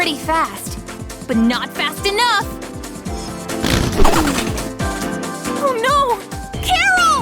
pretty fast, but not fast enough! Oh no! Carol!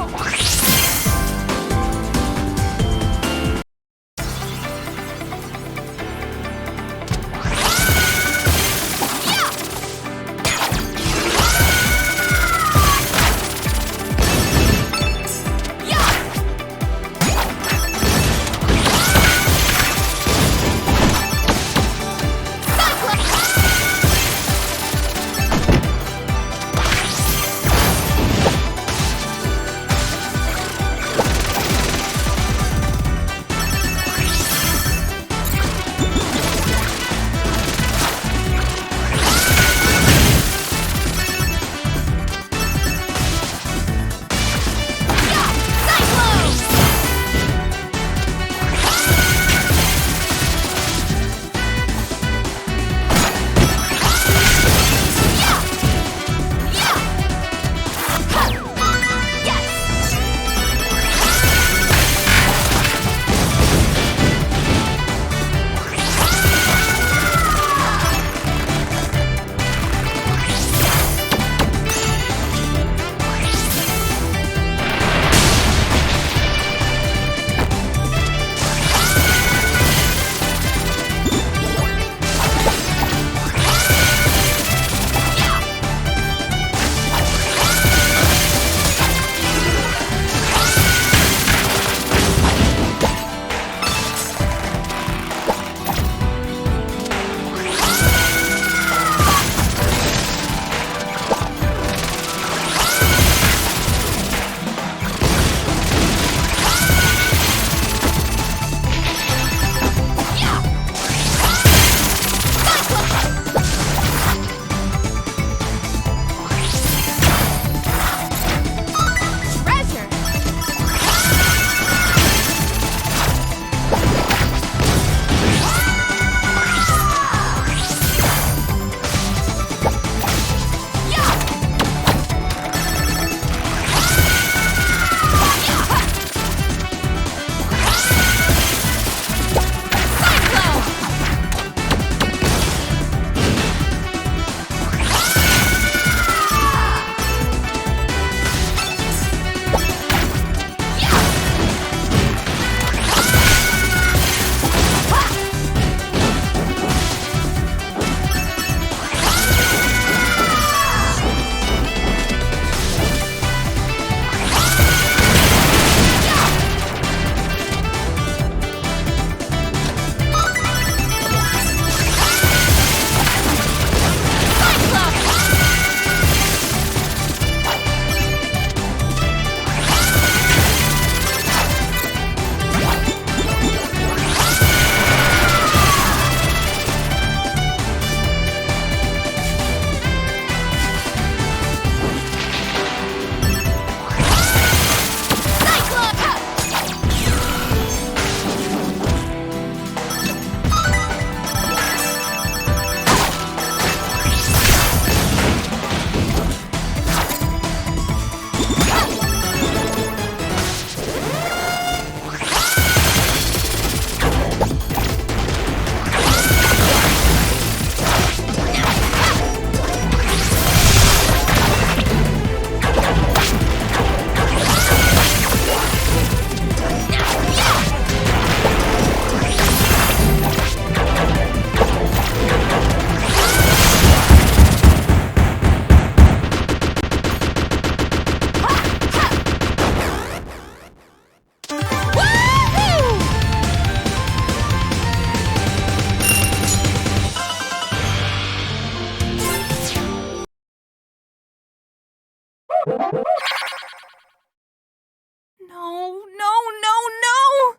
No, no, no, no!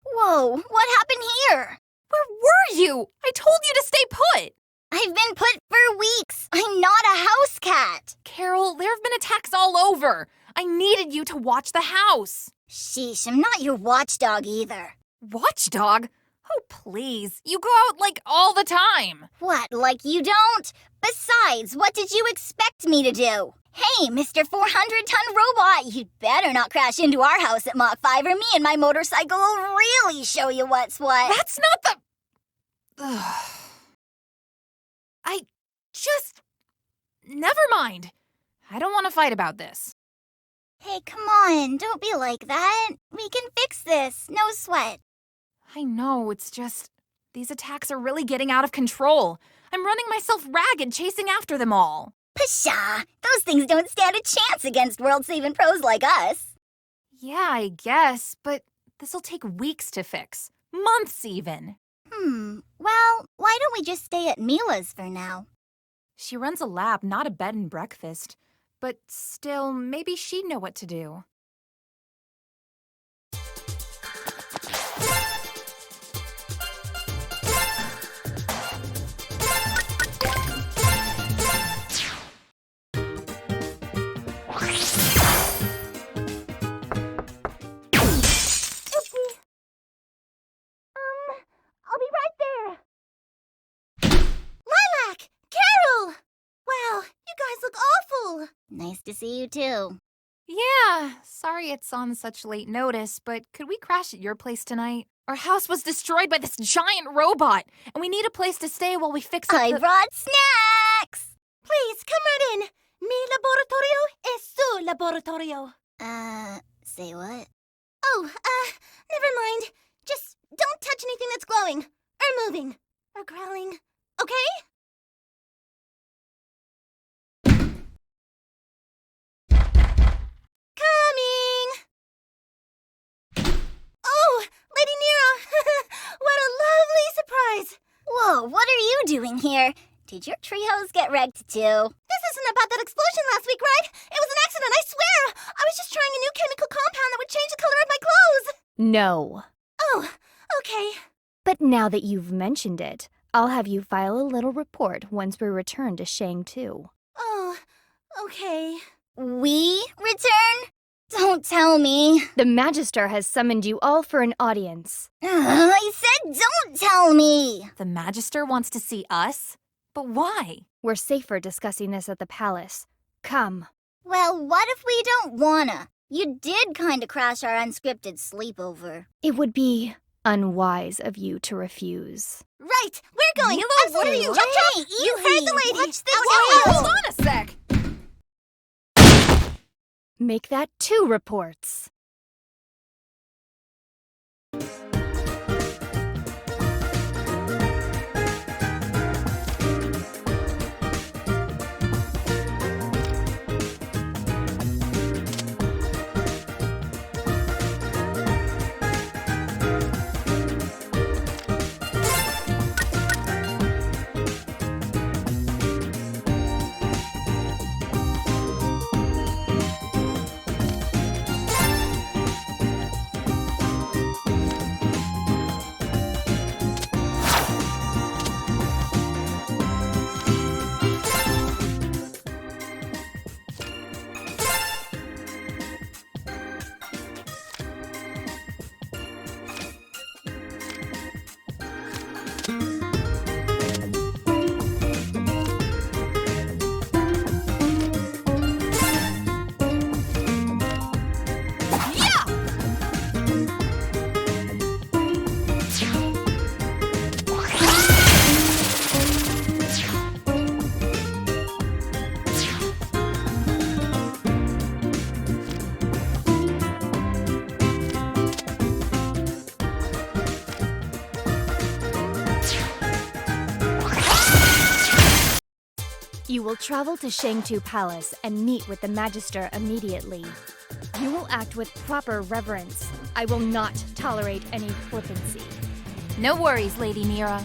Whoa, what happened here? Where were you? I told you to stay put! I've been put for weeks. I'm not a house cat. Carol, there have been attacks all over. I needed you to watch the house. Sheesh, I'm not your watchdog either. Watchdog? Oh, please. You go out like all the time. What, like you don't? Besides, what did you expect me to do? Hey, Mr. 400-ton robot, you'd better not crash into our house at Mach 5 or me and my motorcycle will really show you what's what. That's not the... Ugh. Never mind. I don't want to fight about this. Hey, come on, don't be like that. We can fix this, no sweat. I know, it's just... These attacks are really getting out of control. I'm running myself ragged chasing after them all. Pshaw, those things don't stand a chance against world-saving pros like us. Yeah, I guess, but this'll take weeks to fix. Months, even. Well, why don't we just stay at Mila's for now? She runs a lab, not a bed and breakfast. But still, maybe she'd know what to do. I'll be right there. Lilac! Carol! Wow, you guys look awful. Nice to see you too. Yeah, sorry it's on such late notice, but could we crash at your place tonight? Our house was destroyed by this giant robot, and we need a place to stay while we fix up I brought snacks! Please, come right in. Mi laboratorio es su laboratorio. Say what? Oh, never mind. Just don't touch anything that's glowing, or moving, or growling, okay? Coming! Oh, Lady Nero! What a lovely surprise! Whoa, what are you doing here? Did your treehouse get wrecked too? This isn't about that explosion last week, right? It was an accident, I swear! I was just trying a new chemical compound that would change the color of my clothes! No. Oh, okay. But now that you've mentioned it, I'll have you file a little report once we return to Shang Tu. Oh, okay. We return? Don't tell me. The Magister has summoned you all for an audience. I said don't tell me. The Magister wants to see us? But why? We're safer discussing this at the palace. Come. Well, what if we don't wanna? You did kinda crash our unscripted sleepover. It would be unwise of you to refuse. Right, we're going. Milo, Absolutely, what? jump, jump. Hey, You heard the lady. Watch this. Ow, ow, Hold on a sec. Make that 2 reports. You will travel to Shang Tu Palace and meet with the Magister immediately. You will act with proper reverence. I will not tolerate any flippancy. No worries, Lady Nira.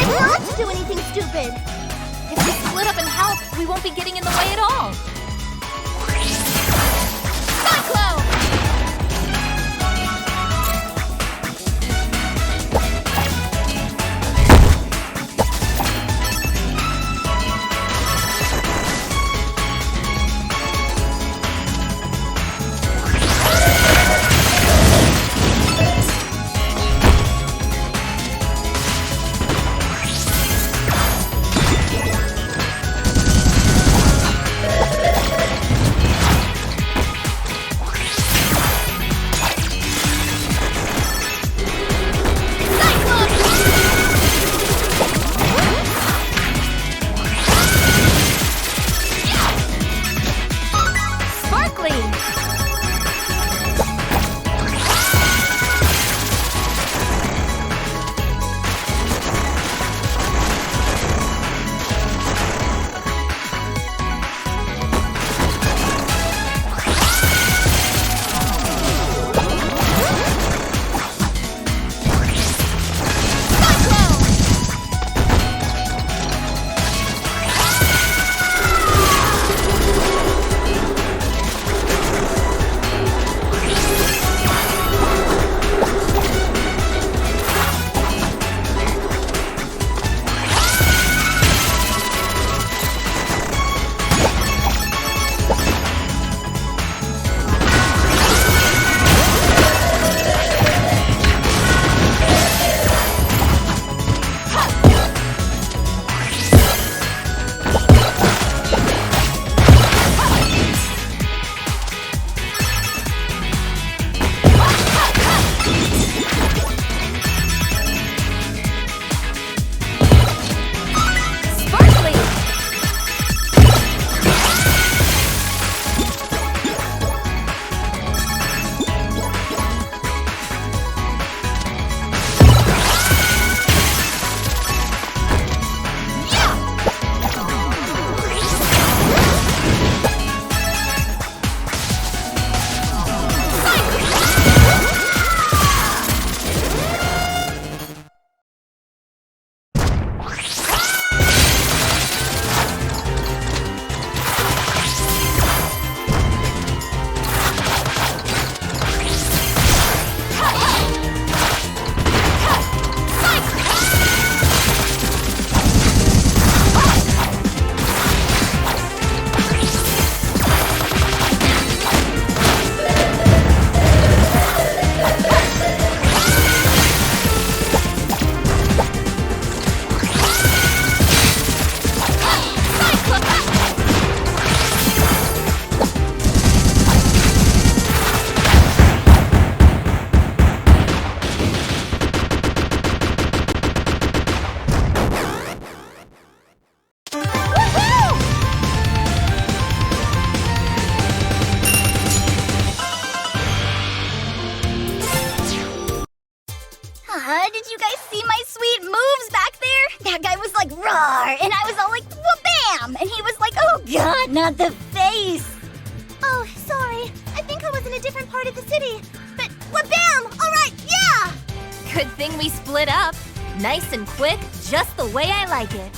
Not to do anything stupid! If we split up and help, we won't be getting in the way at all. Cyclone! Did you guys see my sweet moves back there? That guy was like, roar, and I was all like, wha-bam! And he was like, oh god, not the face! Oh, sorry. I think I was in a different part of the city. But wha-bam! Alright, yeah! Good thing we split up. Nice and quick, just the way I like it.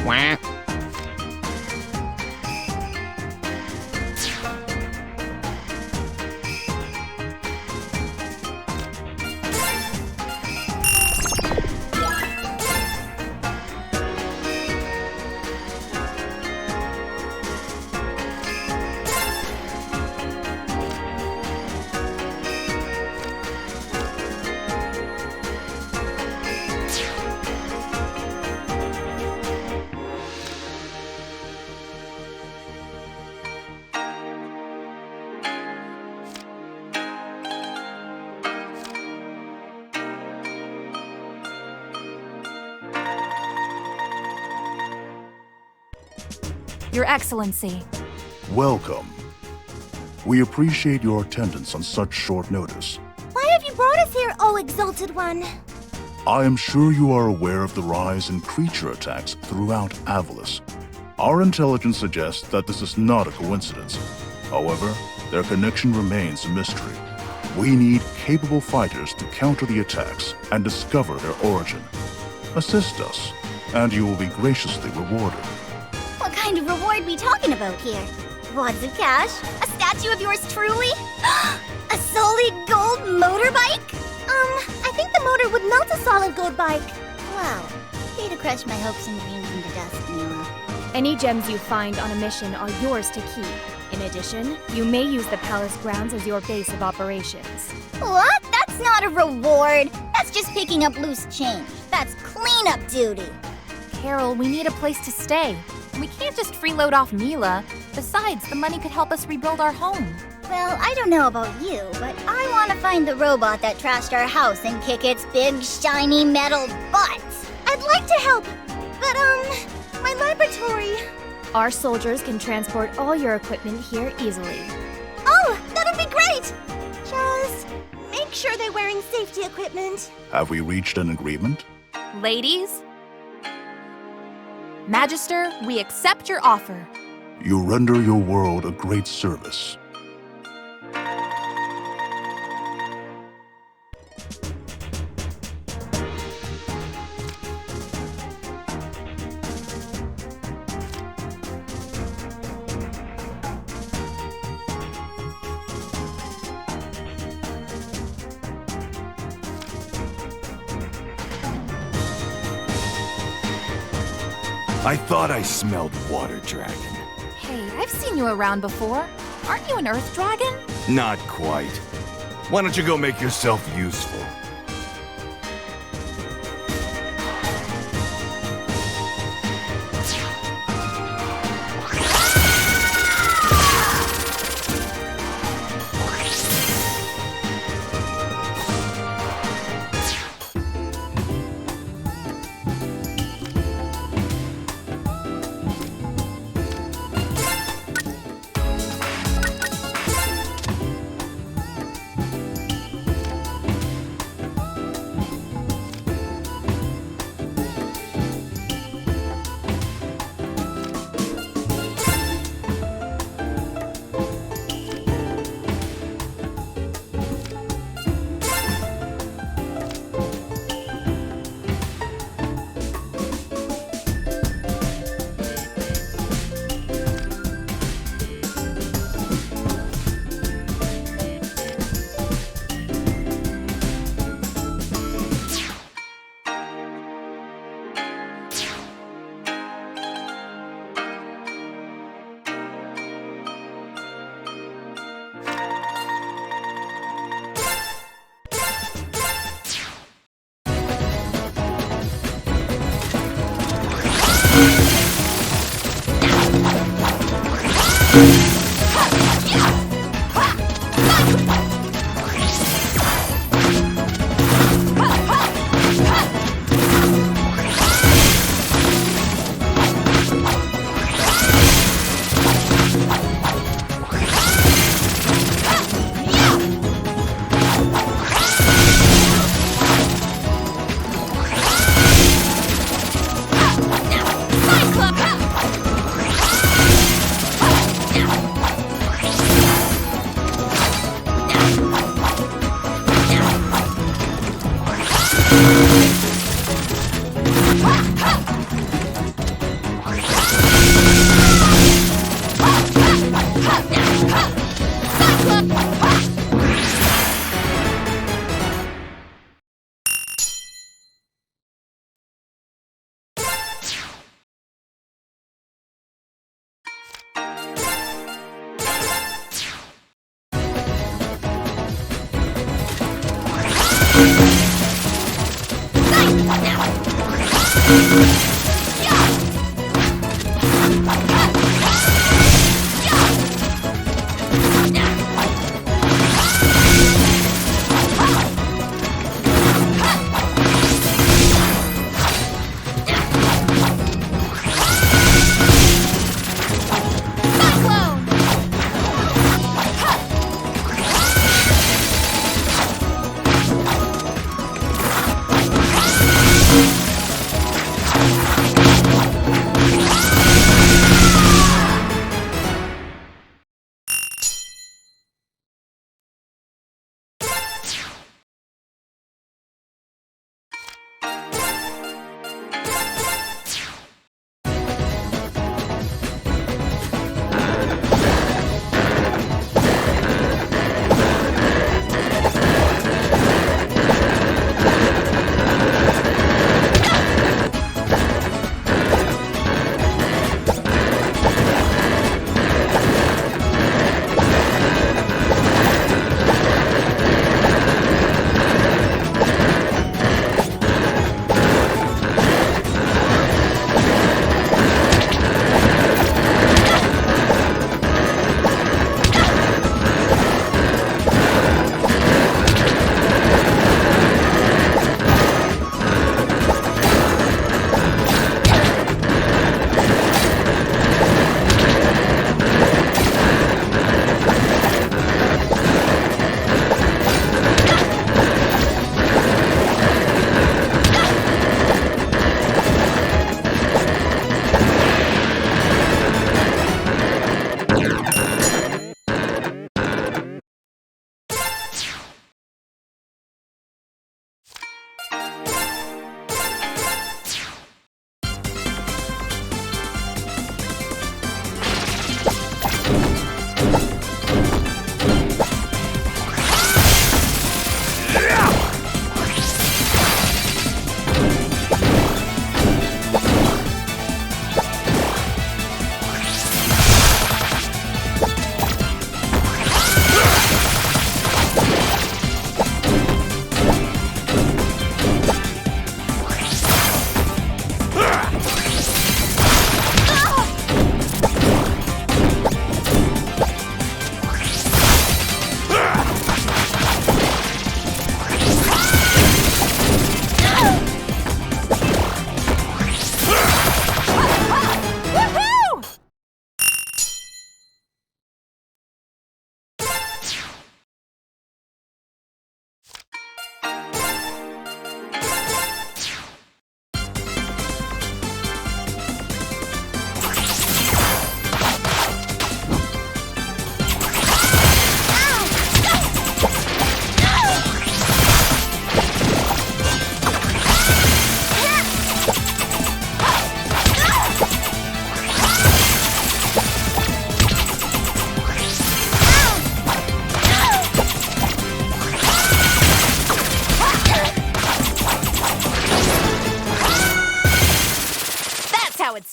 Wah. Your Excellency. Welcome. We appreciate your attendance on such short notice. Why have you brought us here, oh exalted one? I am sure you are aware of the rise in creature attacks throughout Avalis. Our intelligence suggests that this is not a coincidence. However, their connection remains a mystery. We need capable fighters to counter the attacks and discover their origin. Assist us, and you will be graciously rewarded. What kind of reward we talking about here? Wads of cash? A statue of yours truly? A solid gold motorbike? I think the motor would melt a solid gold bike. Wow. Way to crush my hopes and dreams into dust, Mila. Any gems you find on a mission are yours to keep. In addition, you may use the palace grounds as your base of operations. What? That's not a reward. That's just picking up loose change. That's cleanup duty. Carol, we need a place to stay. We can't just freeload off Mila. Besides, the money could help us rebuild our home. Well, I don't know about you, but I want to find the robot that trashed our house and kick its big, shiny metal butt. I'd like to help, but, my laboratory... Our soldiers can transport all your equipment here easily. Oh, that'd be great! Just make sure they're wearing safety equipment. Have we reached an agreement? Ladies? Magister, we accept your offer. You render your world a great service. I thought I smelled water dragon. Hey, I've seen you around before. Aren't you an earth dragon? Not quite. Why don't you go make yourself useful? Club!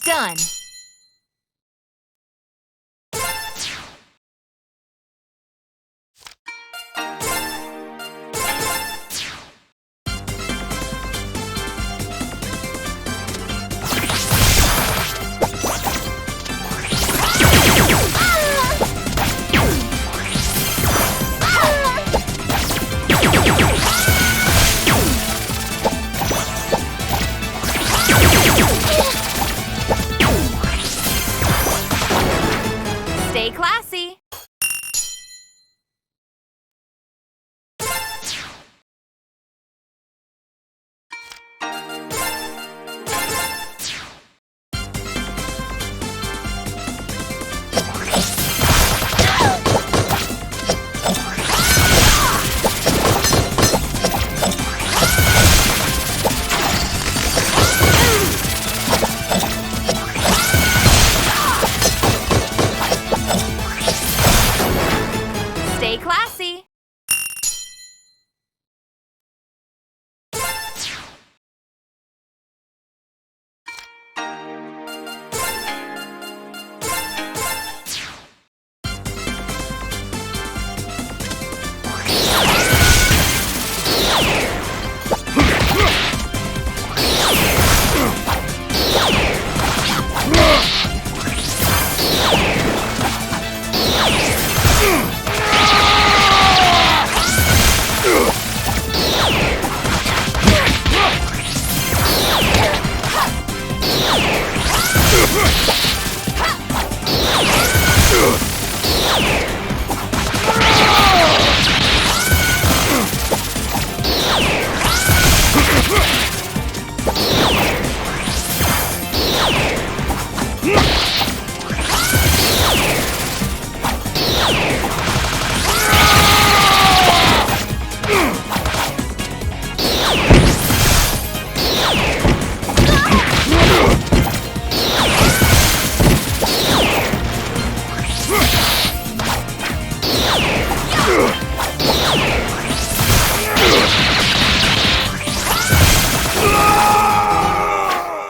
done.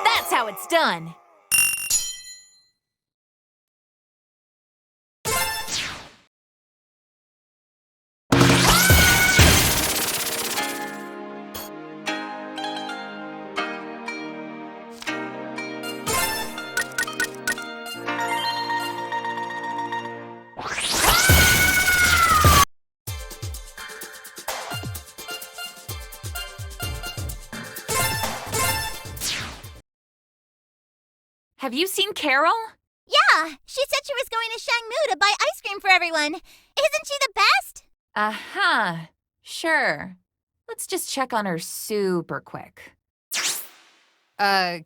That's how it's done. Have you seen Carol? Yeah, she said she was going to Shang Tu to buy ice cream for everyone. Isn't she the best? Uh-huh. Sure. Let's just check on her super quick.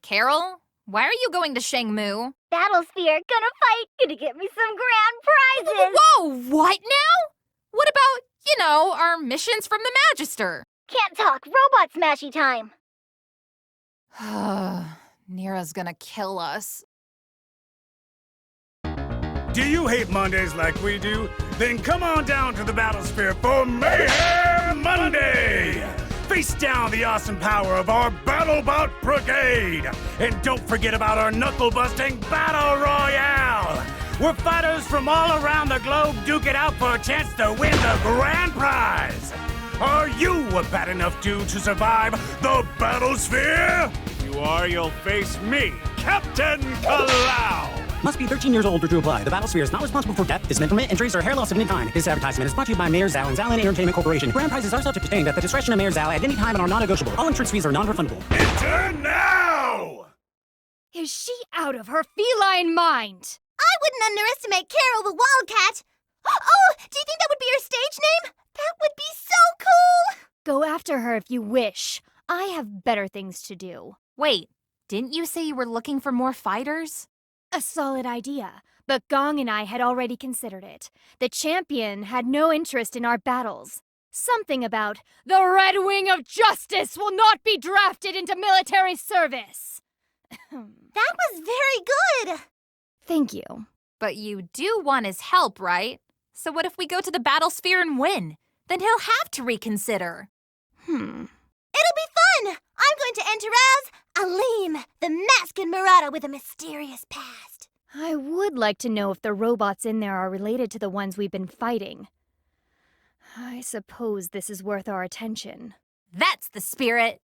Carol? Why are you going to Shang Tu? Battlesphere, gonna fight, gonna get me some grand prizes. Whoa, what now? What about, our missions from the Magister? Can't talk, robot smashy time. Nira's gonna kill us. Do you hate Mondays like we do? Then come on down to the Battlesphere for Mayhem Monday! Face down the awesome power of our BattleBot Brigade! And don't forget about our knuckle-busting Battle Royale! Where fighters from all around the globe duke it out for a chance to win the grand prize! Are you a bad enough dude to survive the Battlesphere? If you are, you'll face me, Captain Kalau! Must be 13 years old or to apply. The Battlesphere is not responsible for death, dismemberment, injuries, or hair loss of any kind. This advertisement is brought to you by Mayor Zao and Zao Entertainment Corporation. Grand prizes are subject to change at the discretion of Mayor Zao at any time and are non-negotiable. All entrance fees are non-refundable. Enter now! Is she out of her feline mind? I wouldn't underestimate Carol the Wildcat. Oh, do you think that would be her stage name? That would be so cool! Go after her if you wish. I have better things to do. Wait, didn't you say you were looking for more fighters? A solid idea, but Gong and I had already considered it. The champion had no interest in our battles. Something about the Red Wing of Justice will not be drafted into military service. That was very good! Thank you. But you do want his help, right? So what if we go to the Battlesphere and win? Then he'll have to reconsider. It'll be fun! I'm going to enter as Aleem, the masked Murata with a mysterious past. I would like to know if the robots in there are related to the ones we've been fighting. I suppose this is worth our attention. That's the spirit.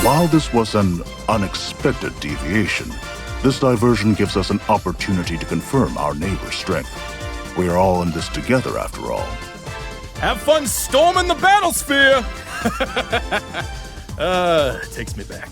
While this was an unexpected deviation, this diversion gives us an opportunity to confirm our neighbor's strength. We are all in this together, after all. Have fun storming the battlesphere! Takes me back.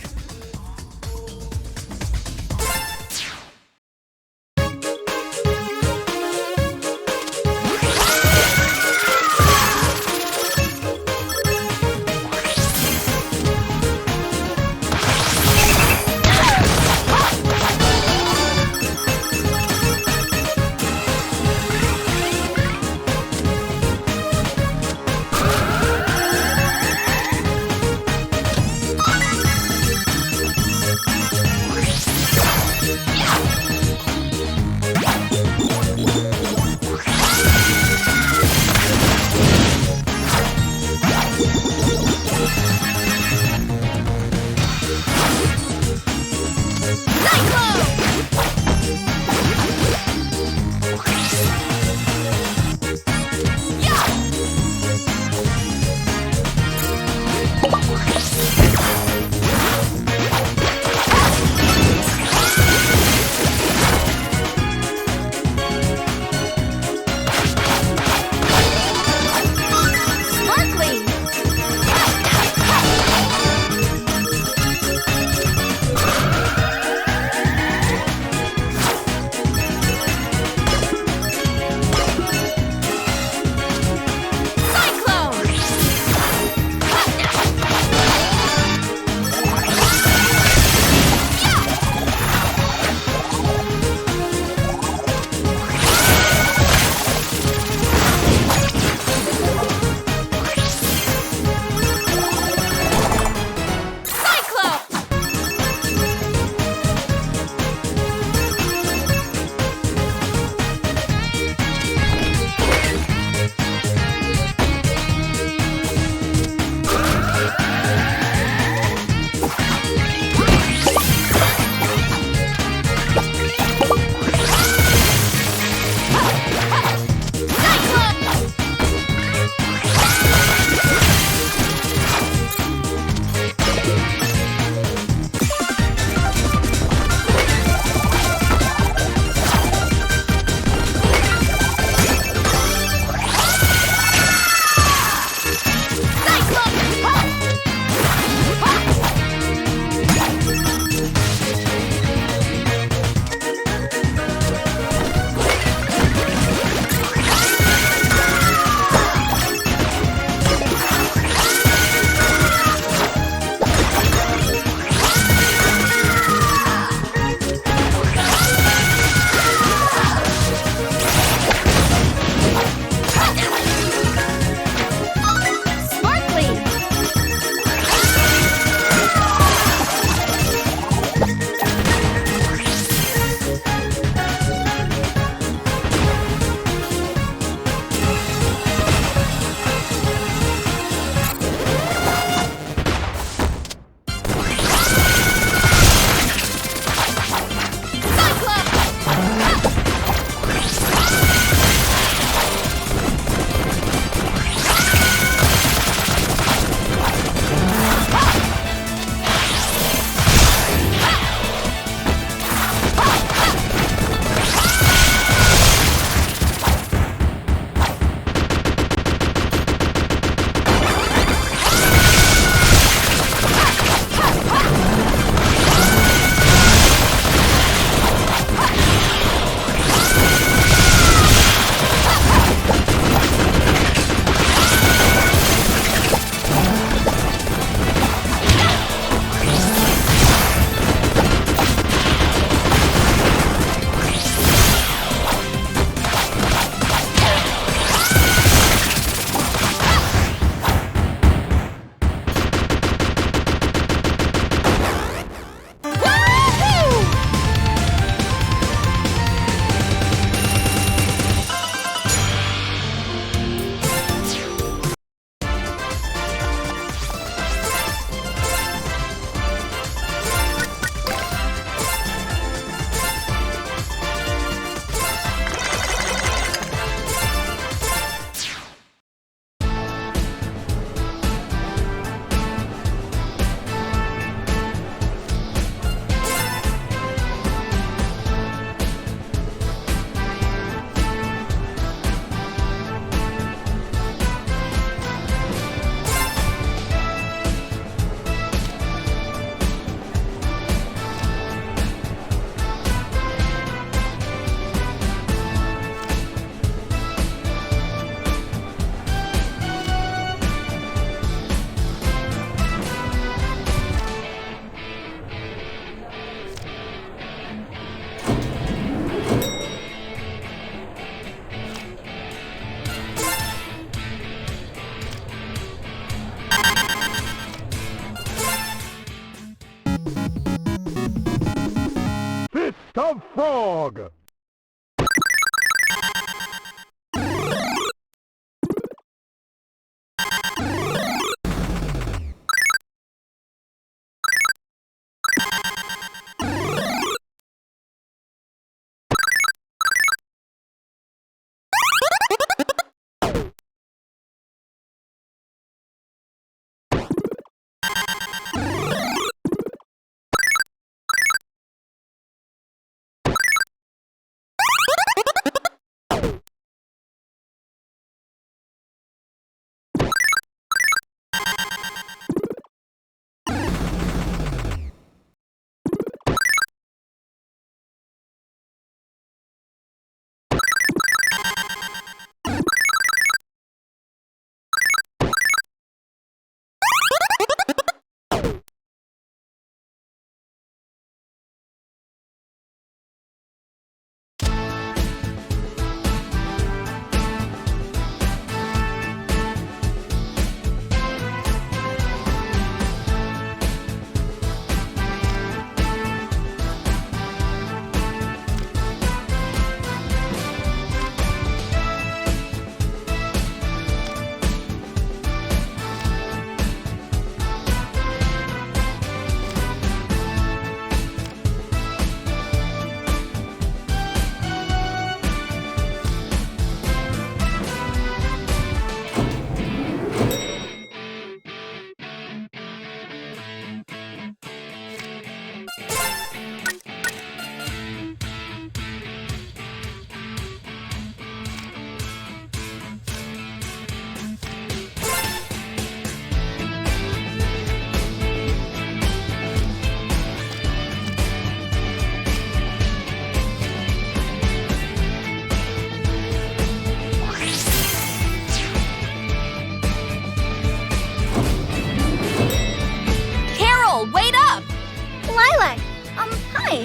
of Frog.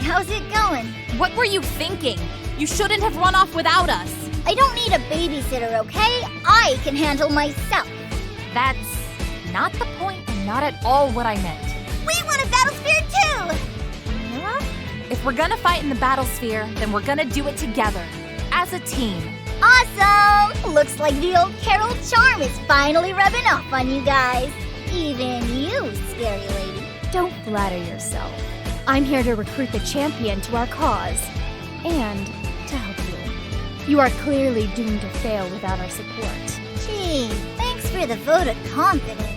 How's it going? What were you thinking? You shouldn't have run off without us. I don't need a babysitter, okay? I can handle myself. That's not the point and not at all what I meant. We want a Battlesphere too! Huh? If we're gonna fight in the Battlesphere, then we're gonna do it together, as a team. Awesome! Looks like the old Carol charm is finally rubbing off on you guys. Even you, scary lady. Don't flatter yourself. I'm here to recruit the champion to our cause, and to help you. You are clearly doomed to fail without our support. Gee, thanks for the vote of confidence.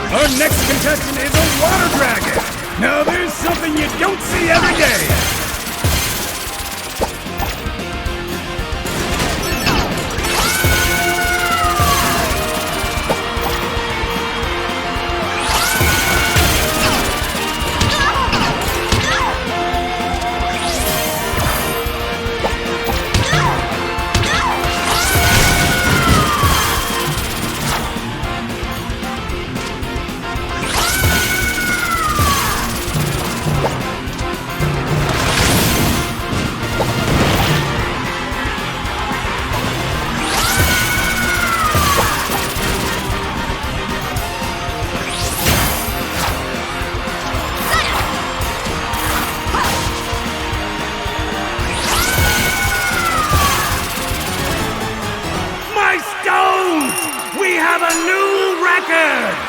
Our next contestant is a water dragon. Now there's something you don't see every day. record!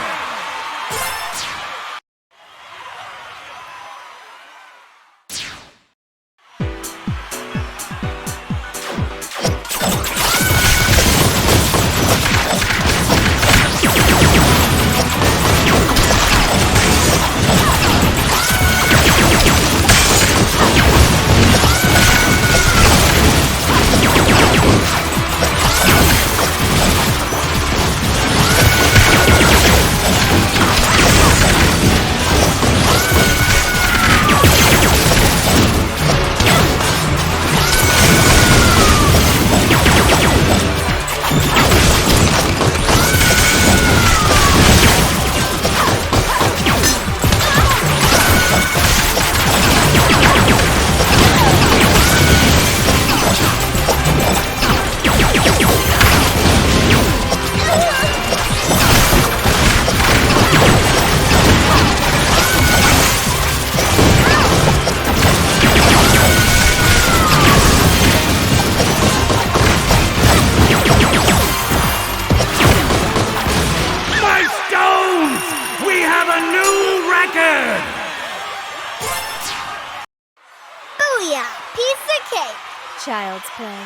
Child's play.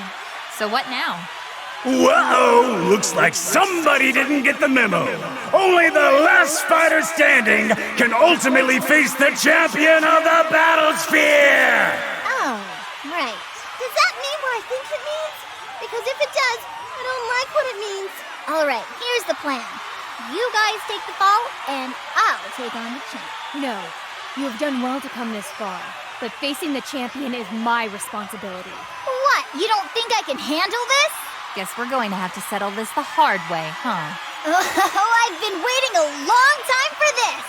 So what now? Whoa! Looks like somebody didn't get the memo. Only the last fighter standing can ultimately face the champion of the Battlesphere! Oh, right. Does that mean what I think it means? Because if it does, I don't like what it means. Alright, here's the plan. You guys take the fall, and I'll take on the champ. No, you have done well to come this far, but facing the champion is my responsibility. What? You don't think I can handle this? Guess we're going to have to settle this the hard way, huh? Oh, I've been waiting a long time for this!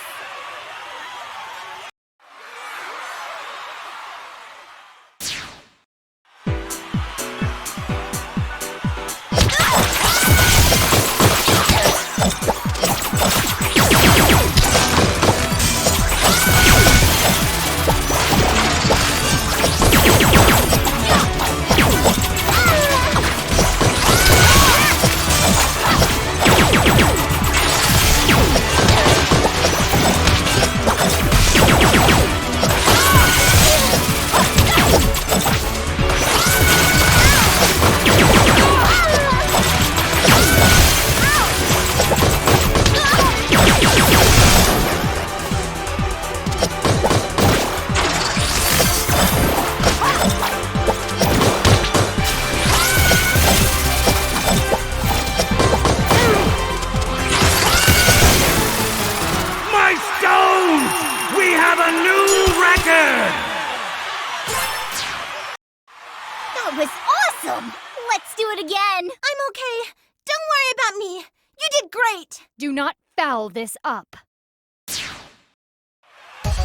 That was awesome! Let's do it again! I'm okay. Don't worry about me. You did great! Do not foul this up.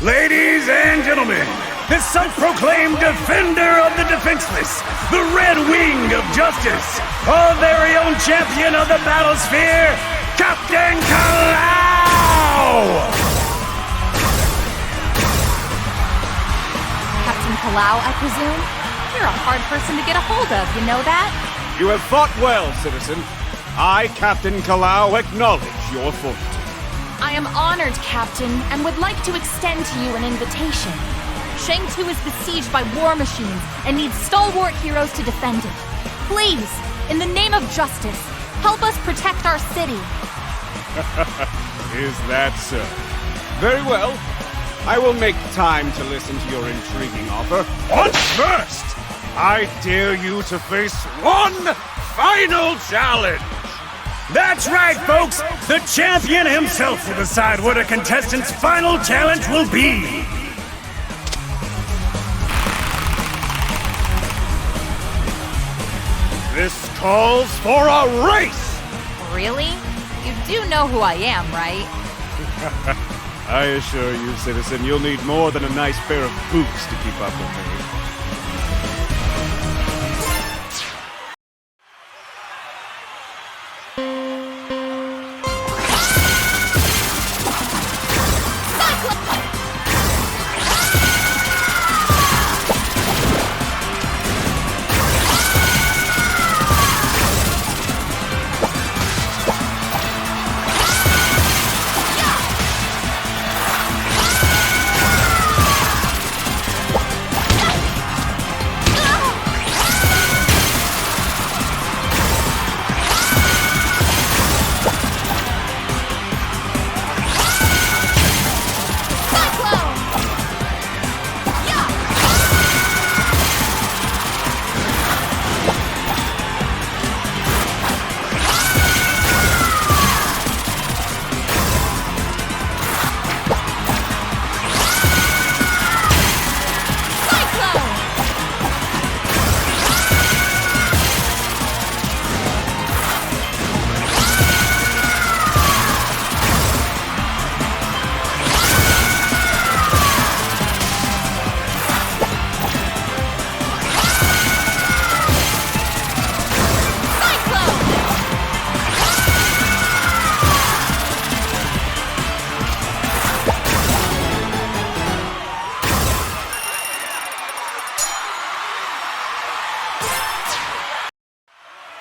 Ladies and gentlemen, the self-proclaimed defender of the defenseless, the Red Wing of Justice, our very own champion of the Battlesphere, Captain Kalau! Captain Kalau, I presume? You're a hard person to get a hold of, you know that? You have fought well, citizen. I, Captain Kalau, acknowledge your fortitude. I am honored, Captain, and would like to extend to you an invitation. Shang Tu is besieged by war machines and needs stalwart heroes to defend it. Please, in the name of justice, help us protect our city. Is that so? Very well. I will make time to listen to your intriguing offer. But first, I dare you to face one final challenge. That's right, folks! The champion himself will decide what a contestant's final challenge will be! This calls for a race! Really? You do know who I am, right? I assure you, citizen, you'll need more than a nice pair of boots to keep up with me.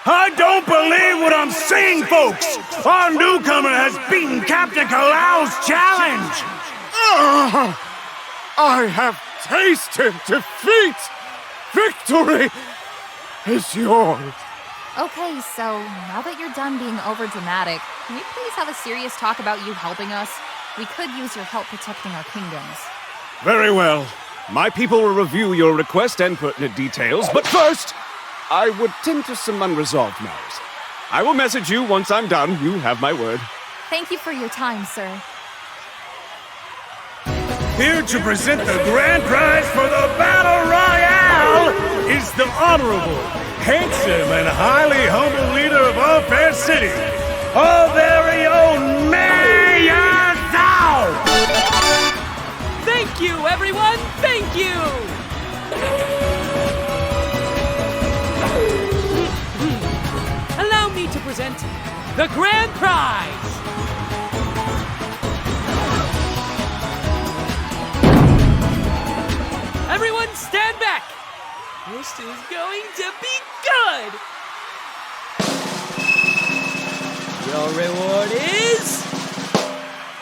I don't believe what I'm seeing, folks! Our newcomer has beaten Captain Kalau's challenge! I have tasted defeat! Victory is yours! Okay, so now that you're done being overdramatic, can we please have a serious talk about you helping us? We could use your help protecting our kingdoms. Very well. My people will review your request and pertinent details, but first, I would tend to some unresolved matters. I will message you once I'm done. You have my word. Thank you for your time, sir. Here to present the grand prize for the Battle Royale is the honorable, handsome, and highly humble leader of our fair city, our very own Mayor Zao! Thank you, everyone! Thank you! Allow me to present the grand prize! Everyone stand back! This is going to be good! Your reward is...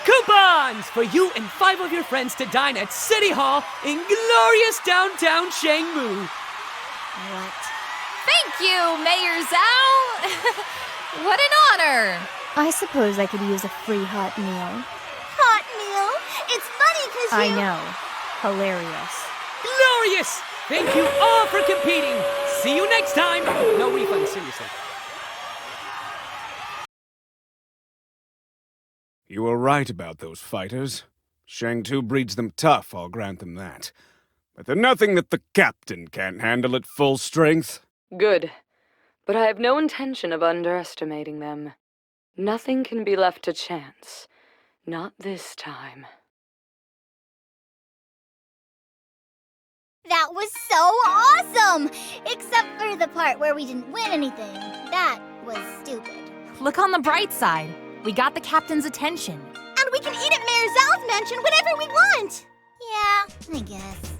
coupons for you and 5 of your friends to dine at City Hall in glorious downtown Shangmu. What? Thank you, Mayor Zao! What an honor! I suppose I could use a free hot meal. Hot meal? It's funny because I know. Hilarious. Glorious! Thank you all for competing. See you next time. No refund, seriously. You were right about those fighters. Shang Tu breeds them tough, I'll grant them that. But they're nothing that the captain can't handle at full strength. Good. But I have no intention of underestimating them. Nothing can be left to chance. Not this time. That was so awesome! Except for the part where we didn't win anything. That was stupid. Look on the bright side. We got the captain's attention. And we can eat at Mayor Zhao's mansion whenever we want! Yeah, I guess.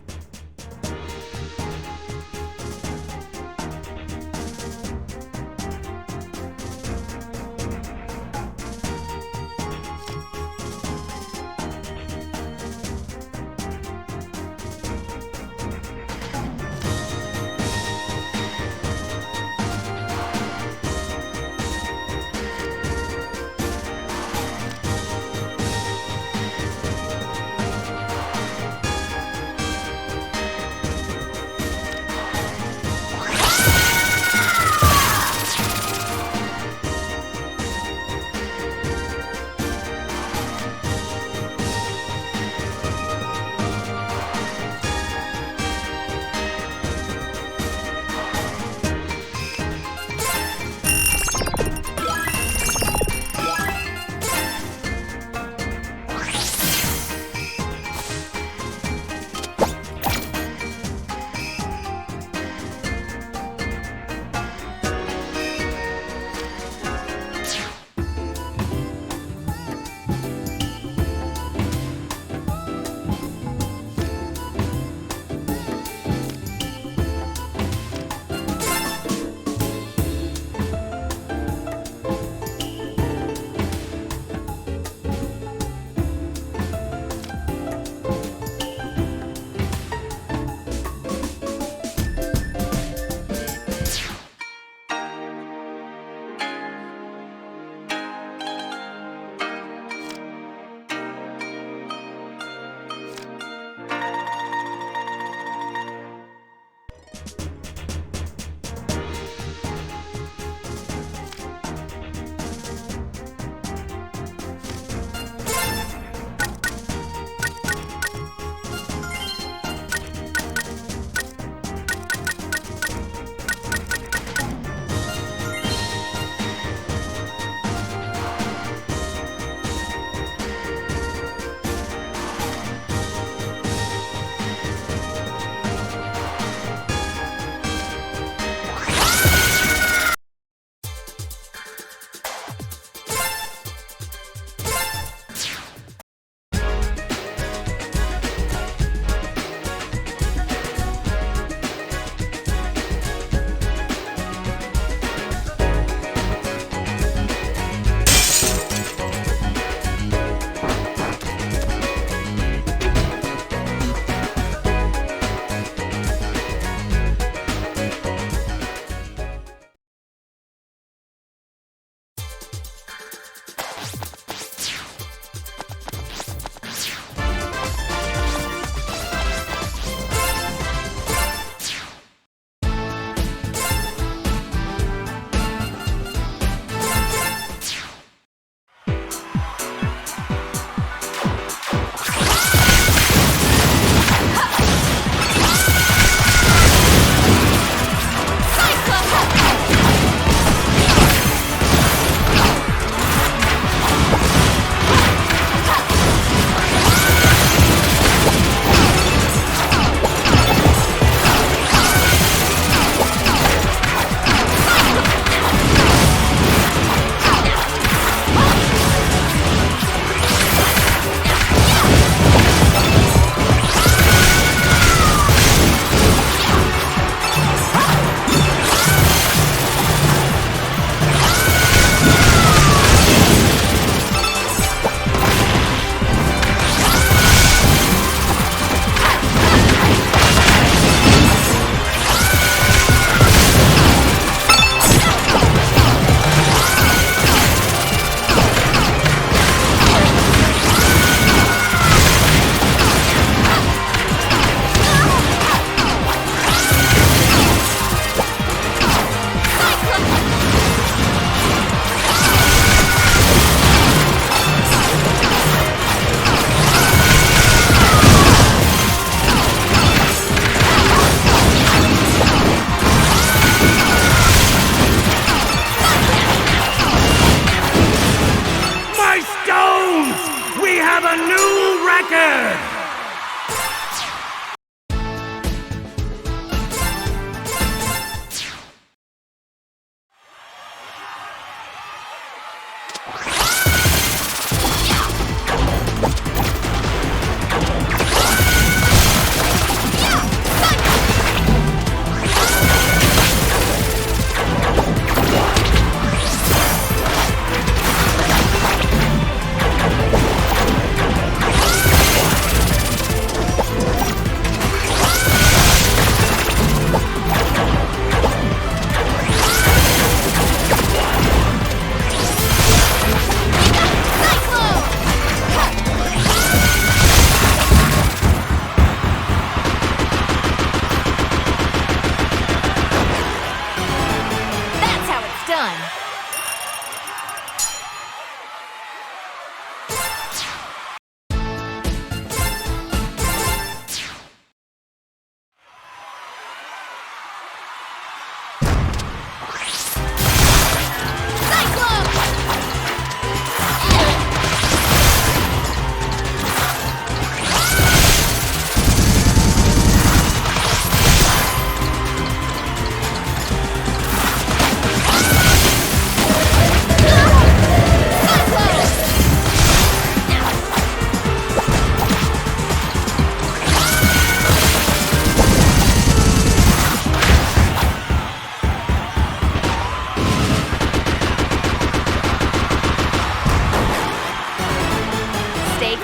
fun.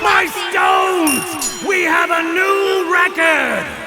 My stones! We have a new record!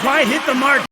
quite hit the mark.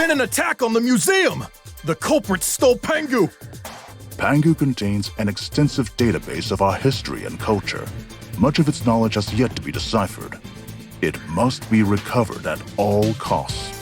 been an attack on the museum! The culprits stole Pangu! Pangu contains an extensive database of our history and culture. Much of its knowledge has yet to be deciphered. It must be recovered at all costs.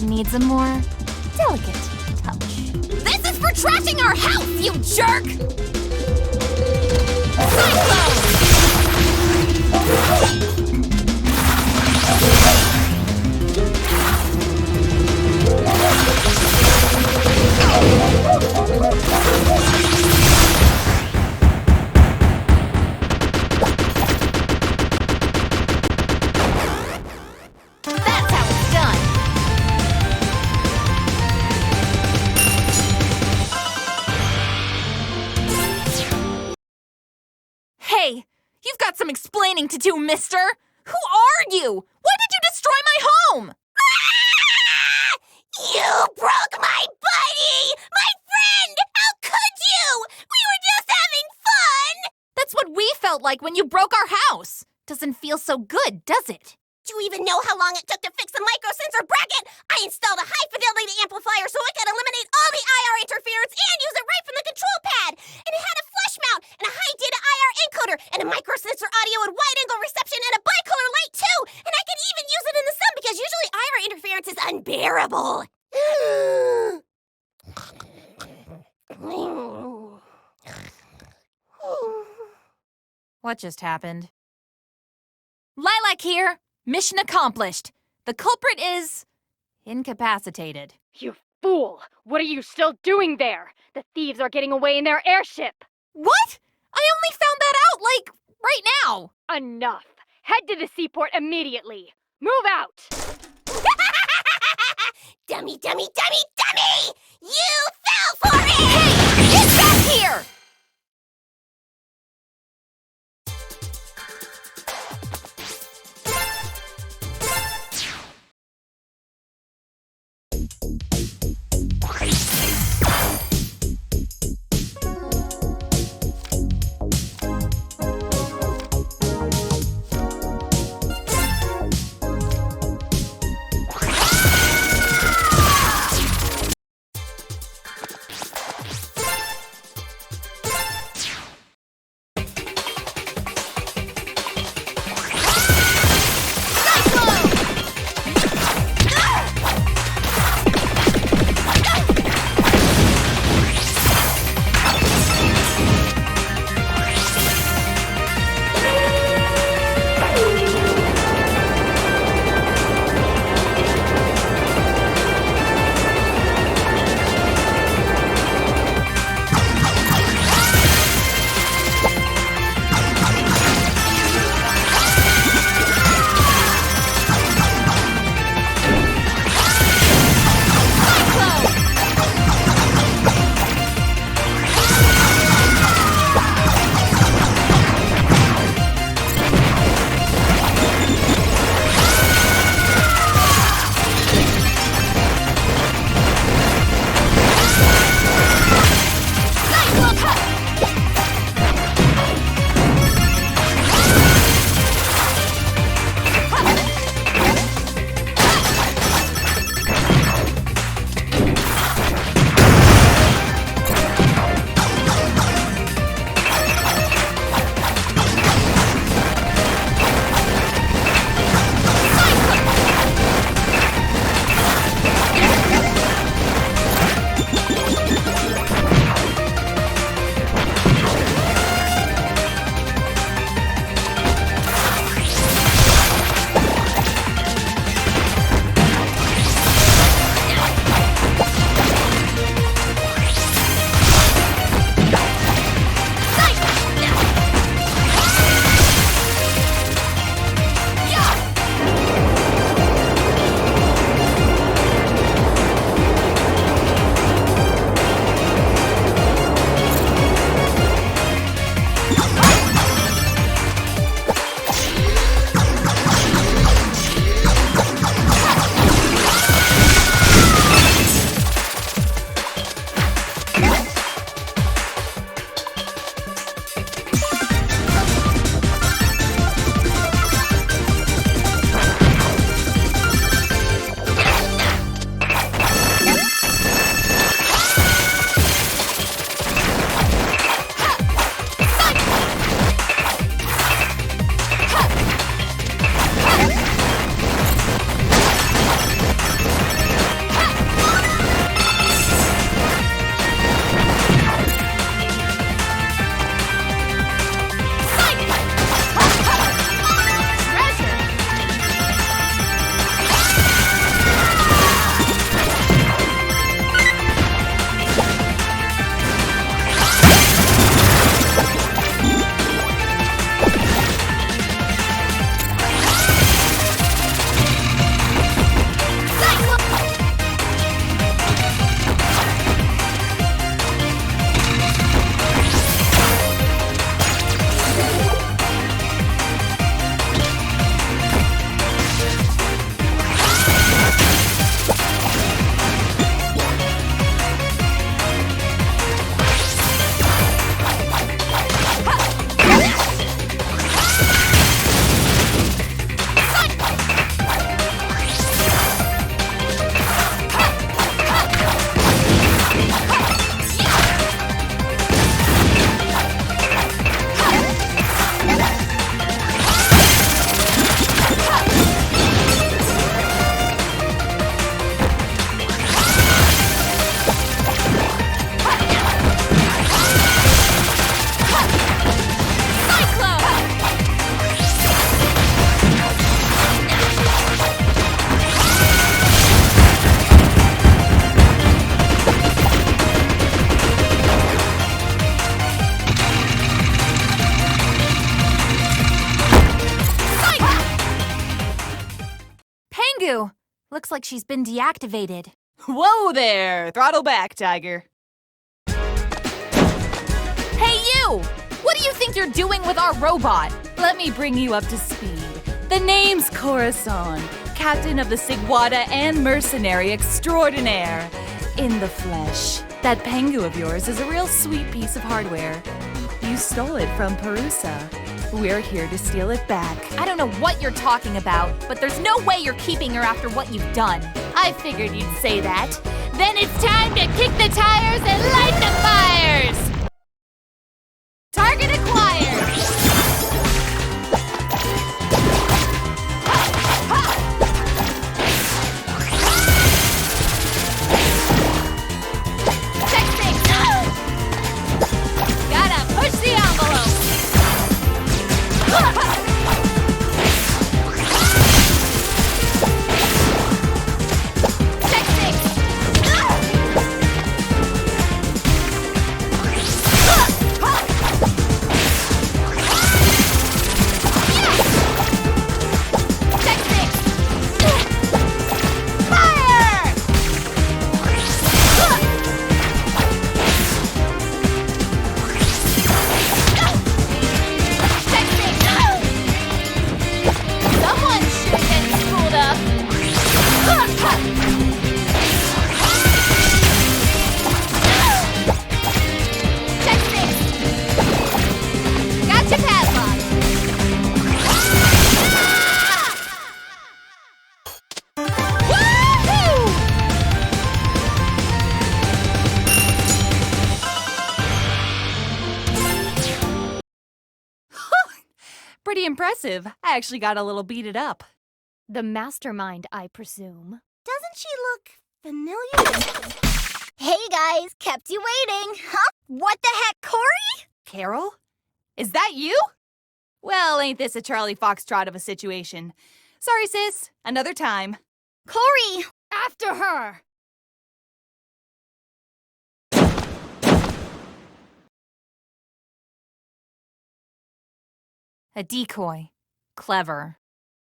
Needs a more delicate touch. This is for trashing our house, you jerk! That's how it's done. Hey, you've got got some explaining to do, mister! Who are you? Why did you destroy my home? You broke my buddy! My friend! How could you? We were just having fun! That's what we felt like when you broke our house. Doesn't feel so good, does it? Do you even know how long it took to fix the microsensor bracket? I installed a high-fidelity amplifier so I could eliminate all the IR interference and use it right from the control pad. And it had a flush mount and a high-data IR encoder and a microsensor audio and wide-angle reception and a bicolor light too. And I could even use it in the sun because usually IR interference is unbearable. What just happened? Lilac here. Mission accomplished. The culprit is incapacitated. You fool! What are you still doing there? The thieves are getting away in their airship! What? I only found that out, like, right now. Enough! Head to the seaport immediately! Move out! Dummy, dummy, dummy, dummy! You fell for it! Hey! Get back here! Looks like she's been deactivated. Whoa there! Throttle back, Tiger. Hey you! What do you think you're doing with our robot? Let me bring you up to speed. The name's Corazon, captain of the Sigwada and mercenary extraordinaire. In the flesh. That Pengu of yours is a real sweet piece of hardware. You stole it from Perusa. We're here to steal it back. I don't know what you're talking about, but there's no way you're keeping her after what you've done. I figured you'd say that. Then it's time to kick the tires and light the fires! Target acquired! Gotta push the envelope! Pretty impressive. I actually got a little beaten up. The mastermind, I presume. Doesn't she look familiar? Hey guys, kept you waiting. Huh? What the heck, Corey? Carol? Is that you? Well, ain't this a Charlie Foxtrot of a situation? Sorry, sis. Another time. Corey! After her! A decoy. Clever.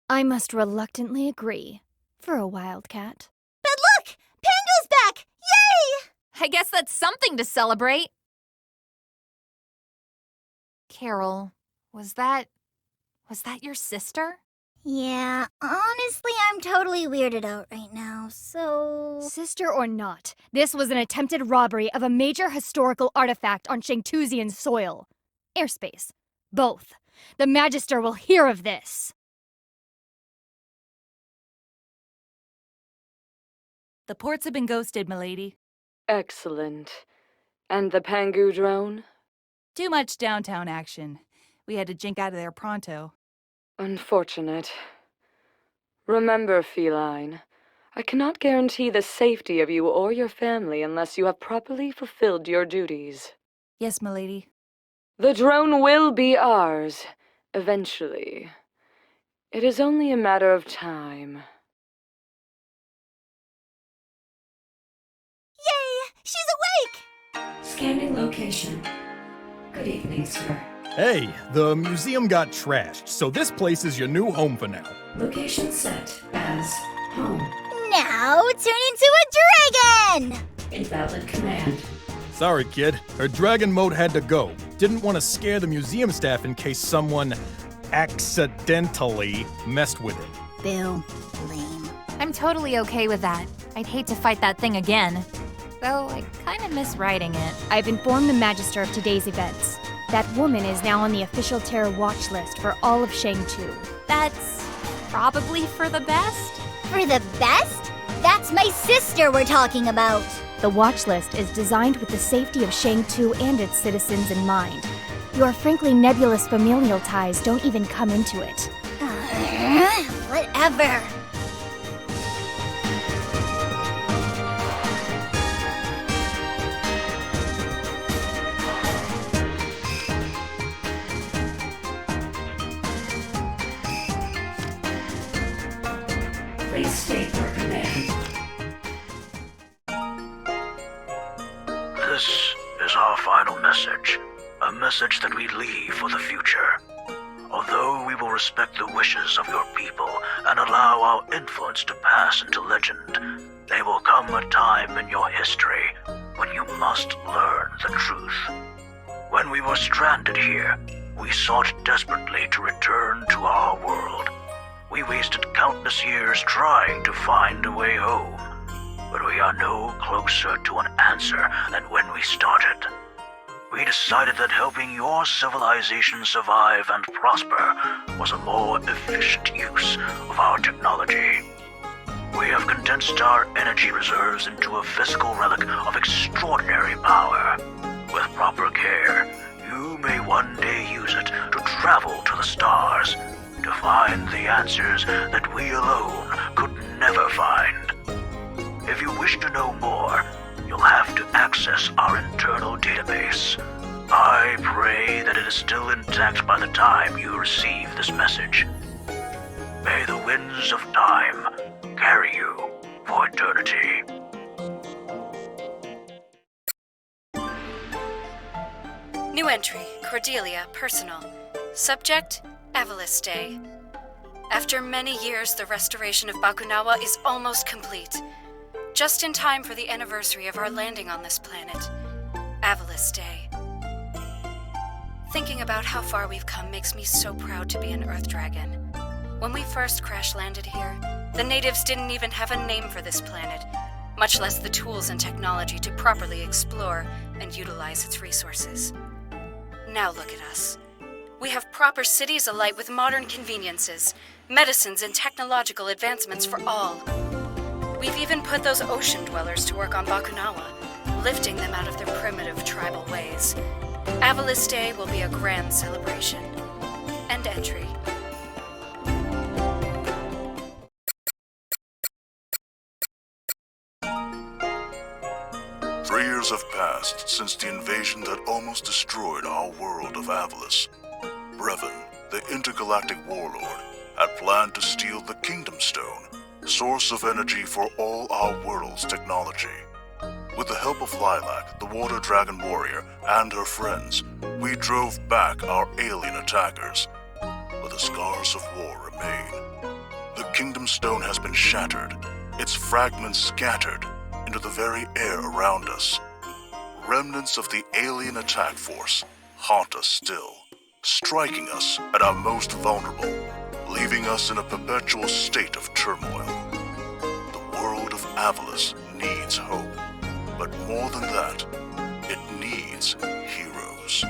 I must reluctantly agree. For a wildcat. But look! Pango's back! Yay! I guess that's something to celebrate. Carol, was that your sister? Yeah, honestly, I'm totally weirded out right now, so... Sister or not, this was an attempted robbery of a major historical artifact on Shang Tuzian soil. Airspace. Both. The Magister will hear of this. The ports have been ghosted, milady. Excellent. And the Pangu drone? Too much downtown action. We had to jink out of there pronto. Unfortunate. Remember, Feline, I cannot guarantee the safety of you or your family unless you have properly fulfilled your duties. Yes, milady. The drone will be ours, eventually. It is only a matter of time. Yay! She's awake! Scanning location. Good evening, sir. Hey, the museum got trashed, so this place is your new home for now. Location set as home. Now turn into a dragon! Invalid command. Sorry, kid. Her dragon mode had to go. Didn't want to scare the museum staff in case someone accidentally messed with it. Boo. Lame. I'm totally okay with that. I'd hate to fight that thing again. Though I kind of miss riding it. I've informed the Magister of today's events. That woman is now on the official terror watch list for all of Shang Tu. That's probably for the best. For the best? That's my sister we're talking about. The watch list is designed with the safety of Shang Tu and its citizens in mind. Your frankly nebulous familial ties don't even come into it. Whatever. Please state your command. This is our final message. A message that we leave for the future. Although we will respect the wishes of your people and allow our influence to pass into legend, there will come a time in your history when you must learn the truth. When we were stranded here, we sought desperately to return to our world. We wasted countless years trying to find a way home, but we are no closer to an answer than when we started. We decided that helping your civilization survive and prosper was a more efficient use of our technology. We have condensed our energy reserves into a physical relic of extraordinary power. With proper care, you may one day use it to travel to the stars, to find the answers that we alone could never find. If you wish to know more, you'll have to access our internal database. I pray that it is still intact by the time you receive this message. May the winds of time carry you for eternity. New entry, Cordelia, personal. Subject, Avalis Day. After many years, the restoration of Bakunawa is almost complete. Just in time for the anniversary of our landing on this planet. Avalis Day. Thinking about how far we've come makes me so proud to be an Earth Dragon. When we first crash-landed here, the natives didn't even have a name for this planet, much less the tools and technology to properly explore and utilize its resources. Now look at us. We have proper cities alight with modern conveniences, medicines, and technological advancements for all. We've even put those ocean dwellers to work on Bakunawa, lifting them out of their primitive tribal ways. Avalis Day will be a grand celebration. End entry. Years have passed since the invasion that almost destroyed our world of Avalis. Brevin, the intergalactic warlord, had planned to steal the Kingdom Stone, source of energy for all our world's technology. With the help of Lilac, the Water Dragon warrior, and her friends, we drove back our alien attackers. But the scars of war remain. The Kingdom Stone has been shattered, its fragments scattered into the very air around us. Remnants of the alien attack force haunt us still, striking us at our most vulnerable, leaving us in a perpetual state of turmoil. The world of Avalis needs hope, but more than that, it needs heroes.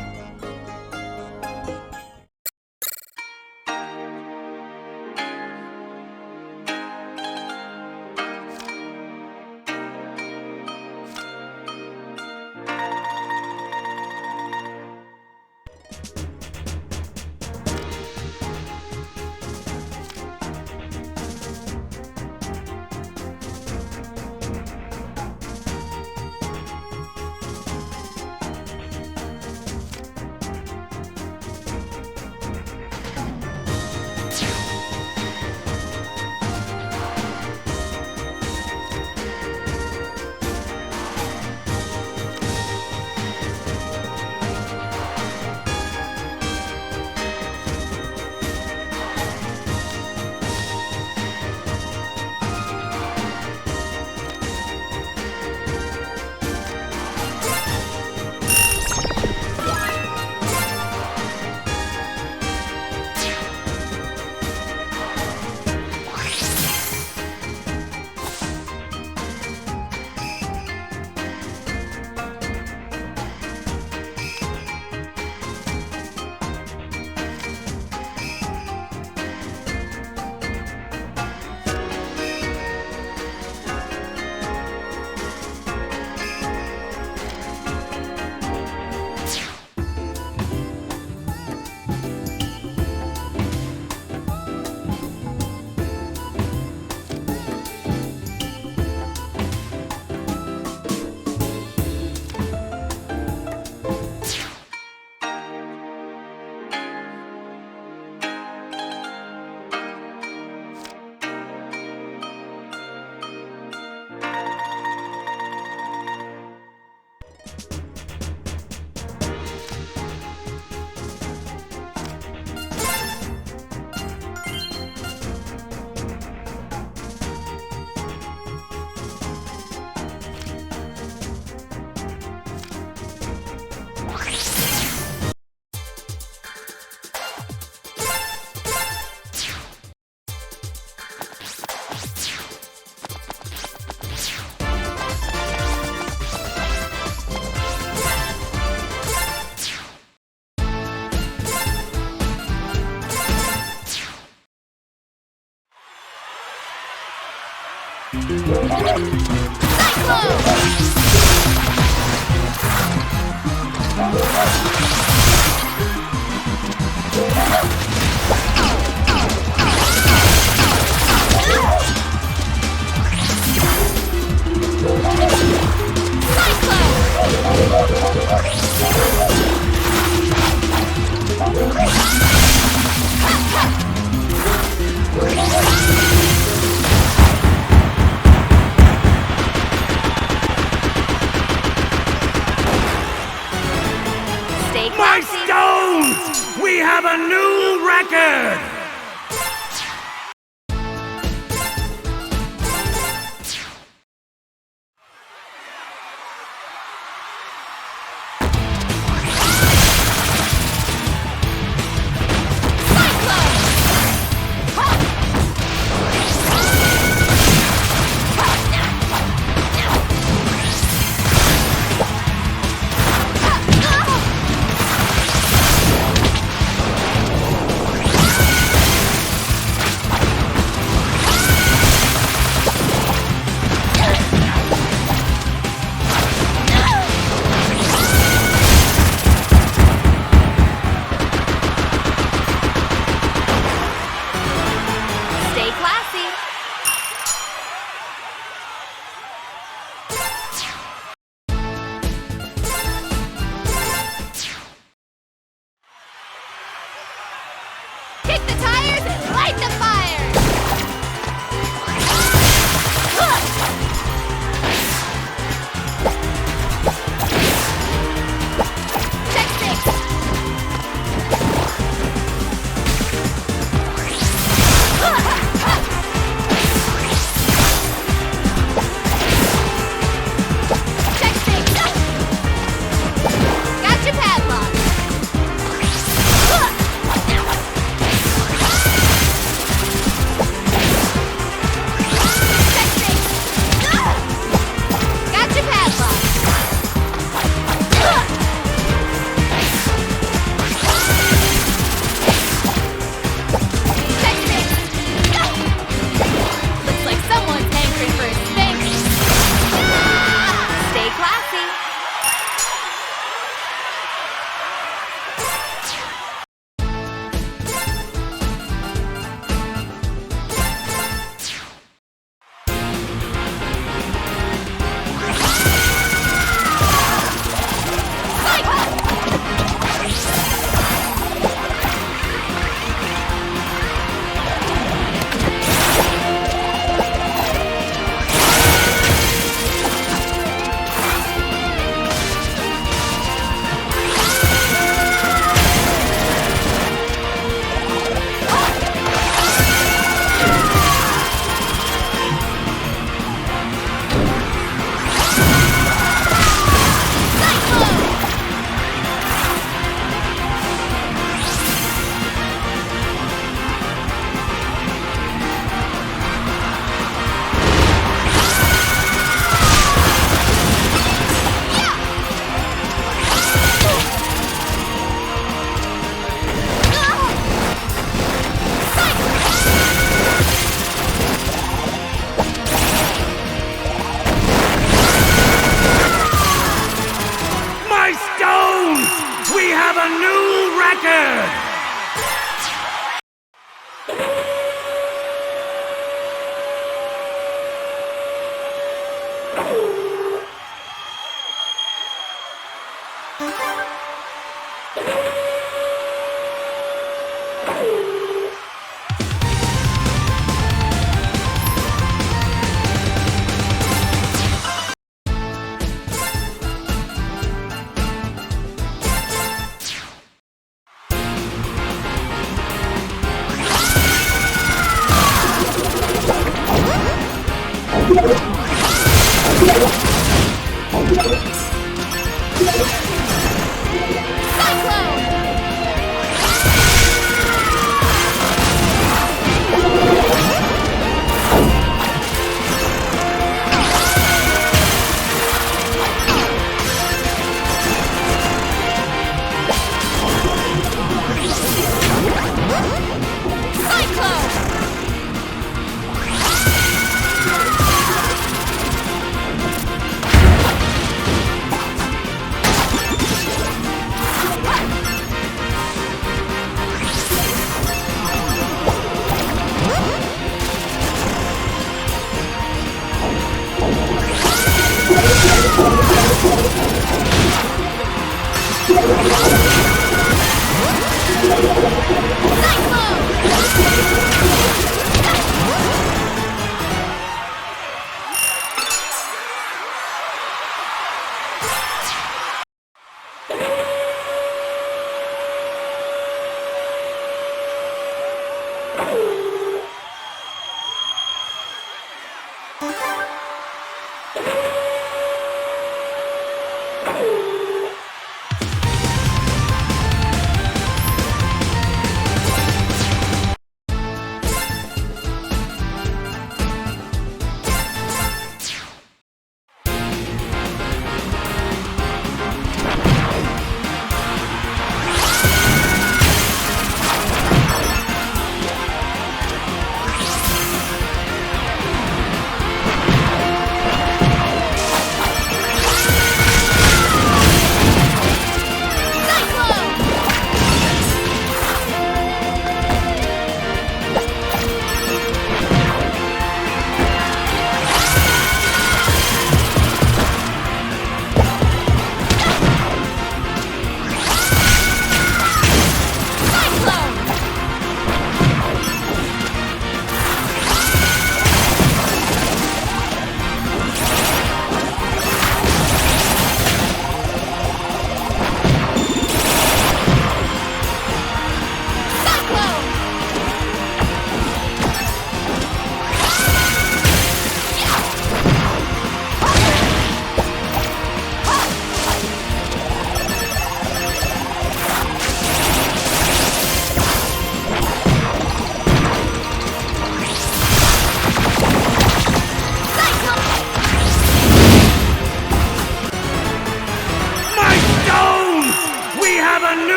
My stones! We have a new record!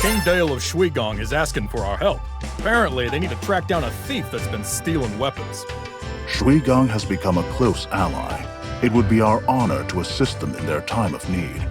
King Dale of Shui Gong is asking for our help. Apparently, they need to track down a thief that's been stealing weapons. Shui Gong has become a close ally. It would be our honor to assist them in their time of need.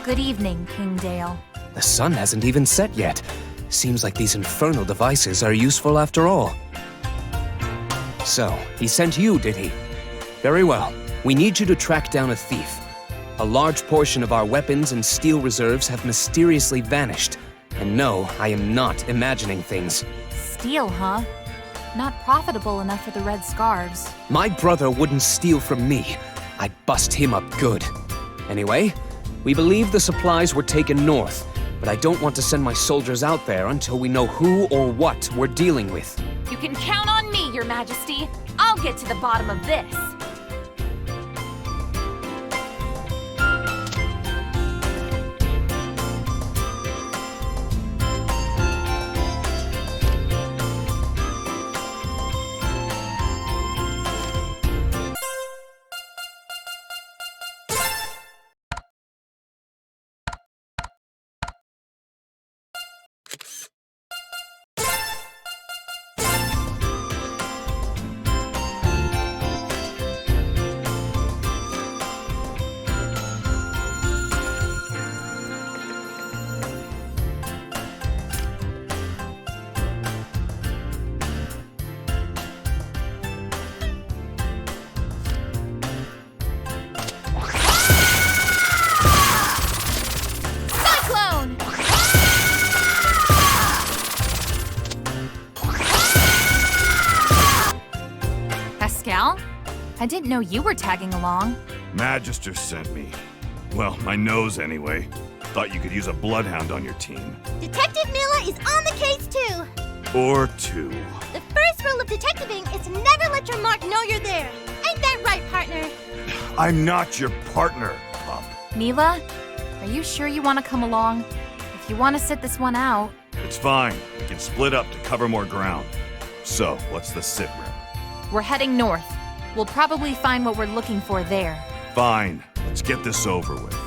Good evening, King Dale. The sun hasn't even set yet. Seems like these infernal devices are useful after all. So, he sent you, did he? Very well. We need you to track down a thief. A large portion of our weapons and steel reserves have mysteriously vanished. And no, I am not imagining things. Steal, huh? Not profitable enough for the Red Scarves. My brother wouldn't steal from me. I'd bust him up good. Anyway, we believe the supplies were taken north, but I don't want to send my soldiers out there until we know who or what we're dealing with. You can count on me, Your Majesty. I'll get to the bottom of this. I didn't know you were tagging along. Magister sent me. Well, my nose anyway. Thought you could use a bloodhound on your team. Detective Mila is on the case too. Or two. The first rule of detectiving is to never let your mark know you're there. Ain't that right, partner? I'm not your partner, pup. Mila, are you sure you want to come along? If you want to sit this one out... It's fine. We can split up to cover more ground. So, what's the sit rep? We're heading north. We'll probably find what we're looking for there. Fine. Let's get this over with.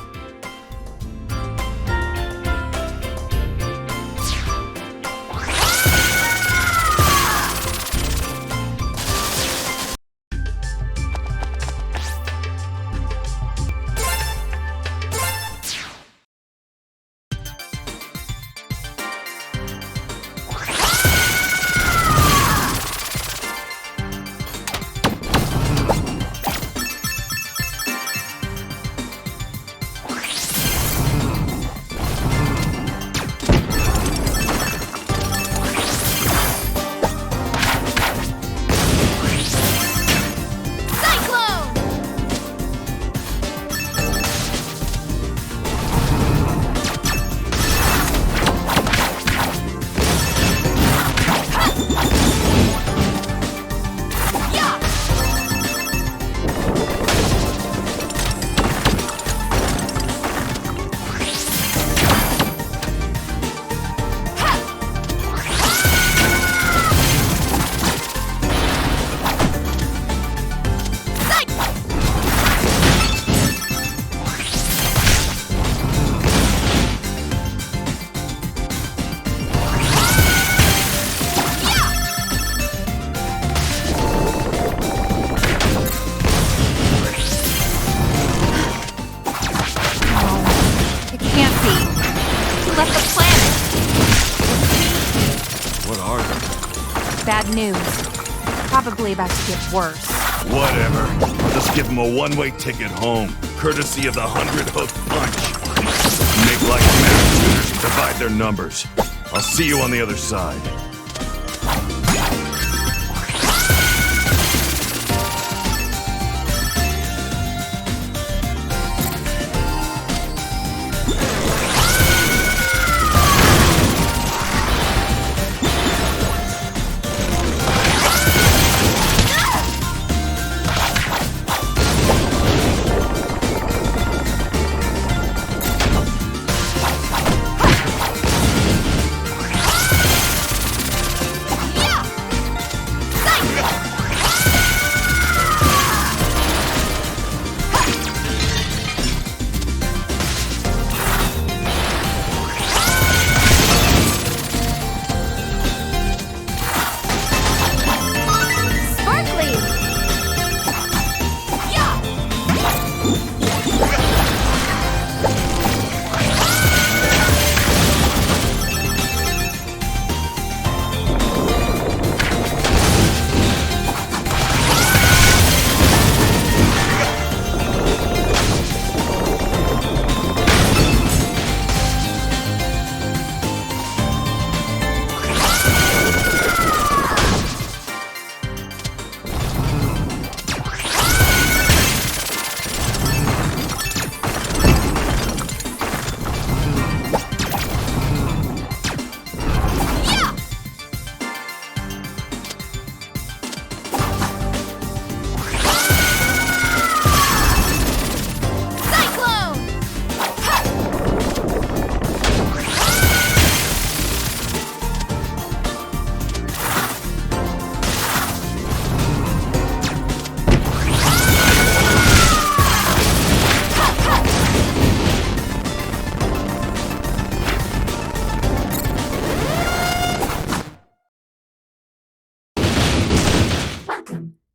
News. Probably about to get worse. Whatever. I'll just give him a one-way ticket home, courtesy of the 100-hook punch. Make like mad shooters and divide their numbers. I'll see you on the other side.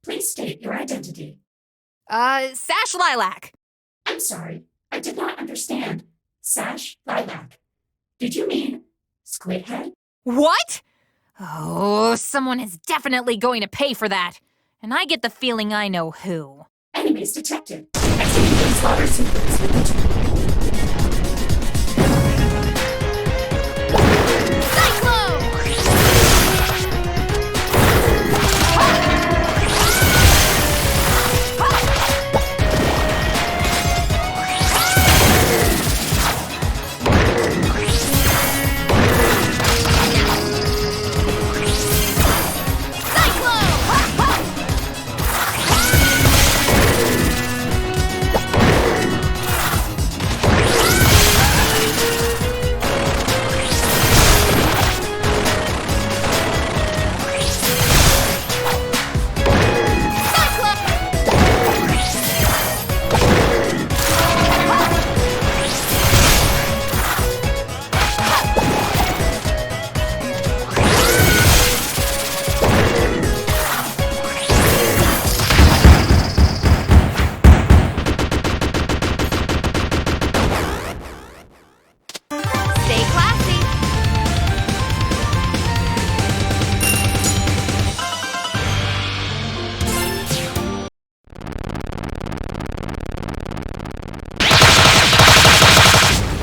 Please state your identity. Sash Lilac. I'm sorry, I did not understand. Sash Lilac. Did you mean Squidhead? What? Oh, someone is definitely going to pay for that. And I get the feeling I know who. Enemies detected. Executing slaughter sequence with the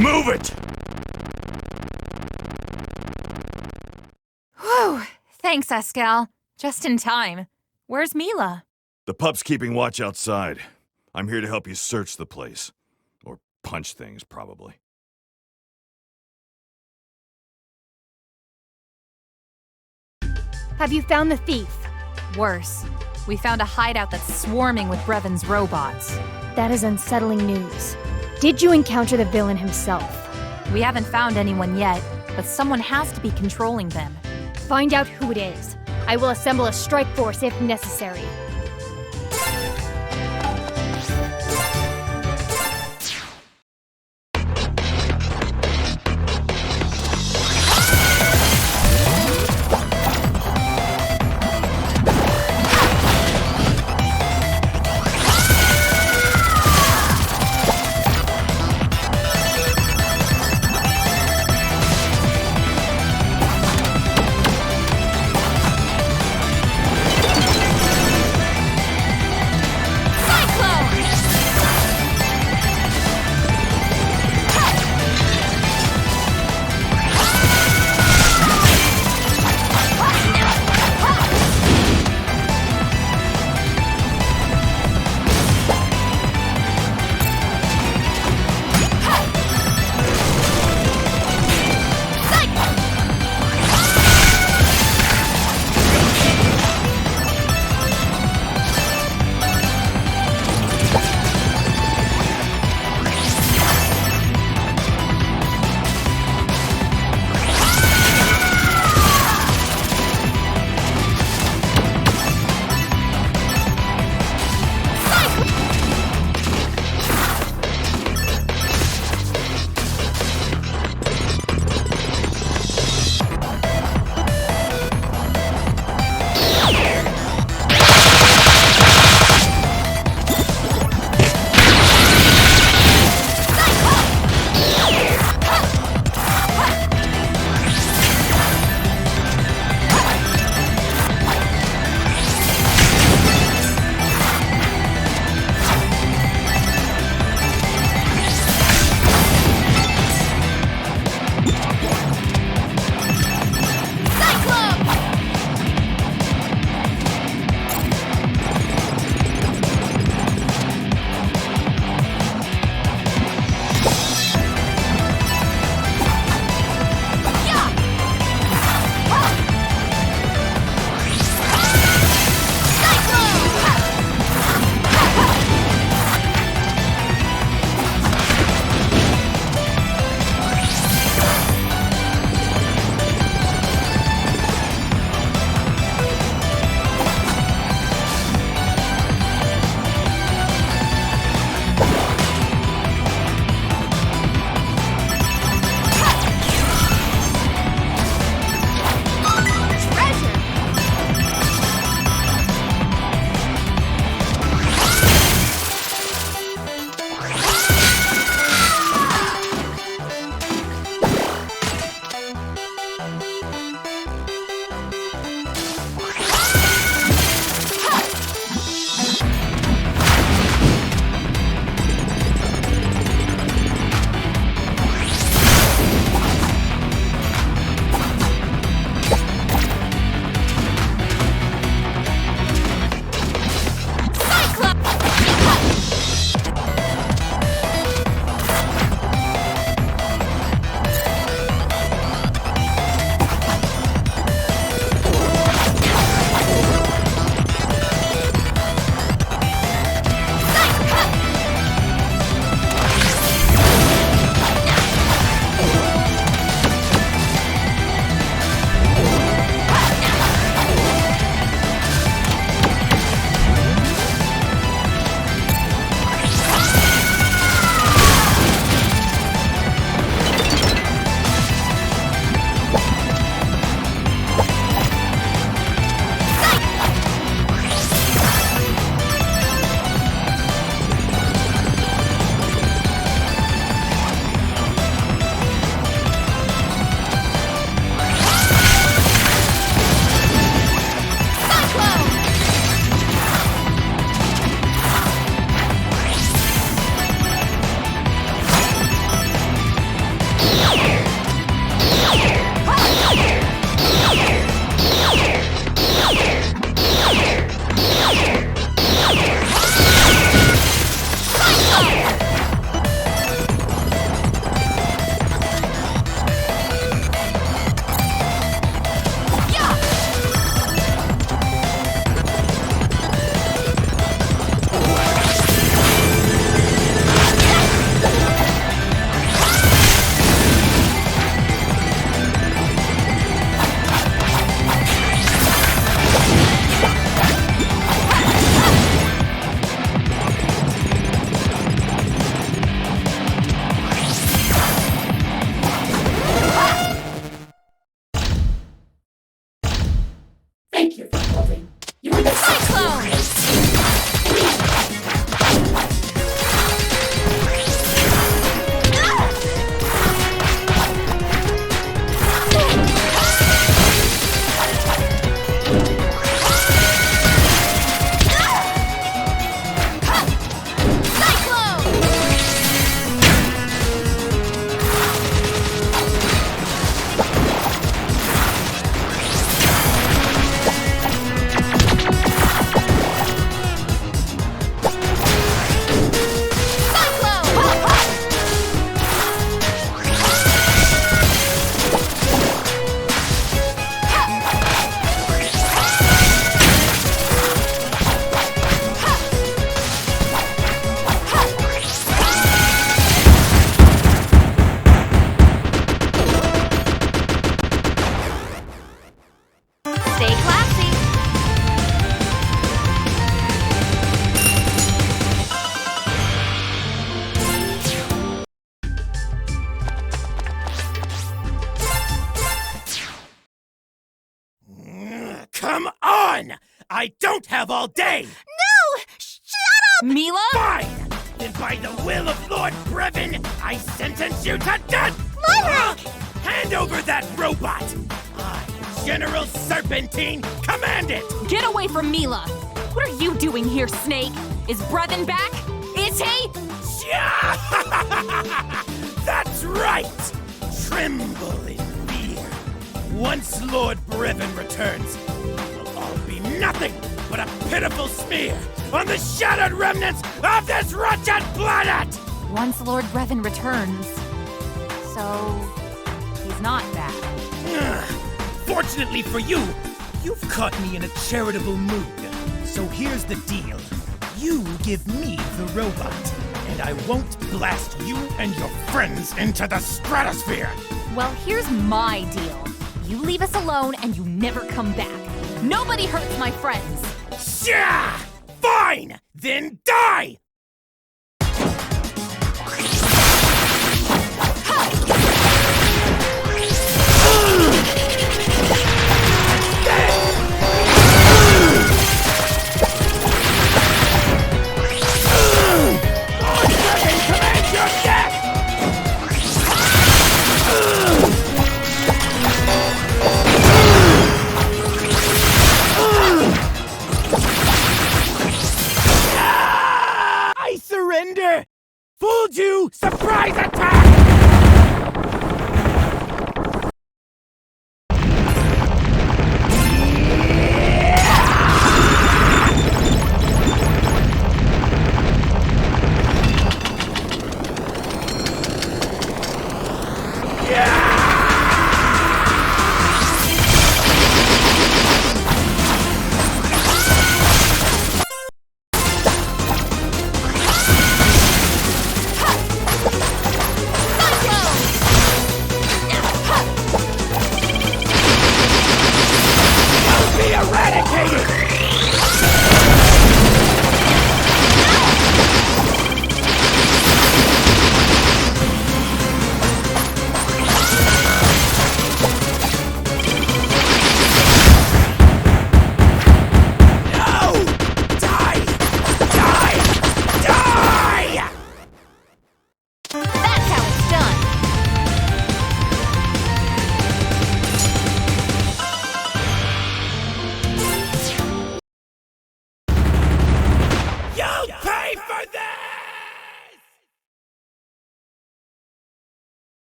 Move it! Whew. Thanks, Escal. Just in time. Where's Mila? The pup's keeping watch outside. I'm here to help you search the place. Or punch things, probably. Have you found the thief? Worse. We found a hideout that's swarming with Brevon's robots. That is unsettling news. Did you encounter the villain himself? We haven't found anyone yet, but someone has to be controlling them. Find out who it is. I will assemble a strike force if necessary. I don't have all day! No! Shut up! Mila? Fine! Then by the will of Lord Brevin, I sentence you to death! Lilac! Hand over that robot! I, General Serpentine, command it! Get away from Mila! What are you doing here, Snake? Is Brevin back? Is he? That's right! Tremble in fear. Once Lord Brevin returns, it will all be nothing but a pitiful smear on the shattered remnants of this wretched planet! Once Lord Brevin returns. So, he's not back. Fortunately for you, you've caught me in a charitable mood. So here's the deal. You give me the robot, and I won't blast you and your friends into the stratosphere! Well, here's my deal. You leave us alone and you never come back. Nobody hurts my friends. Yeah! Fine! Then die! I surrender! Fooled you! Surprise attack!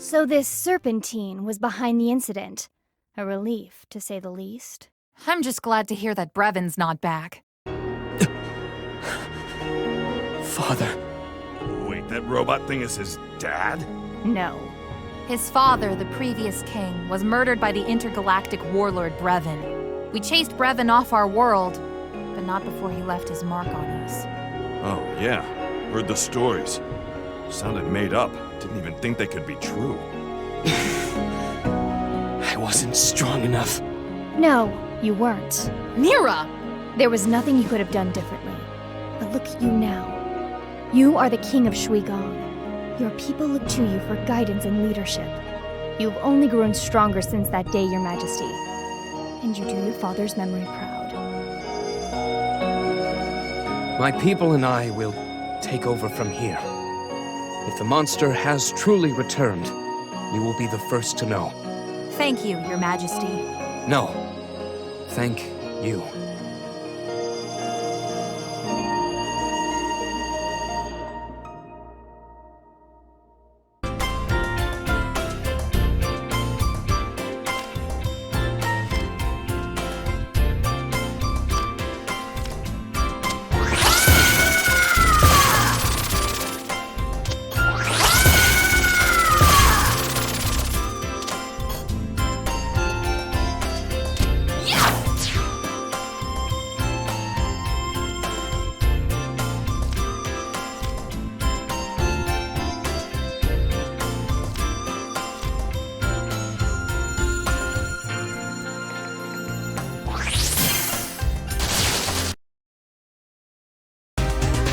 So this Serpentine was behind the incident. A relief, to say the least. I'm just glad to hear that Brevin's not back. Father. Wait, that robot thing is his dad? No. His father, the previous king, was murdered by the intergalactic warlord Brevin. We chased Brevin off our world, but not before he left his mark on us. Oh, yeah. Heard the stories. Sounded made up. Didn't even think they could be true. I wasn't strong enough. No, you weren't. Mira! There was nothing you could have done differently. But look at you now. You are the king of Shui Gong. Your people look to you for guidance and leadership. You've only grown stronger since that day, Your Majesty. And you do your father's memory proud. My people and I will take over from here. If the monster has truly returned, you will be the first to know. Thank you, Your Majesty. No. Thank you.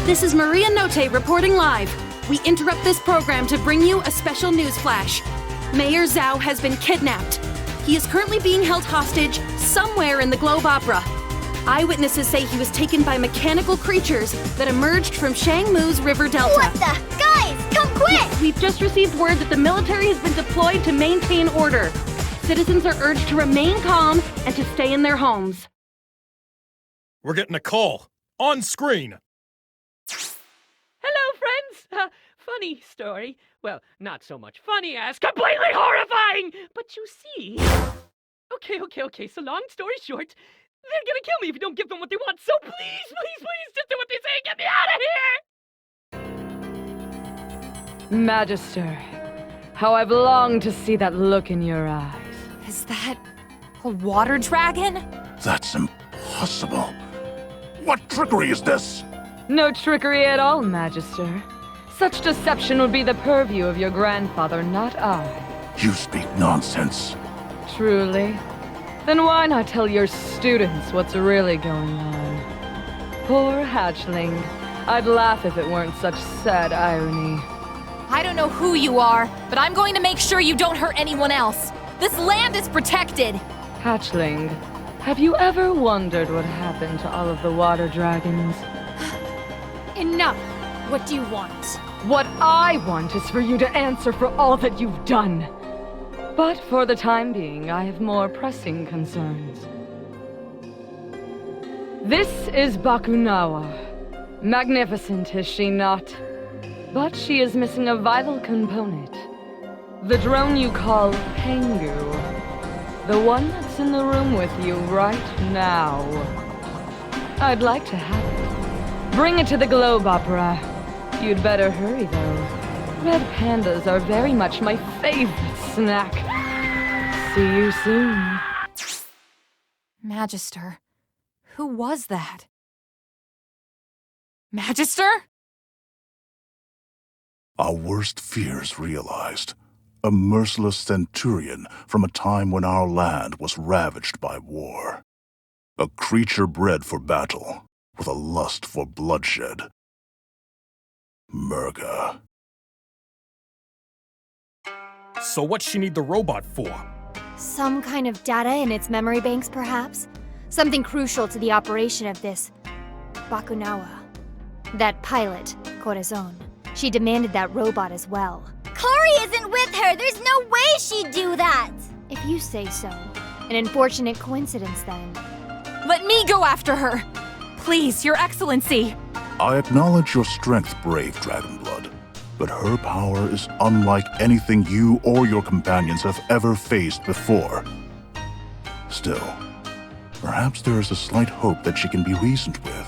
This is Maria Notte reporting live. We interrupt this program to bring you a special news flash. Mayor Zao has been kidnapped. He is currently being held hostage somewhere in the Globe Opera. Eyewitnesses say he was taken by mechanical creatures that emerged from Shangmu's river delta. What the? Guys, come quick! We've just received word that the military has been deployed to maintain order. Citizens are urged to remain calm and to stay in their homes. We're getting a call. On screen. Hello, friends! Funny story. Well, not so much funny as completely horrifying! But you see... Okay, so long story short, they're gonna kill me if you don't give them what they want, so please, just do what they say and get me out of here! Magister, how I've longed to see that look in your eyes. Is that a water dragon? That's impossible. What trickery is this? No trickery at all, Magister. Such deception would be the purview of your grandfather, not I. You speak nonsense. Truly? Then why not tell your students what's really going on? Poor hatchling. I'd laugh if it weren't such sad irony. I don't know who you are, but I'm going to make sure you don't hurt anyone else. This land is protected. Hatchling, have you ever wondered what happened to all of the water dragons? Enough. What do you want? What I want is for you to answer for all that you've done. But for the time being, I have more pressing concerns. This is Bakunawa. Magnificent, is she not? But she is missing a vital component. The drone you call Pengu. The one that's in the room with you right now. I'd like to have it. Bring it to the Globe Opera. You'd better hurry, though. Red pandas are very much my favorite snack. See you soon. Magister. Who was that? Magister? Our worst fears realized. A merciless centurion from a time when our land was ravaged by war. A creature bred for battle, with a lust for bloodshed. Merga. So what's she need the robot for? Some kind of data in its memory banks, perhaps? Something crucial to the operation of this Bakunawa. That pilot, Corazon. She demanded that robot as well. Kari isn't with her! There's no way she'd do that! If you say so. An unfortunate coincidence, then. Let me go after her! Please, Your Excellency! I acknowledge your strength, brave Dragonblood, but her power is unlike anything you or your companions have ever faced before. Still, perhaps there is a slight hope that she can be reasoned with.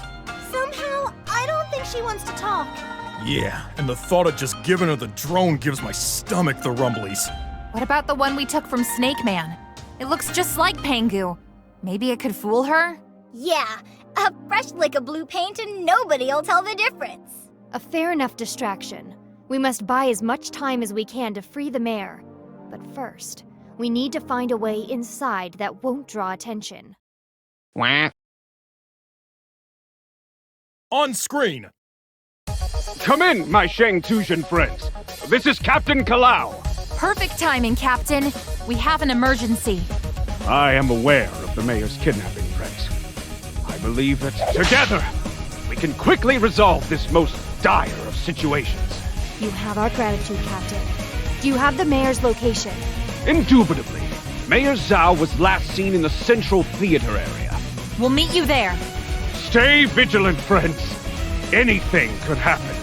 Somehow, I don't think she wants to talk. Yeah, and the thought of just giving her the drone gives my stomach the rumblies. What about the one we took from Snake Man? It looks just like Pengu. Maybe it could fool her? Yeah, a fresh lick of blue paint and nobody'll tell the difference. A fair enough distraction. We must buy as much time as we can to free the mayor. But first, we need to find a way inside that won't draw attention. Wah. On screen! Come in, my Shang Tu friends. This is Captain Kalau. Perfect timing, Captain. We have an emergency. I am aware of the mayor's kidnapping threats. I believe that together, we can quickly resolve this most dire of situations. You have our gratitude, Captain. Do you have the mayor's location? Indubitably. Mayor Zao was last seen in the Central Theater area. We'll meet you there. Stay vigilant, friends. Anything could happen.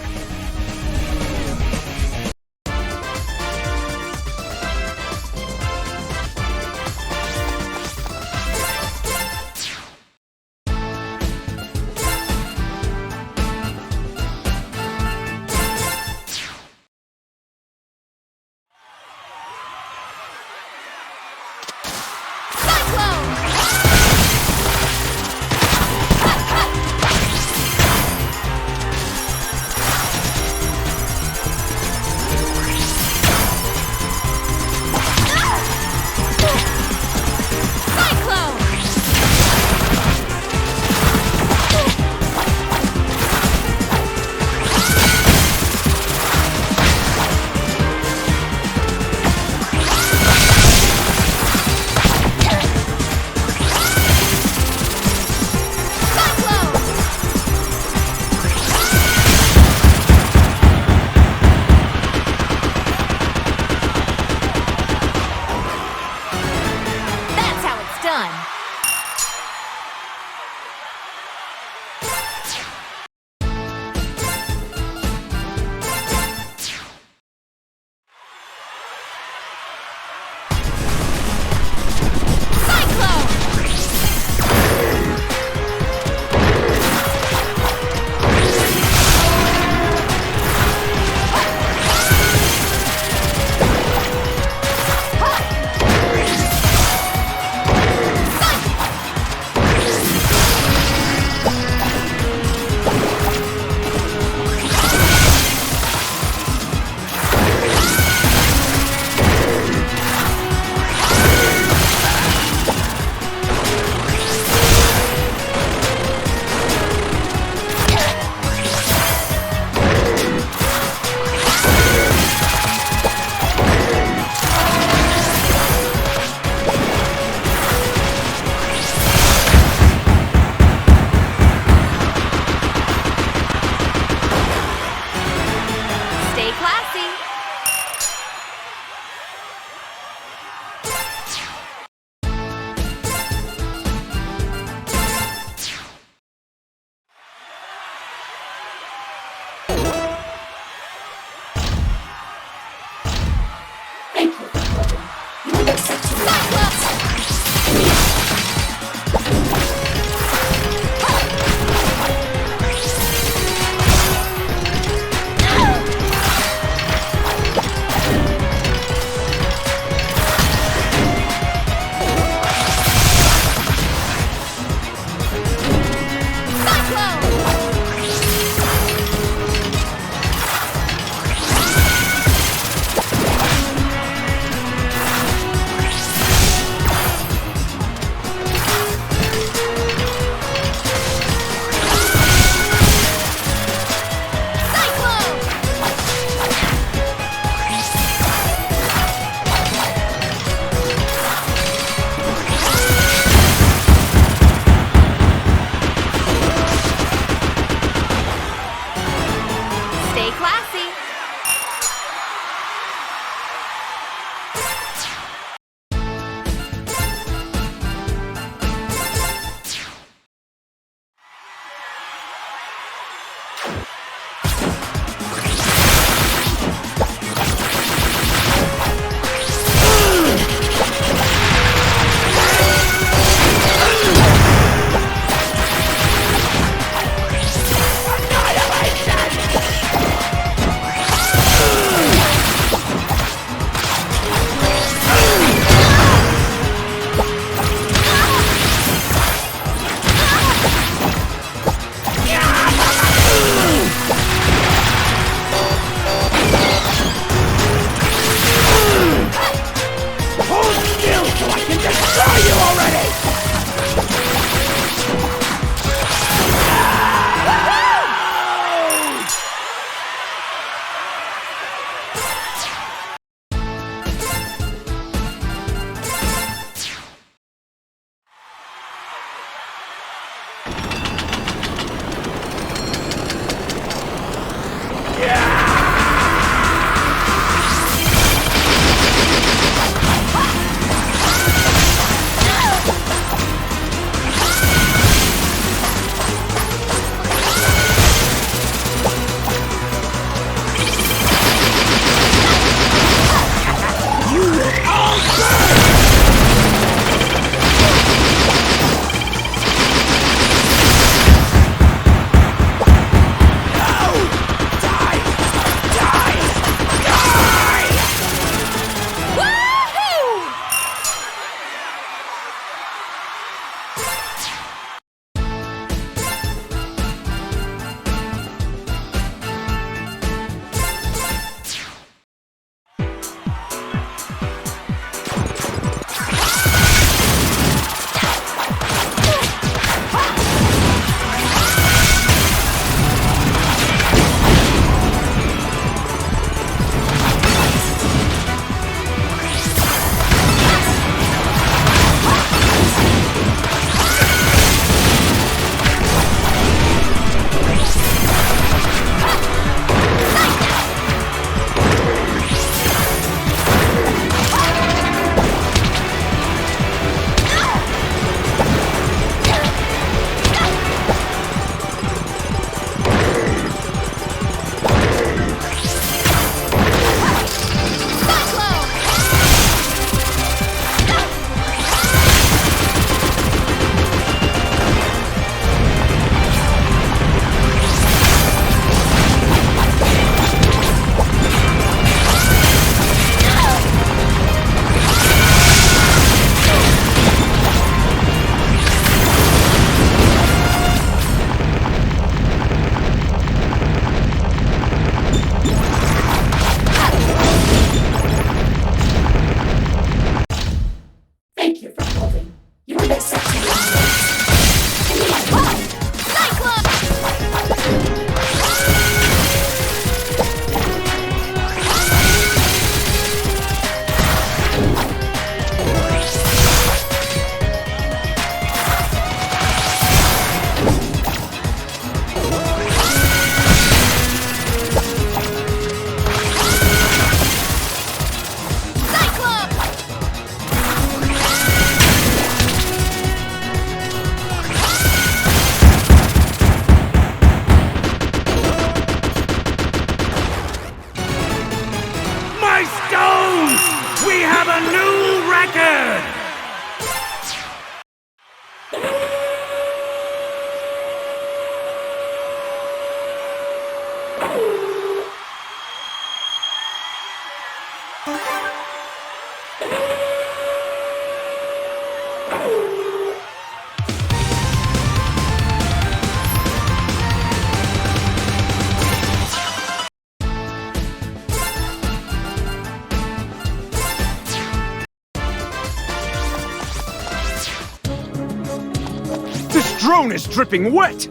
throne is dripping wet!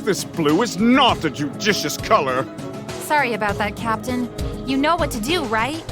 This blue is not a judicious color. Sorry about that, Captain. You know what to do, right?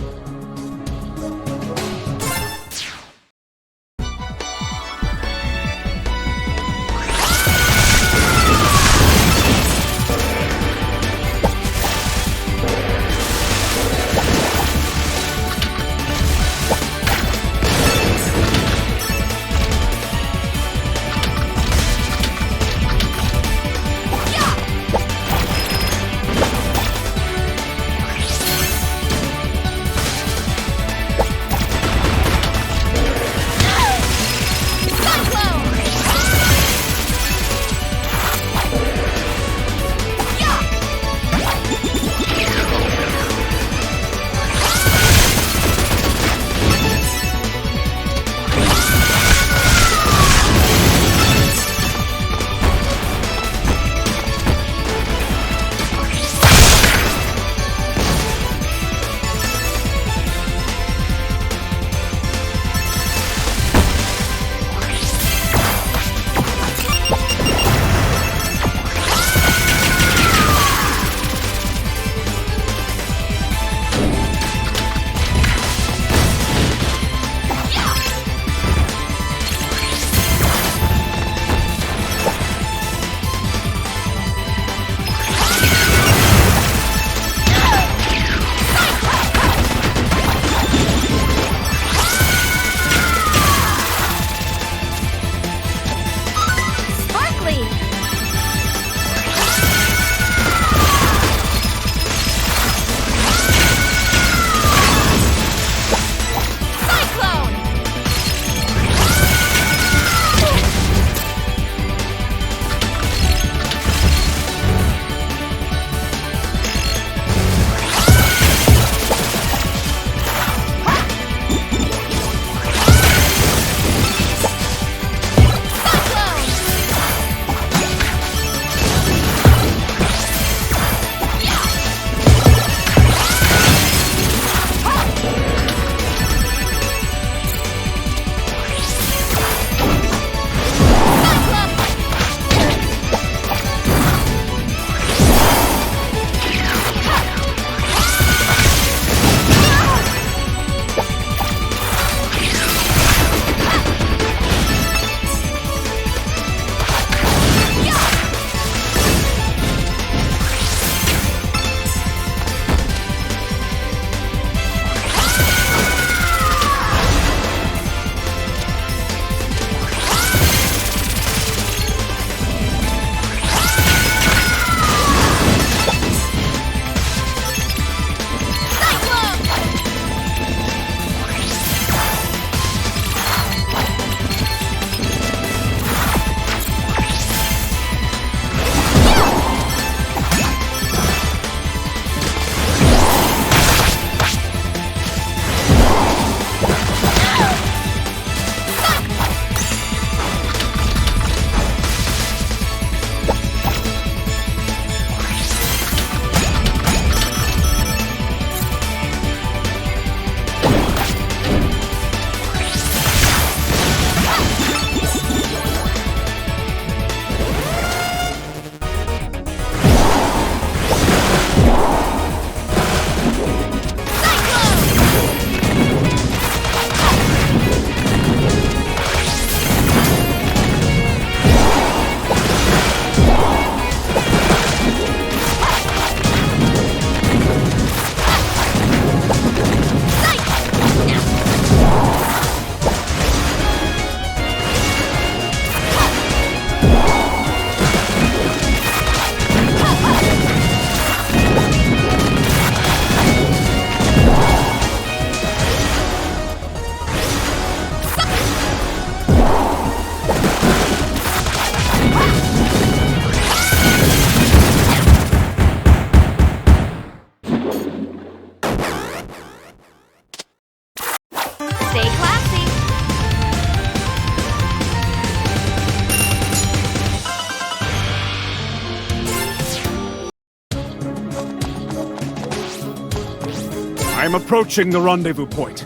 I'm approaching the rendezvous point.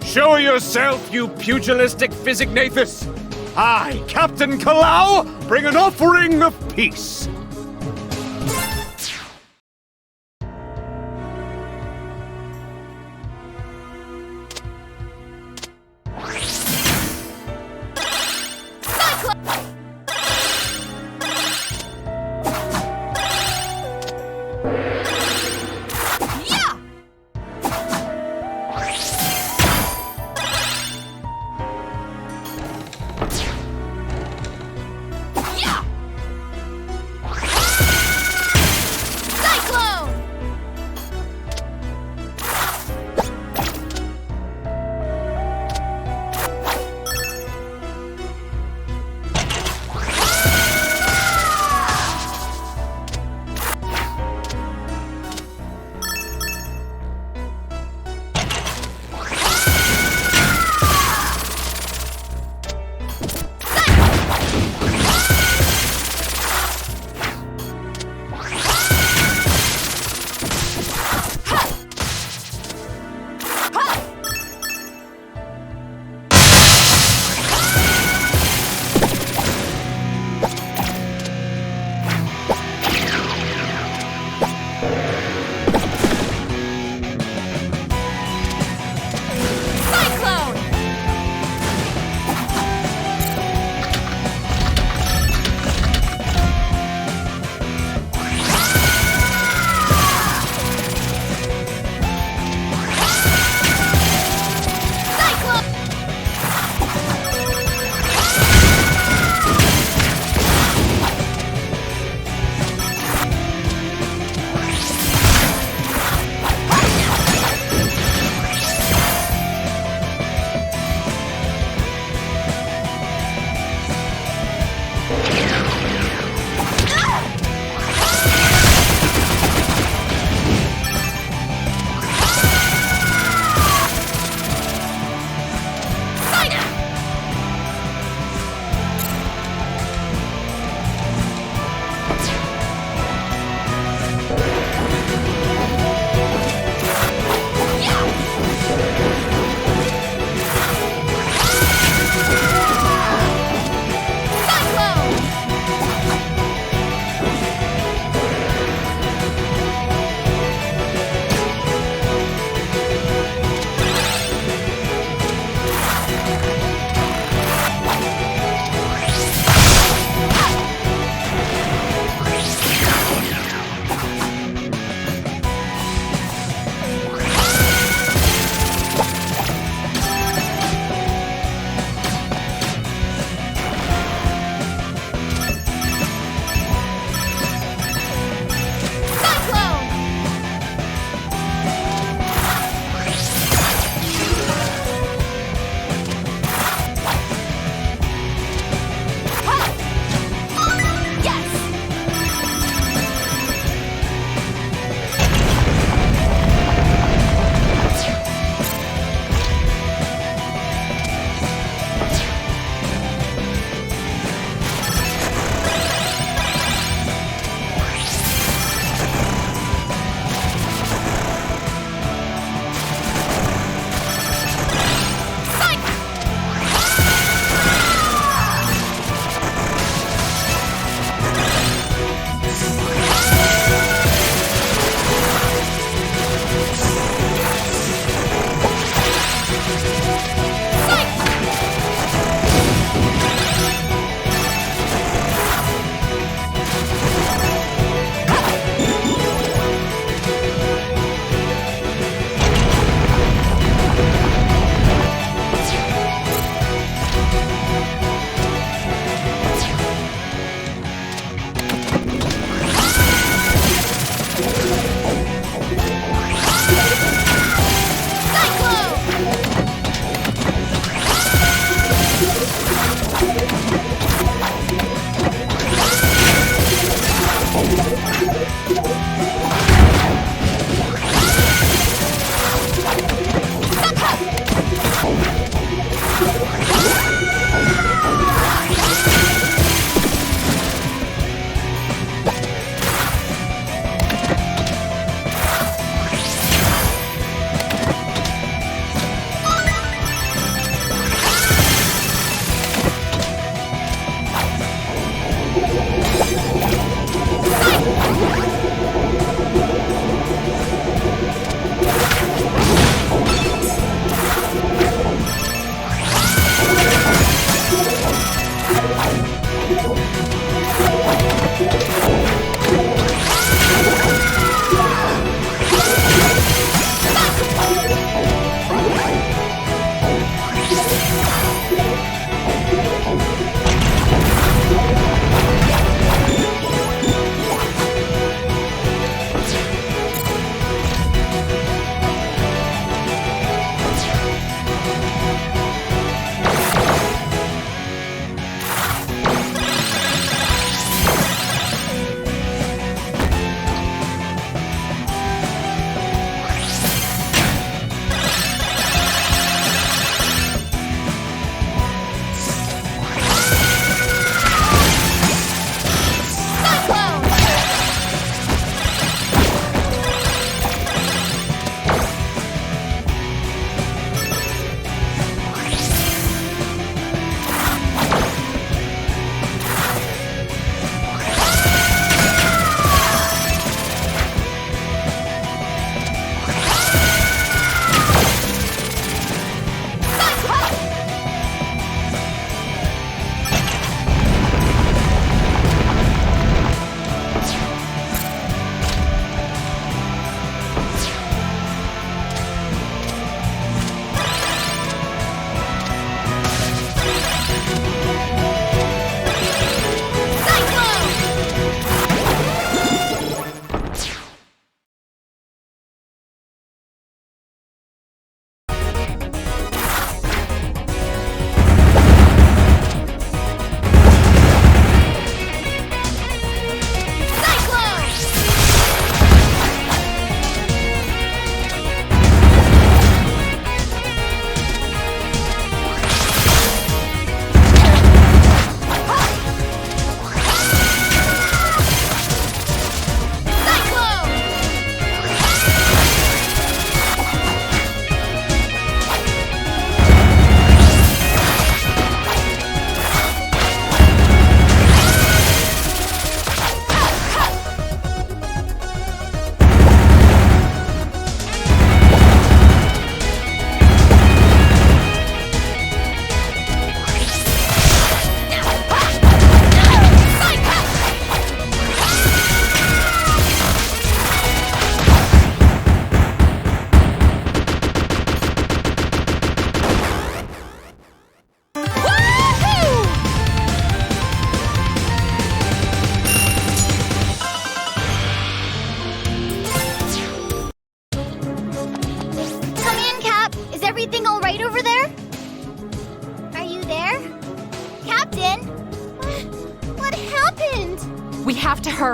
Show yourself, you pugilistic Physignathus! I, Captain Kalau, bring an offering of peace.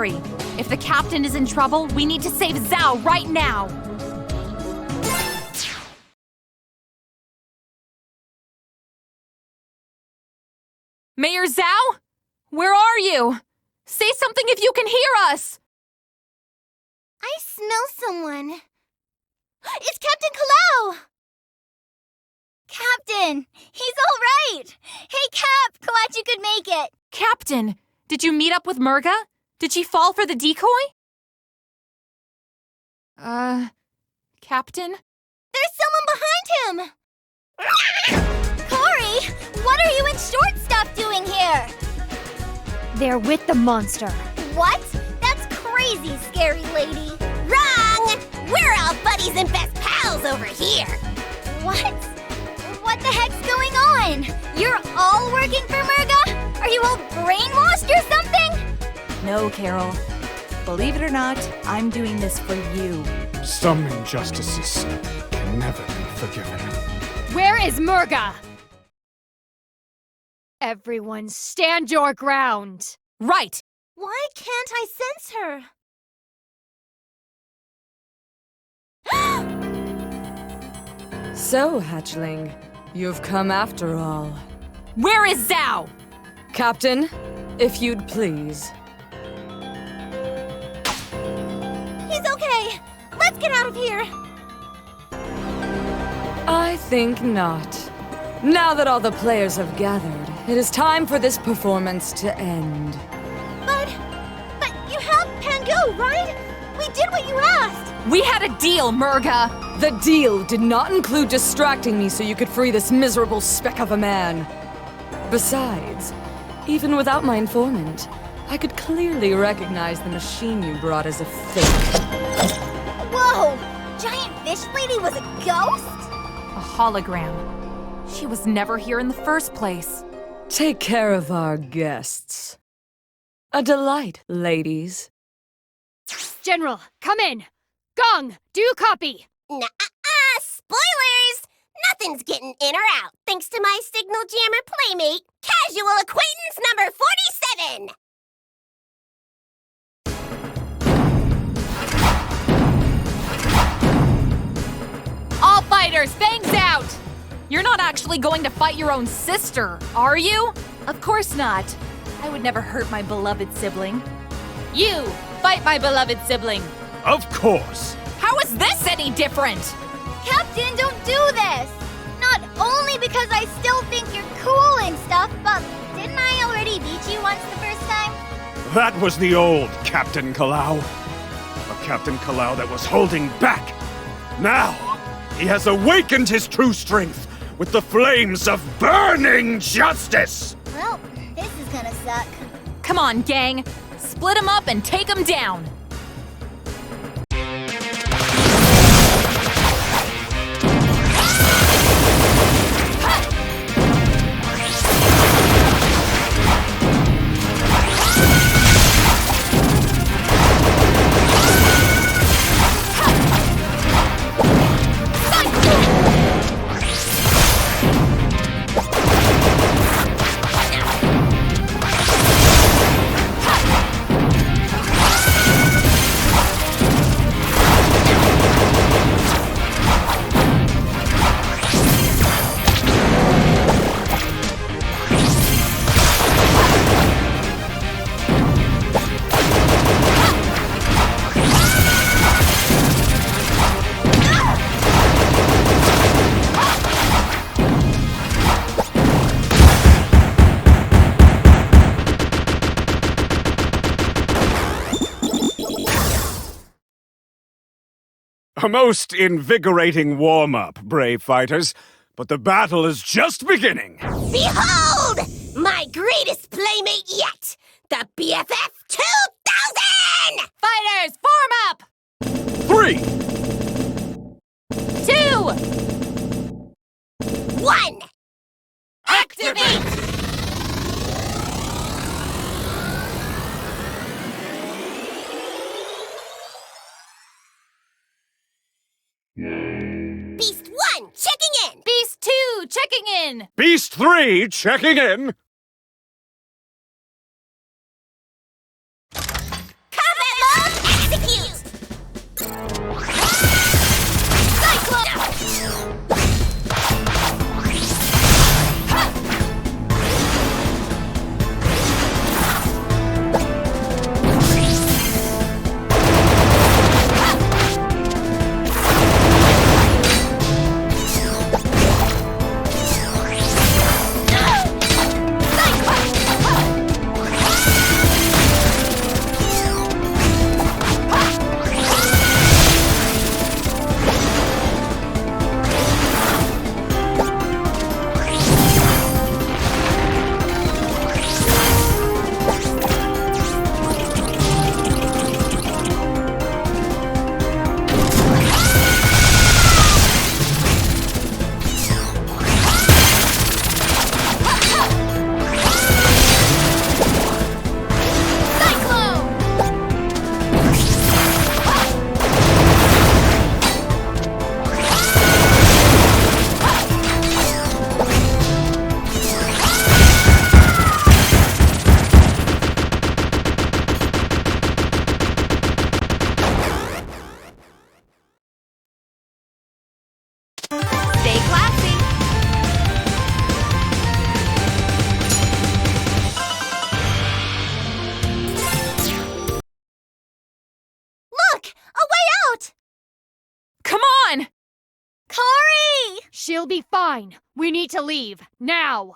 hurry. If the captain is in trouble, we need to save Zao right now. Mayor Zao? Where are you? Say something if you can hear us! I smell someone. It's Captain Kalau! Captain! He's all right! Hey, Cap! Glad you could make it! Captain, did you meet up with Merga? Did she fall for the decoy? Captain? There's someone behind him! Corey! What are you in short stuff doing here? They're with the monster. What? That's crazy, scary lady. Wrong! We're all buddies and best pals over here. What? What the heck's going on? You're all working for Merga? Are you all brainwashed or something? No, Carol. Believe it or not, I'm doing this for you. Some injustices can never be forgiven. Where is Merga? Everyone stand your ground. Right. Why can't I sense her? So, hatchling, you've come after all. Where is Zao? Captain, if you'd please. He's okay. Let's get out of here. I think not. Now that all the players have gathered, it is time for this performance to end. But you have Pangu, right? We did what you asked. We had a deal, Merga. The deal did not include distracting me so you could free this miserable speck of a man. Besides, even without my informant, I could clearly recognize the machine you brought as a fake. Whoa! Giant fish lady was a ghost? A hologram. She was never here in the first place. Take care of our guests. A delight, ladies. General, come in. Gong, do copy. Nuh-uh-uh! Spoilers! Nothing's getting in or out, thanks to my signal jammer playmate, Casual Acquaintance number 47! All fighters, fangs out! You're not actually going to fight your own sister, are you? Of course not. I would never hurt my beloved sibling. You, fight my beloved sibling. Of course. How is this any different? Captain, don't do this! Not only because I still think you're cool and stuff, but didn't I already beat you once the first time? That was the old Captain Kalau. A Captain Kalau that was holding back. Now, he has awakened his true strength with the flames of burning justice! Well, this is gonna suck. Come on, gang. Split them up and take them down. A most invigorating warm-up, brave fighters, but the battle is just beginning. Behold! My greatest playmate yet! The BFF 2000! Fighters, form up! 3! 2! 1! Activate! Beast 1, checking in! Beast 2, checking in! Beast 3, checking in! Come She'll be fine. We need to leave. Now!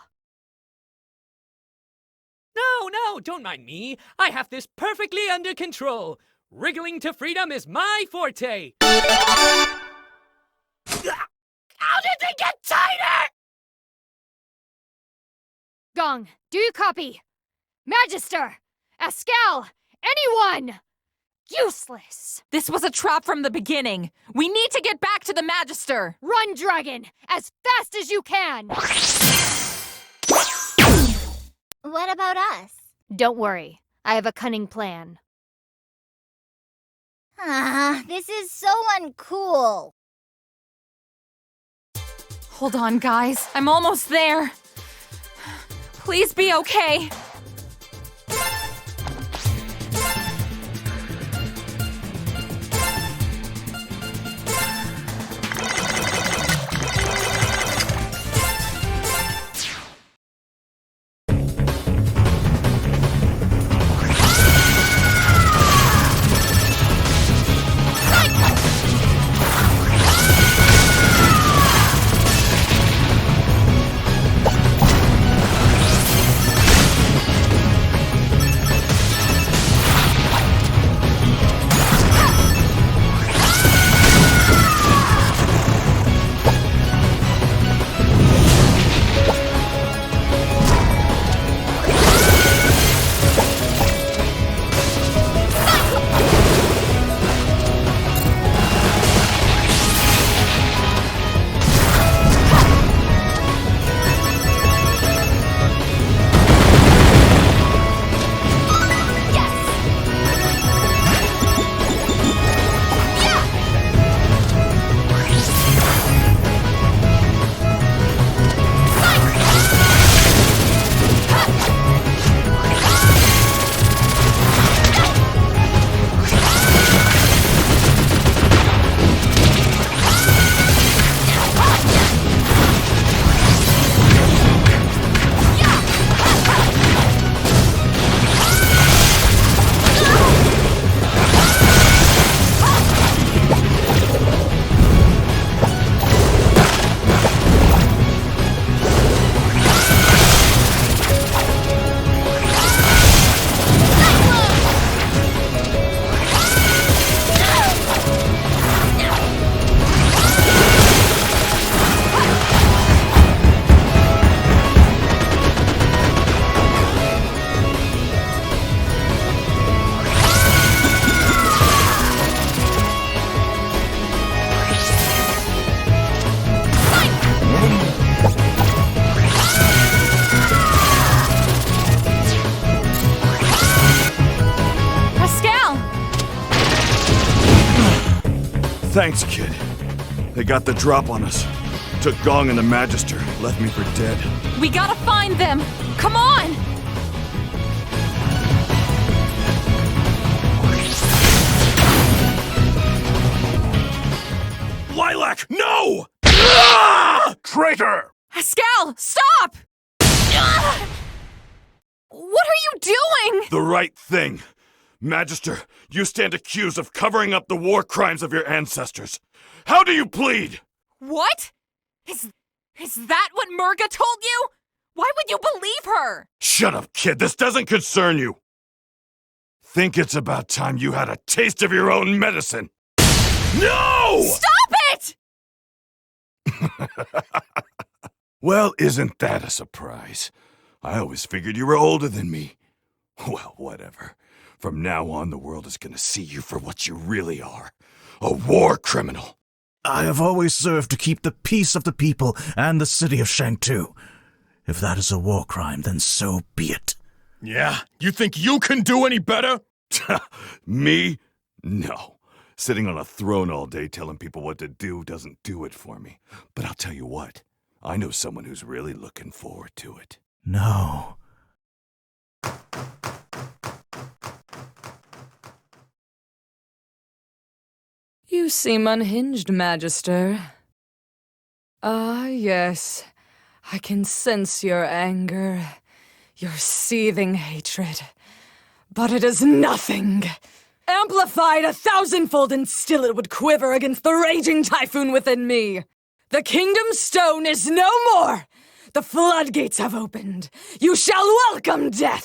No, don't mind me. I have this perfectly under control. Wriggling to freedom is my forte. How did they get tighter? Gong, do you copy? Magister! Ascal! Anyone! Useless! This was a trap from the beginning. We need to get back to the Magister. Run, dragon! As fast as you can! What about us? Don't worry. I have a cunning plan. This is so uncool. Hold on, guys. I'm almost there. Please be okay. Thanks, kid. They got the drop on us. Took Gong and the Magister, left me for dead. We gotta find them! Come on! Lilac, no! Ah! Traitor! Ascal, stop! What are you doing? The right thing. Magister, you stand accused of covering up the war crimes of your ancestors. How do you plead? What? Is that what Merga told you? Why would you believe her? Shut up, kid. This doesn't concern you. Think it's about time you had a taste of your own medicine. No! Stop it! Well, isn't that a surprise? I always figured you were older than me. Well, whatever. From now on, the world is gonna see you for what you really are. A war criminal. I have always served to keep the peace of the people and the city of Shang Tu. If that is a war crime, then so be it. Yeah? You think you can do any better? Me? No. Sitting on a throne all day telling people what to do doesn't do it for me. But I'll tell you what. I know someone who's really looking forward to it. No. You seem unhinged, Magister. Ah, yes. I can sense your anger, your seething hatred. But it is nothing. Amplified 1,000-fold, and still it would quiver against the raging typhoon within me. The Kingdom Stone is no more! The floodgates have opened. You shall welcome death!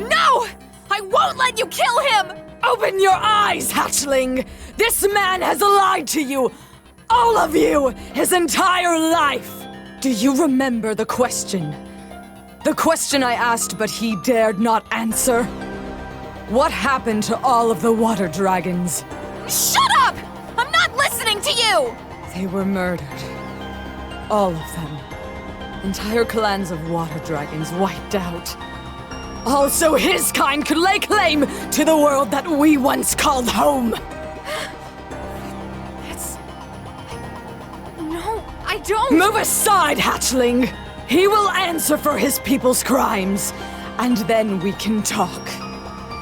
No! I won't let you kill him! Open your eyes, hatchling! This man has lied to you! All of you! His entire life! Do you remember the question? The question I asked but he dared not answer? What happened to all of the water dragons? Shut up! I'm not listening to you! They were murdered. All of them. Entire clans of water dragons wiped out. Also, his kind could lay claim to the world that we once called home. No, I don't. Move aside, hatchling. He will answer for his people's crimes, and then we can talk.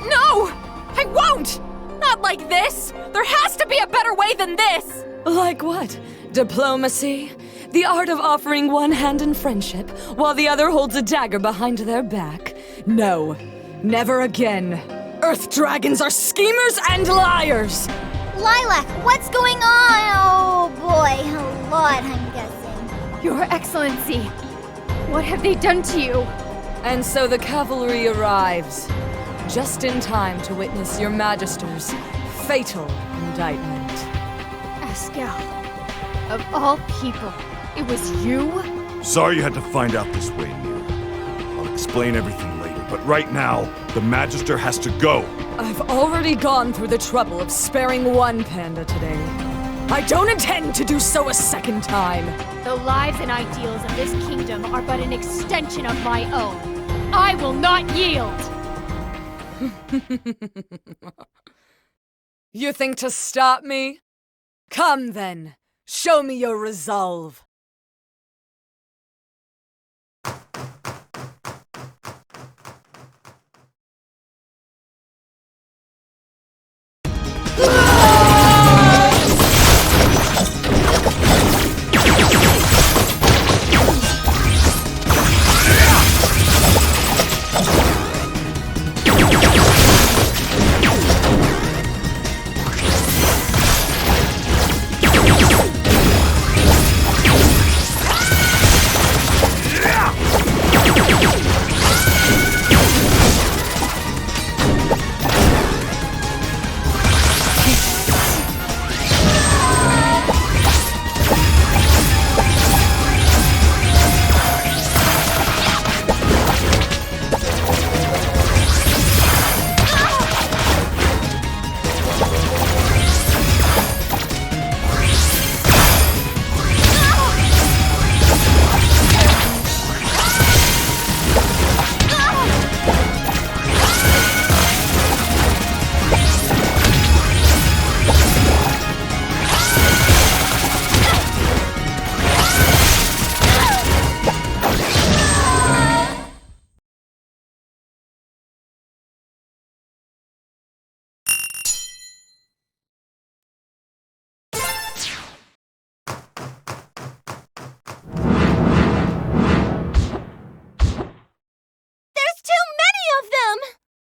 No! I won't! Not like this! There has to be a better way than this! Like what? Diplomacy? The art of offering one hand in friendship, while the other holds a dagger behind their back? No, never again. Earth dragons are schemers and liars! Lilac, what's going on? Oh boy, a lot, I'm guessing. Your Excellency, what have they done to you? And so the cavalry arrives, just in time to witness your Magister's fatal indictment. Escal, of all people, it was you? Sorry you had to find out this way, Mira. I'll explain everything later, but right now, the Magister has to go. I've already gone through the trouble of sparing one panda today. I don't intend to do so a second time. The lives and ideals of this kingdom are but an extension of my own. I will not yield! You think to stop me? Come then, show me your resolve.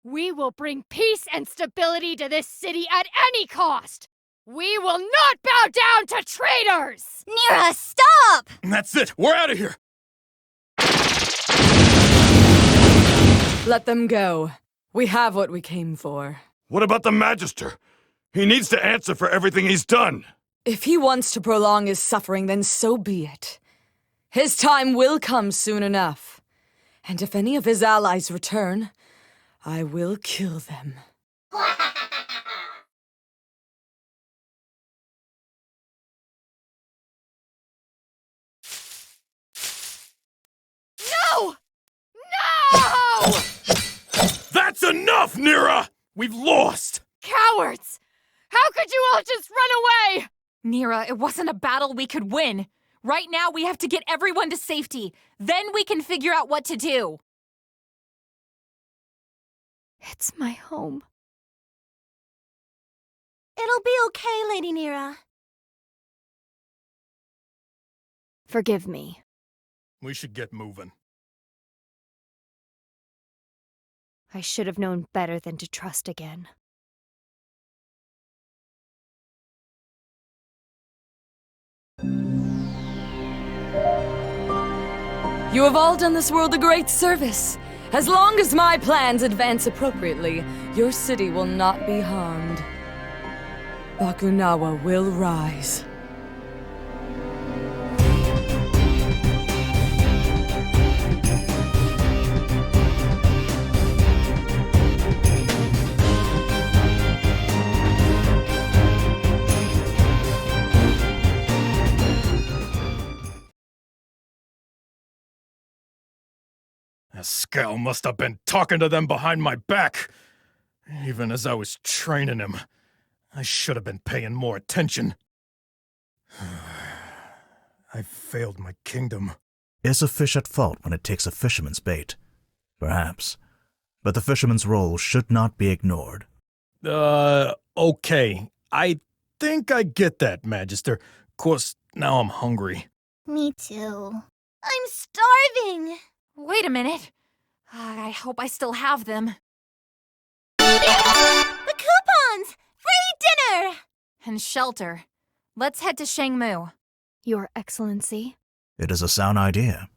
We will bring peace and stability to this city at any cost! We will not bow down to traitors! Nira, stop! That's it! We're out of here! Let them go. We have what we came for. What about the Magister? He needs to answer for everything he's done. If he wants to prolong his suffering, then so be it. His time will come soon enough. And if any of his allies return, I will kill them. No! No! That's enough, Nira! We've lost! Cowards! How could you all just run away? Nira, it wasn't a battle we could win. Right now, we have to get everyone to safety. Then we can figure out what to do. It's my home. It'll be okay, Lady Nira. Forgive me. We should get moving. I should have known better than to trust again. You have all done this world a great service. As long as my plans advance appropriately, your city will not be harmed. Bakunawa will rise. That scowl must have been talking to them behind my back. Even as I was training him, I should have been paying more attention. I failed my kingdom. Is a fish at fault when it takes a fisherman's bait? Perhaps. But the fisherman's role should not be ignored. Okay. I think I get that, Magister. Course, now I'm hungry. Me too. I'm starving! Wait a minute. I hope I still have them. The coupons! Free dinner! And shelter. Let's head to Shangmu. Your Excellency. It is a sound idea.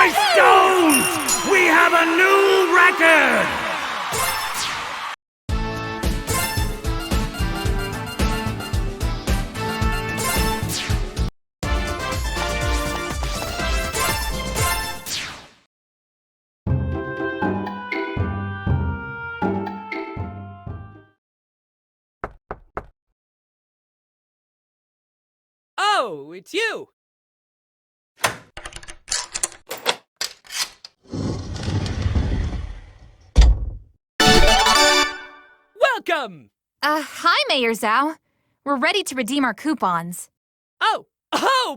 My stones! We have a new record! Oh, it's you! Welcome! Hi, Mayor Zao. We're ready to redeem our coupons. Oh,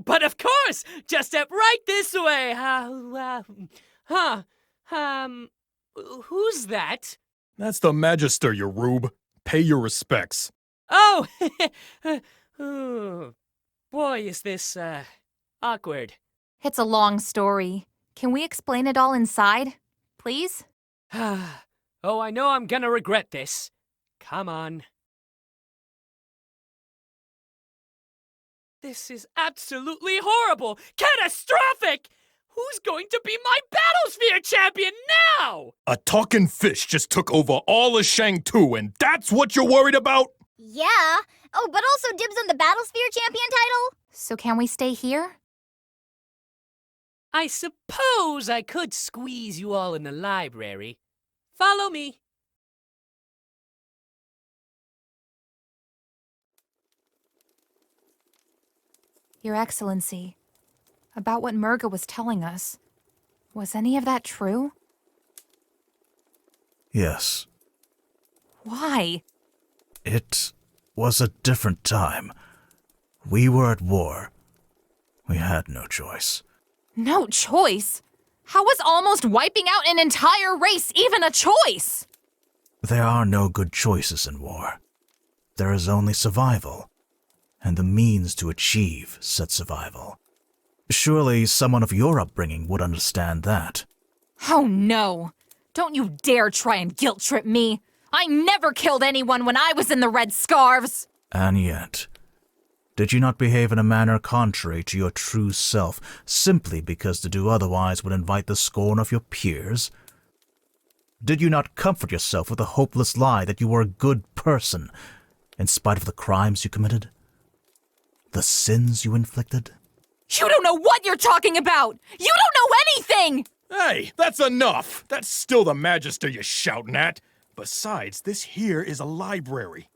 but of course! Just step right this way! Who's that? That's the Magister, you rube. Pay your respects. Oh! Oh, boy, is this, awkward. It's a long story. Can we explain it all inside, please? Oh, I know I'm gonna regret this. Come on. This is absolutely horrible! Catastrophic! Who's going to be my Battlesphere champion now? A talking fish just took over all of Shang Tu, and that's what you're worried about? Yeah. Oh, but also dibs on the Battlesphere champion title? So can we stay here? I suppose I could squeeze you all in the library. Follow me. Your Excellency, about what Merga was telling us, was any of that true? Yes. Why? It was a different time. We were at war. We had no choice. No choice? How was almost wiping out an entire race even a choice? There are no good choices in war. There is only survival, and the means to achieve said survival. Surely someone of your upbringing would understand that. Oh no! Don't you dare try and guilt-trip me! I never killed anyone when I was in the Red Scarves! And yet, did you not behave in a manner contrary to your true self, simply because to do otherwise would invite the scorn of your peers? Did you not comfort yourself with the hopeless lie that you were a good person, in spite of the crimes you committed? The sins you inflicted? You don't know what you're talking about! You don't know anything! Hey, that's enough! That's still the Magister you're shouting at. Besides, this here is a library.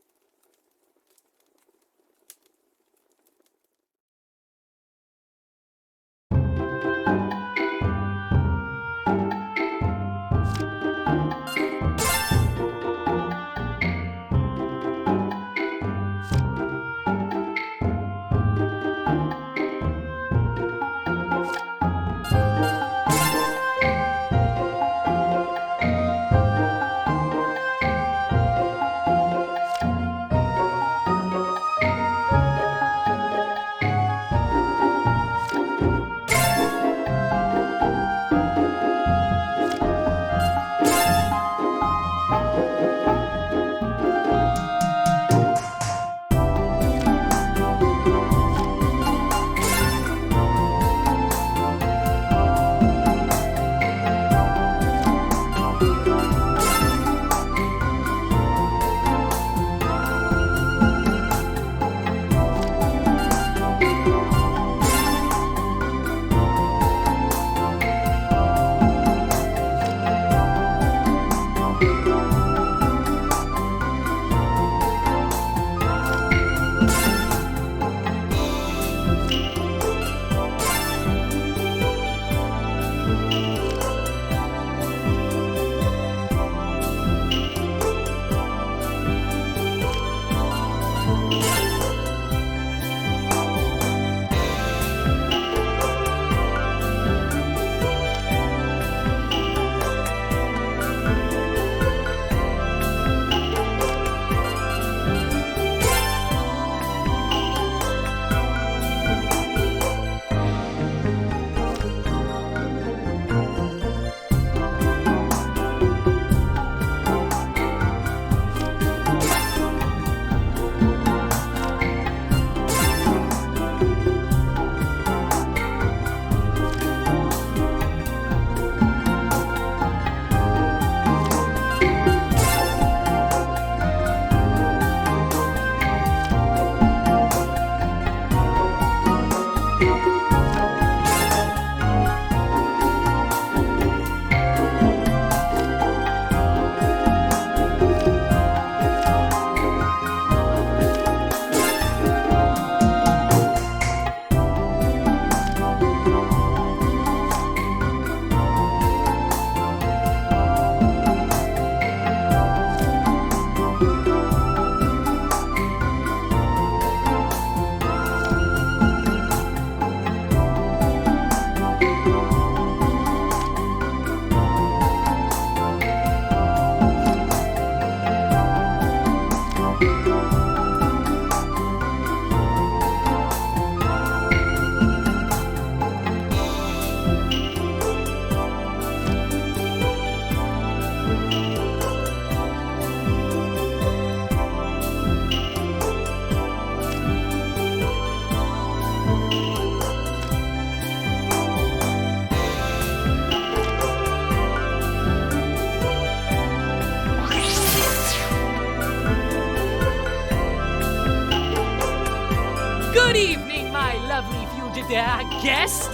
guest,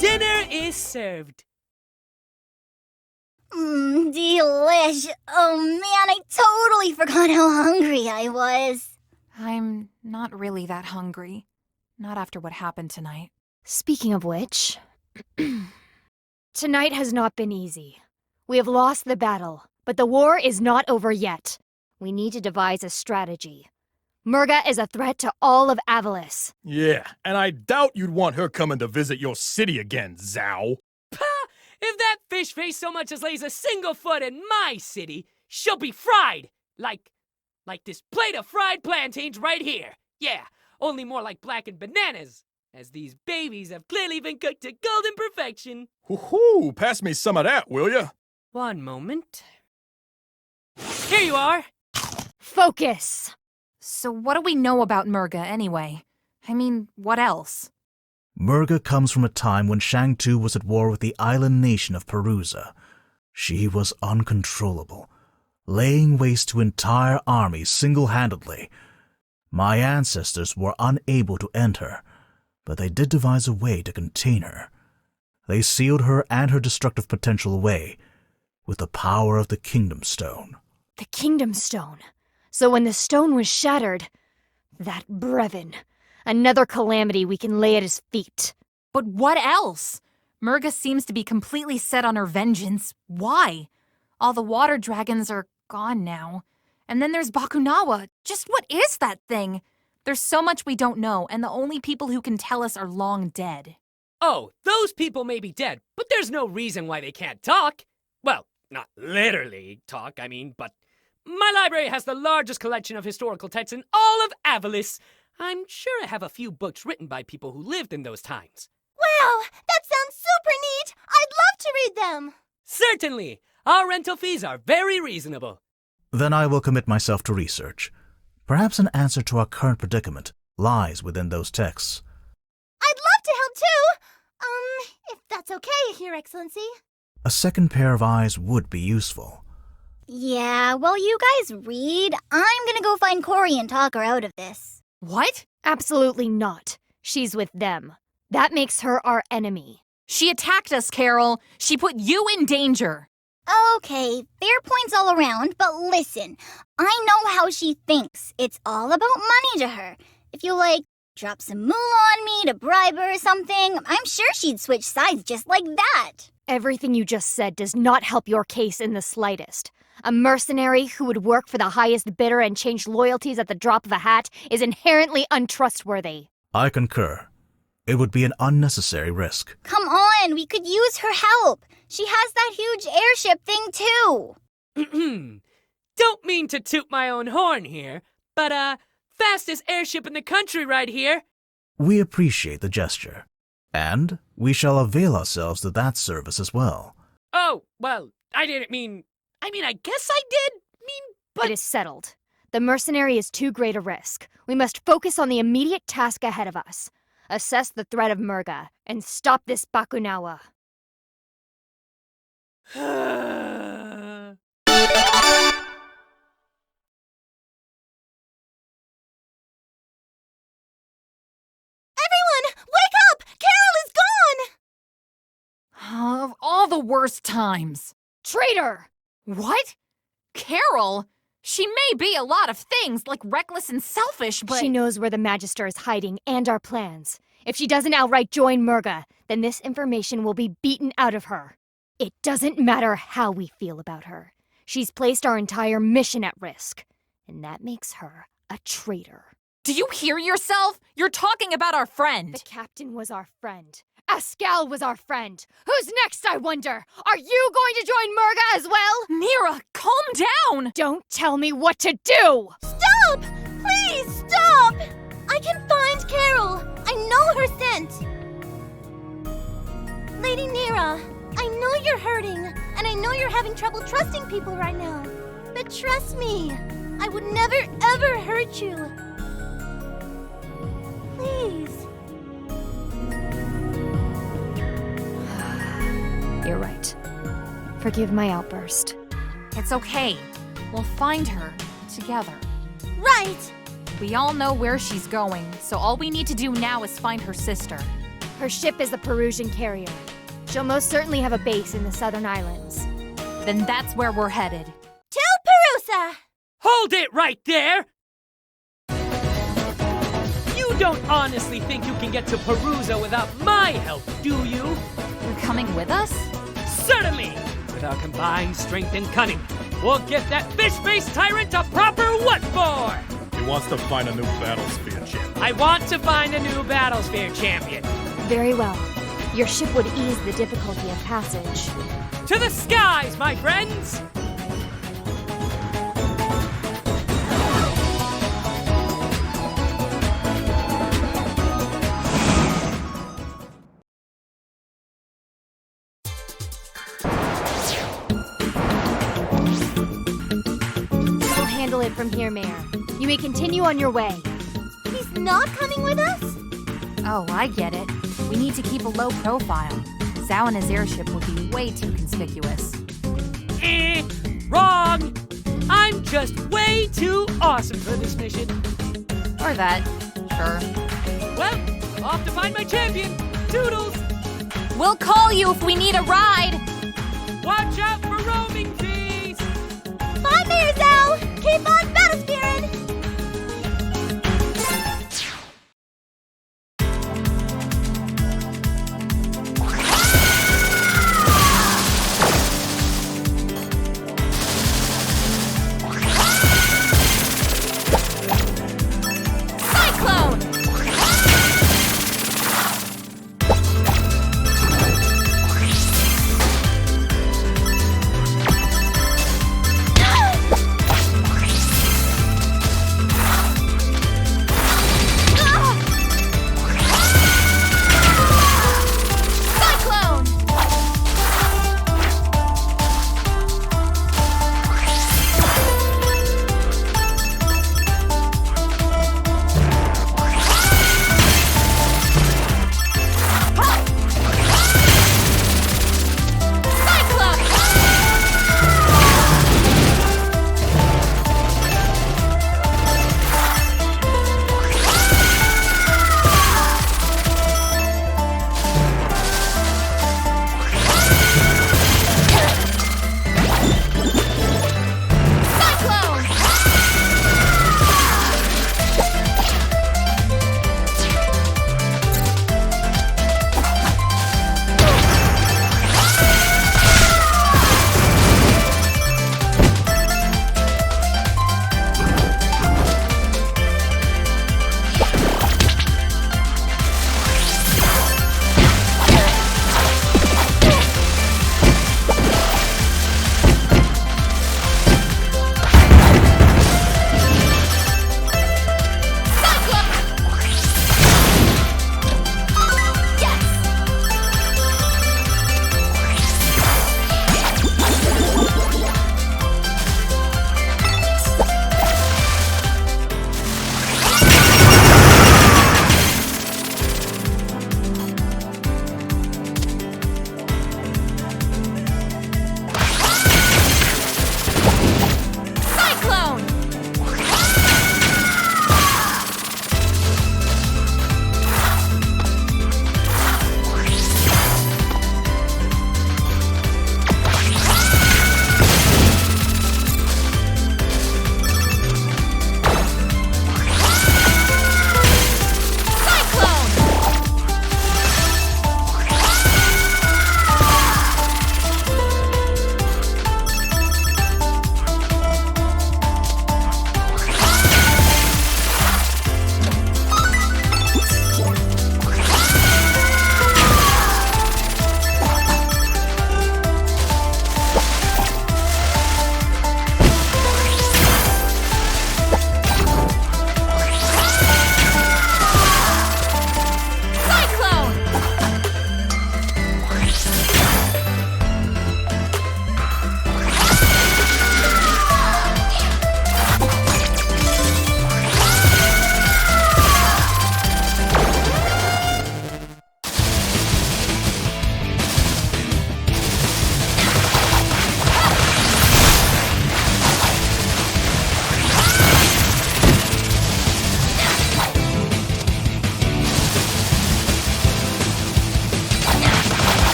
dinner is served. Delish. Oh man, I totally forgot how hungry I was. I'm not really that hungry. Not after what happened tonight. Speaking of which, tonight has not been easy. We have lost the battle, but the war is not over yet. We need to devise a strategy. Merga is a threat to all of Avalis. Yeah, and I doubt you'd want her coming to visit your city again, Zao. If that fish face so much as lays a single foot in my city, she'll be fried! Like this plate of fried plantains right here. Yeah, only more like blackened bananas, as these babies have clearly been cooked to golden perfection. Hoo-hoo, pass me some of that, will ya? One moment. Here you are! Focus! So what do we know about Merga, anyway? I mean, what else? Merga comes from a time when Shang Tu was at war with the island nation of Perusa. She was uncontrollable, laying waste to entire armies single-handedly. My ancestors were unable to end her, but they did devise a way to contain her. They sealed her and her destructive potential away with the power of the Kingdom Stone. The Kingdom Stone. So when the stone was shattered, that Brevin, another calamity we can lay at his feet. But what else? Merga seems to be completely set on her vengeance. Why? All the water dragons are gone now. And then there's Bakunawa. Just what is that thing? There's so much we don't know, and the only people who can tell us are long dead. Oh, those people may be dead, but there's no reason why they can't talk. Well, not literally talk, I mean, but my library has the largest collection of historical texts in all of Avalis. I'm sure I have a few books written by people who lived in those times. Wow, that sounds super neat! I'd love to read them! Certainly! Our rental fees are very reasonable. Then I will commit myself to research. Perhaps an answer to our current predicament lies within those texts. I'd love to help too! If that's okay, Your Excellency. A second pair of eyes would be useful. Yeah, while you guys read, I'm gonna go find Corey and talk her out of this. What? Absolutely not. She's with them. That makes her our enemy. She attacked us, Carol. She put you in danger. Okay, fair points all around, but listen. I know how she thinks. It's all about money to her. If you, drop some moolah on me to bribe her or something, I'm sure she'd switch sides just like that. Everything you just said does not help your case in the slightest. A mercenary who would work for the highest bidder and change loyalties at the drop of a hat is inherently untrustworthy. I concur. It would be an unnecessary risk. Come on, we could use her help. She has that huge airship thing too. Don't mean to toot my own horn here, but fastest airship in the country right here. We appreciate the gesture, and we shall avail ourselves of that service as well. Oh, well, I didn't mean... I guess I did but... It is settled. The mercenary is too great a risk. We must focus on the immediate task ahead of us. Assess the threat of Merga, and stop this Bakunawa. Everyone, wake up! Carol is gone! Of all the worst times. Traitor! What? Carol? She may be a lot of things, like reckless and selfish, but... She knows where the Magister is hiding and our plans. If she doesn't outright join Merga, then this information will be beaten out of her. It doesn't matter how we feel about her. She's placed our entire mission at risk, and that makes her a traitor. Do you hear yourself? You're talking about our friend. The captain was our friend. Ascal was our friend. Who's next, I wonder? Are you going to join Merga as well? Mira, calm down! Don't tell me what to do! Stop! Please, stop! I can find Carol. I know her scent. Lady Nira, I know you're hurting, and I know you're having trouble trusting people right now. But trust me, I would never, ever hurt you. Please. You're right. Forgive my outburst. It's okay. We'll find her together. Right! We all know where she's going, so all we need to do now is find her sister. Her ship is the Perusian carrier. She'll most certainly have a base in the southern islands. Then that's where we're headed. To Perusa! Hold it right there! You don't honestly think you can get to Perusa without my help, do you? You're coming with us? Certainly! With our combined strength and cunning, we'll get that fish-faced tyrant a proper what for! He wants to find a new Battlesphere champion. I want to find a new Battlesphere champion. Very well. Your ship would ease the difficulty of passage. To the skies, my friends! I'll handle it from here, Mayor. You may continue on your way. He's not coming with us? Oh, I get it. We need to keep a low profile. Zao and his airship would be way too conspicuous. Wrong! I'm just way too awesome for this mission. Or that. Sure. Well, off to find my champion. Toodles! We'll call you if we need a ride! Watch out for roaming fees! Bye, Mayor Zao! Keep on Battlespherin'!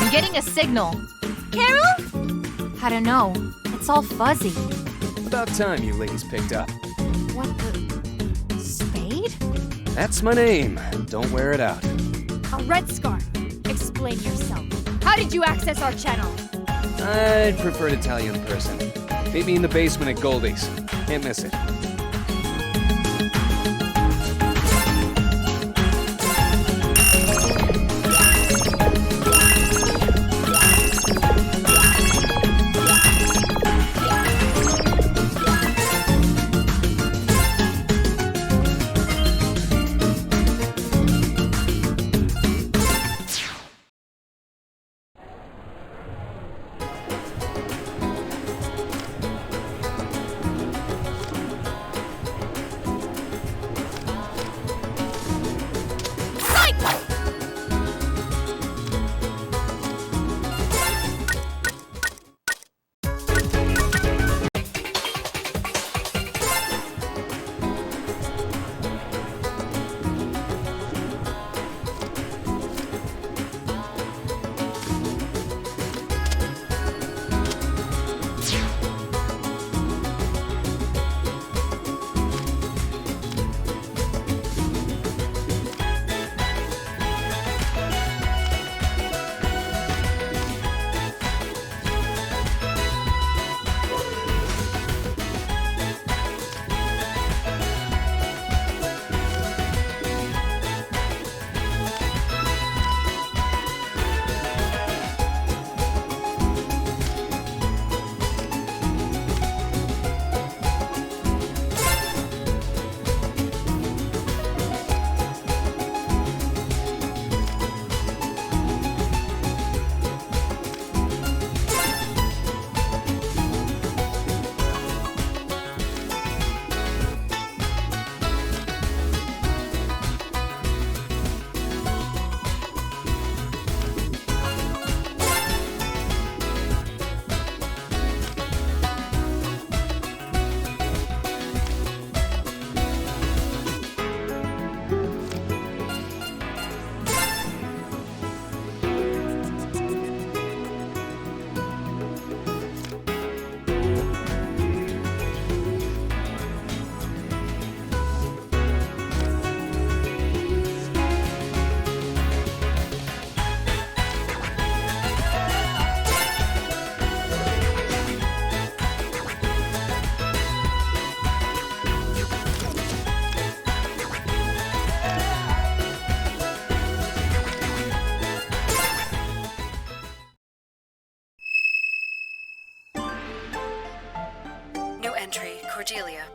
I'm getting a signal. Carol? I don't know. It's all fuzzy. About time you ladies picked up. What the... Spade? That's my name. Don't wear it out. A red scarf. Explain yourself. How did you access our channel? I'd prefer to tell you in person. Meet me in the basement at Goldie's. Can't miss it.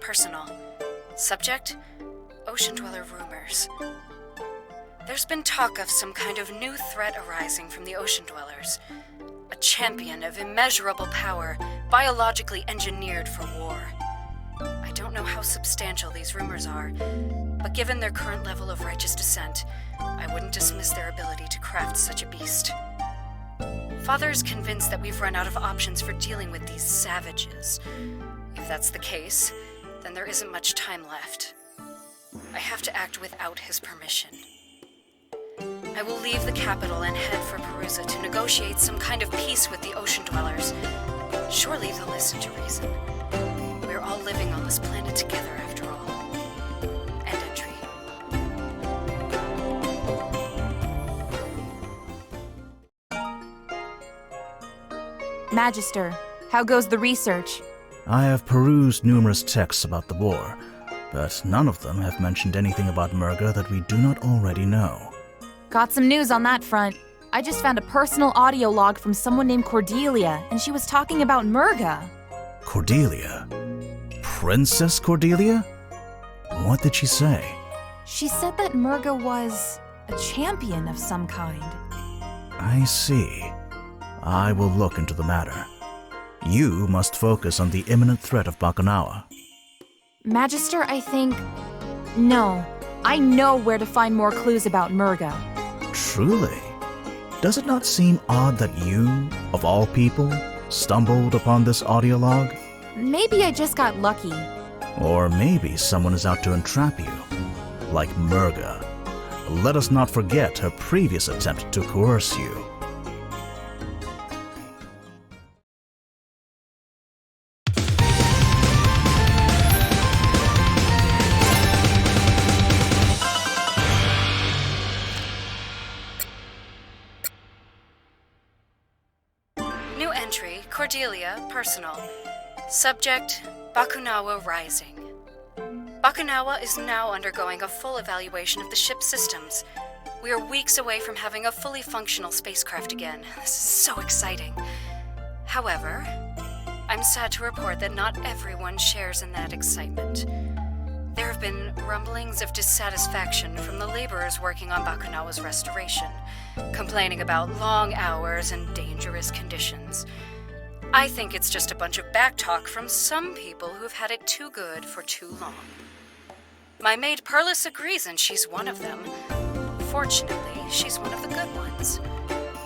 Personal. Subject? Ocean Dweller rumors. There's been talk of some kind of new threat arising from the Ocean Dwellers. A champion of immeasurable power, biologically engineered for war. I don't know how substantial these rumors are, but given their current level of righteous descent, I wouldn't dismiss their ability to craft such a beast. Father is convinced that we've run out of options for dealing with these savages. If that's the case, then there isn't much time left. I have to act without his permission. I will leave the capital and head for Perusa to negotiate some kind of peace with the Ocean Dwellers. Surely they'll listen to reason. We're all living on this planet together, after all. End entry. Magister, how goes the research? I have perused numerous texts about the war, but none of them have mentioned anything about Merga that we do not already know. Got some news on that front. I just found a personal audio log from someone named Cordelia, and she was talking about Merga. Cordelia? Princess Cordelia? What did she say? She said that Merga was a champion of some kind. I see. I will look into the matter. You must focus on the imminent threat of Bakunawa. Magister, I think... No. I know where to find more clues about Merga. Truly? Does it not seem odd that you, of all people, stumbled upon this audio log? Maybe I just got lucky. Or maybe someone is out to entrap you, like Merga. Let us not forget her previous attempt to coerce you. New entry, Cordelia, personal. Subject, Bakunawa Rising. Bakunawa is now undergoing a full evaluation of the ship's systems. We are weeks away from having a fully functional spacecraft again. This is so exciting. However, I'm sad to report that not everyone shares in that excitement. There have been rumblings of dissatisfaction from the laborers working on Bakunawa's restoration, complaining about long hours and dangerous conditions. I think it's just a bunch of backtalk from some people who've had it too good for too long. My maid Perlis agrees, and she's one of them. Fortunately, she's one of the good ones.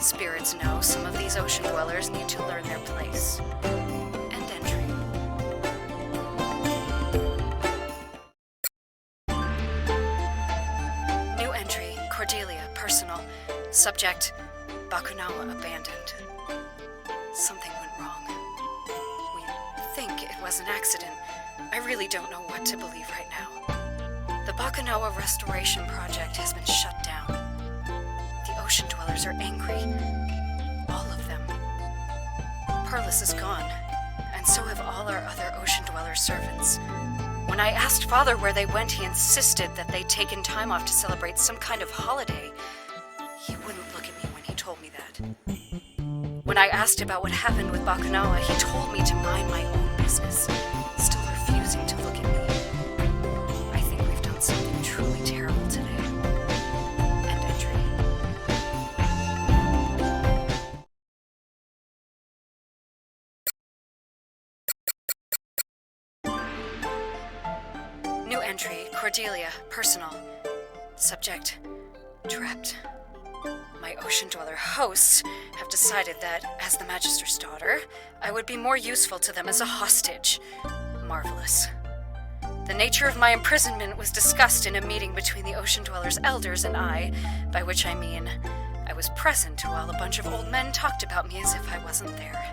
Spirits know some of these ocean dwellers need to learn their place. End entry. New entry, Cordelia, personal. Subject, Bakunawa abandoned. Something went wrong. We think it was an accident. I really don't know what to believe right now. The Bakunawa restoration project has been shut down. The ocean dwellers are angry. All of them. Perlis is gone, and so have all our other ocean dweller servants. When I asked Father where they went, he insisted that they'd taken time off to celebrate some kind of holiday. He wouldn't look at me when he told me that. When I asked about what happened with Bakunawa, he told me to mind my own business, still refusing to look at me. I think we've done something truly terrible today. End entry. New entry, Cordelia, personal. Subject, trapped. My ocean dweller hosts have decided that, as the Magister's daughter, I would be more useful to them as a hostage. Marvelous. The nature of my imprisonment was discussed in a meeting between the ocean dwellers' elders and I, by which I mean I was present while a bunch of old men talked about me as if I wasn't there.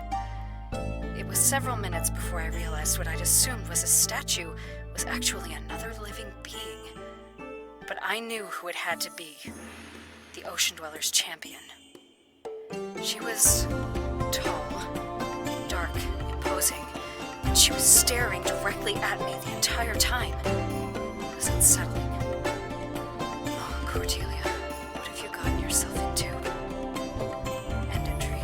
It was several minutes before I realized what I'd assumed was a statue was actually another living being. But I knew who it had to be. The ocean dweller's champion. She was tall, dark, imposing, and she was staring directly at me the entire time. It was unsettling. Oh, Cordelia, what have you gotten yourself into? End entry.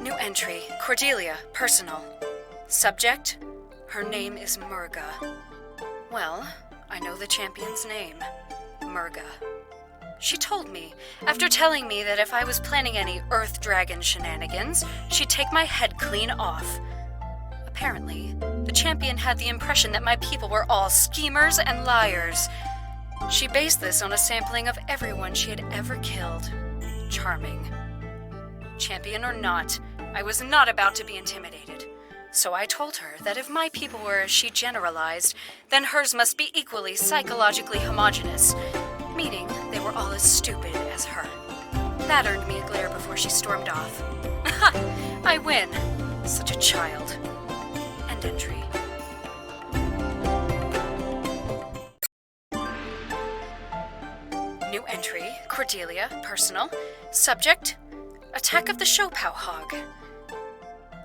New entry, Cordelia, personal. Subject, her name is Merga. Well, I know the champion's name, Merga. She told me, after telling me that if I was planning any Earth Dragon shenanigans, she'd take my head clean off. Apparently, the champion had the impression that my people were all schemers and liars. She based this on a sampling of everyone she had ever killed. Charming. Champion or not, I was not about to be intimidated. So I told her that if my people were as she generalized, then hers must be equally psychologically homogeneous, meaning they were all as stupid as her. That earned me a glare before she stormed off. I win. Such a child. End entry. New entry, Cordelia, personal. Subject, attack of the Shopao hog.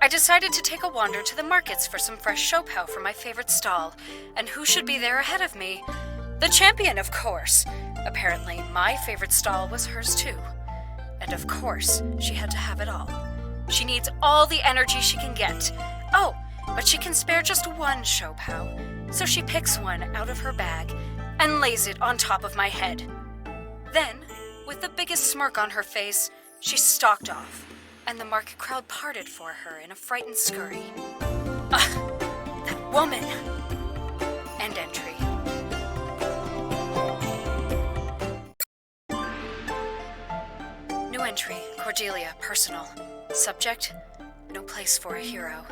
I decided to take a wander to the markets for some fresh Shopao for my favorite stall, and who should be there ahead of me? The champion, of course. Apparently, my favorite stall was hers too. And of course, she had to have it all. She needs all the energy she can get. Oh, but she can spare just one Shopao, so she picks one out of her bag and lays it on top of my head. Then, with the biggest smirk on her face, she stalked off, and the market crowd parted for her in a frightened scurry. That woman! End entry. New entry, Cordelia, personal. Subject, no place for a hero.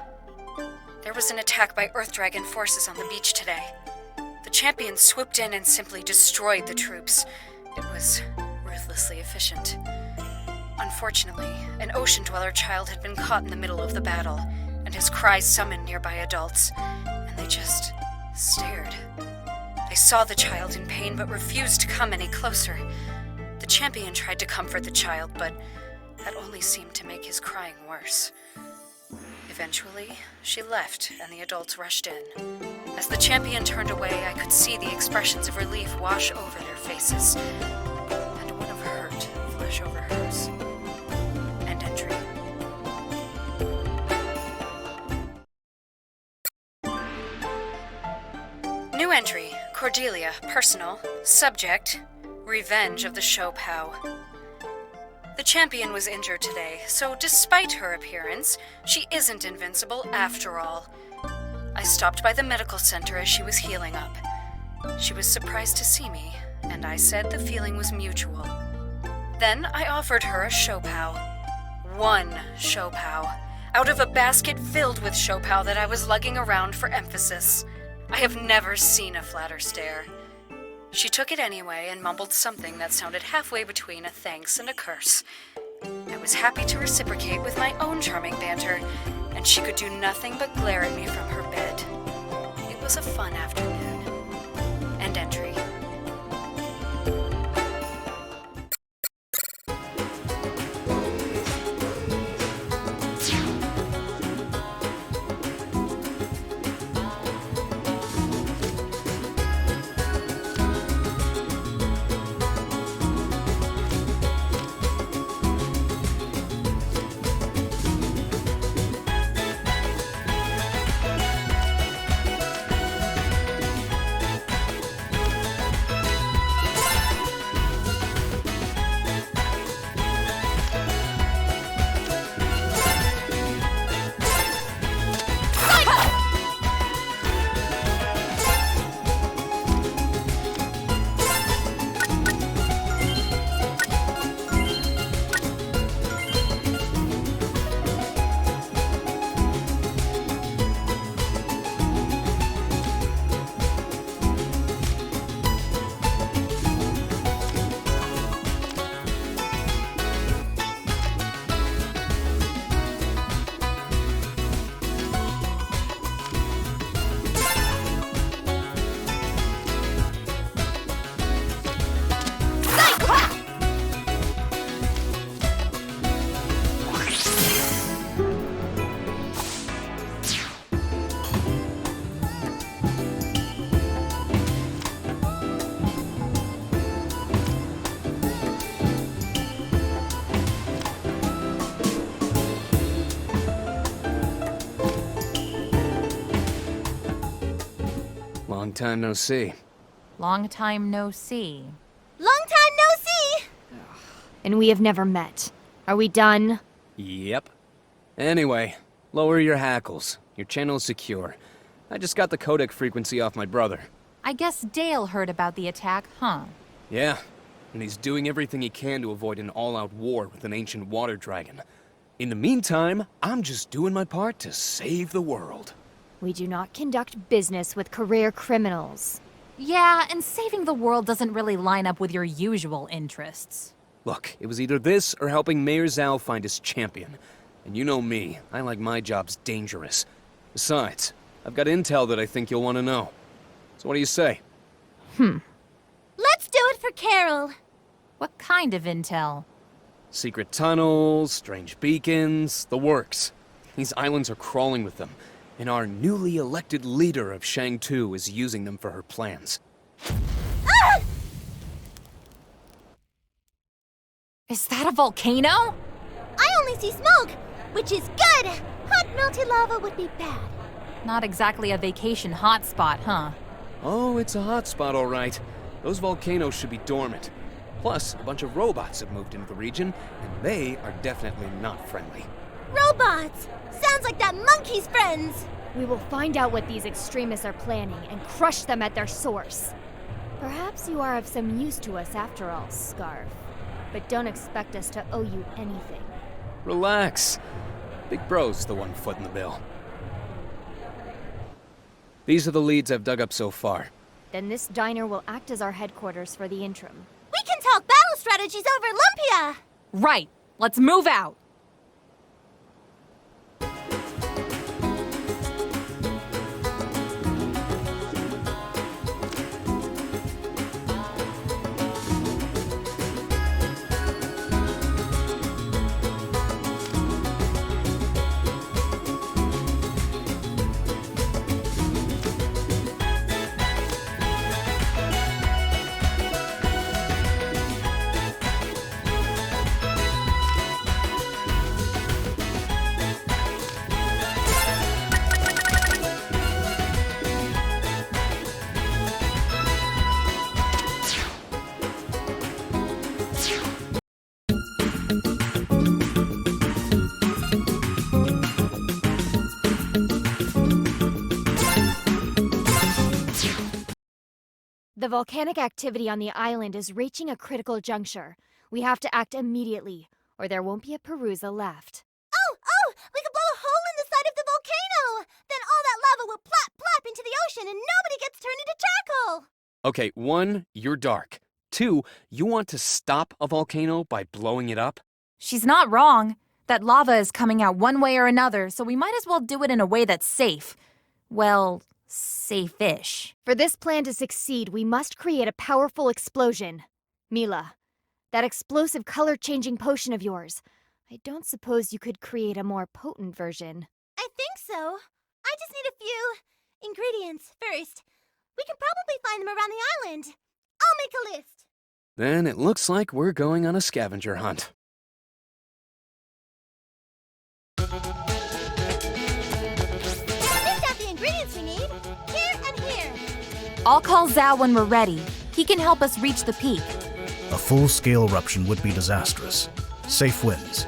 There was an attack by Earth Dragon forces on the beach today. The champion swooped in and simply destroyed the troops. It was ruthlessly efficient. Unfortunately, an ocean dweller child had been caught in the middle of the battle, and his cries summoned nearby adults, and they just stared. I saw the child in pain but refused to come any closer. The champion tried to comfort the child, but that only seemed to make his crying worse. Eventually, she left and the adults rushed in. As the champion turned away, I could see the expressions of relief wash over their faces, and one of hurt flash over hers. End entry. New entry, Cordelia, personal, subject, revenge of the Shopao. The champion was injured today, so despite her appearance, she isn't invincible after all. I stopped by the medical center as she was healing up. She was surprised to see me, and I said the feeling was mutual. Then I offered her a Shopao. One Shopao, out of a basket filled with Shopao that I was lugging around for emphasis. I have never seen a flatter stare. She took it anyway and mumbled something that sounded halfway between a thanks and a curse. I was happy to reciprocate with my own charming banter, and she could do nothing but glare at me from her bed. It was a fun afternoon. End entry. Long time no see. Long time no see. Long time no see! And we have never met. Are we done? Yep. Anyway, lower your hackles. Your channel's secure. I just got the codec frequency off my brother. I guess Dale heard about the attack, huh? Yeah, and he's doing everything he can to avoid an all-out war with an ancient water dragon. In the meantime, I'm just doing my part to save the world. We do not conduct business with career criminals. Yeah, and saving the world doesn't really line up with your usual interests. Look, it was either this or helping Mayor Zao find his champion. And you know me, I like my jobs dangerous. Besides, I've got intel that I think you'll want to know. So what do you say? Let's do it for Carol. What kind of intel? Secret tunnels, strange beacons, the works. These islands are crawling with them, and our newly elected leader of Shang Tu is using them for her plans. Ah! Is that a volcano? I only see smoke, which is good. Hot, melty lava would be bad. Not exactly a vacation hotspot, huh? Oh, it's a hotspot, all right. Those volcanoes should be dormant. Plus, a bunch of robots have moved into the region, and they are definitely not friendly. Robots! Sounds like that monkey's friends! We will find out what these extremists are planning and crush them at their source. Perhaps you are of some use to us after all, Scarf. But don't expect us to owe you anything. Relax. Big Bro's the one footing the bill. These are the leads I've dug up so far. Then this diner will act as our headquarters for the interim. We can talk battle strategies over Lumpia! Right. Let's move out. The volcanic activity on the island is reaching a critical juncture. We have to act immediately, or there won't be a Perusa left. Oh! We could blow a hole in the side of the volcano! Then all that lava will plop into the ocean and nobody gets turned into charcoal! Okay, 1, you're dark. 2, you want to stop a volcano by blowing it up? She's not wrong. That lava is coming out one way or another, so we might as well do it in a way that's safe. Well, safe-ish. For this plan to succeed, we must create a powerful explosion. Mila, that explosive color-changing potion of yours. I don't suppose you could create a more potent version. I think so. I just need a few ingredients first. We can probably find them around the island. I'll make a list. Then it looks like we're going on a scavenger hunt. We've got the ingredients we need. Here and here. I'll call Zao when we're ready. He can help us reach the peak. A full-scale eruption would be disastrous. Safe wins.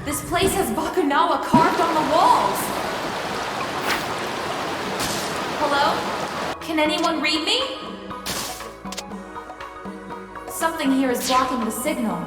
This place has Bakunawa carved on the walls! Hello? Can anyone read me? Something here is blocking the signal.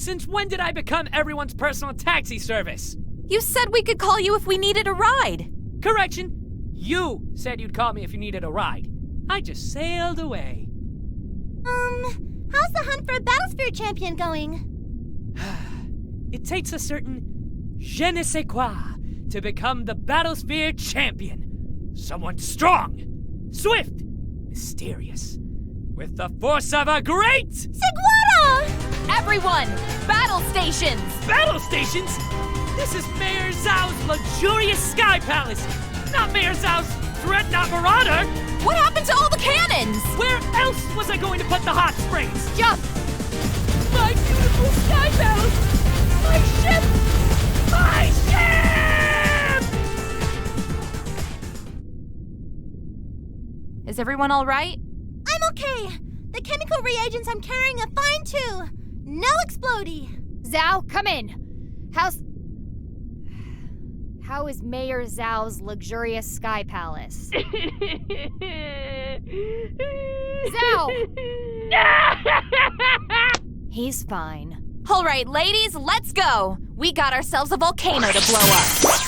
Since when did I become everyone's personal taxi service? You said we could call you if we needed a ride. Correction. You said you'd call me if you needed a ride. I just sailed away. How's the hunt for a Battlesphere champion going? It takes a certain je ne sais quoi to become the Battlesphere champion. Someone strong, swift, mysterious, with the force of a great... Sigwara! Everyone, battle stations! Battle stations? This is Mayor Zao's luxurious sky palace, not Mayor Zao's dreadnought marauder! What happened to all the cannons? Where else was I going to put the hot springs? Jump! My beautiful sky palace! My ship! My ship! Is everyone all right? I'm okay. The chemical reagents I'm carrying are fine too. No explodey. Zao, come in. How is Mayor Zao's luxurious sky palace? Zao! He's fine. All right, ladies, let's go. We got ourselves a volcano to blow up.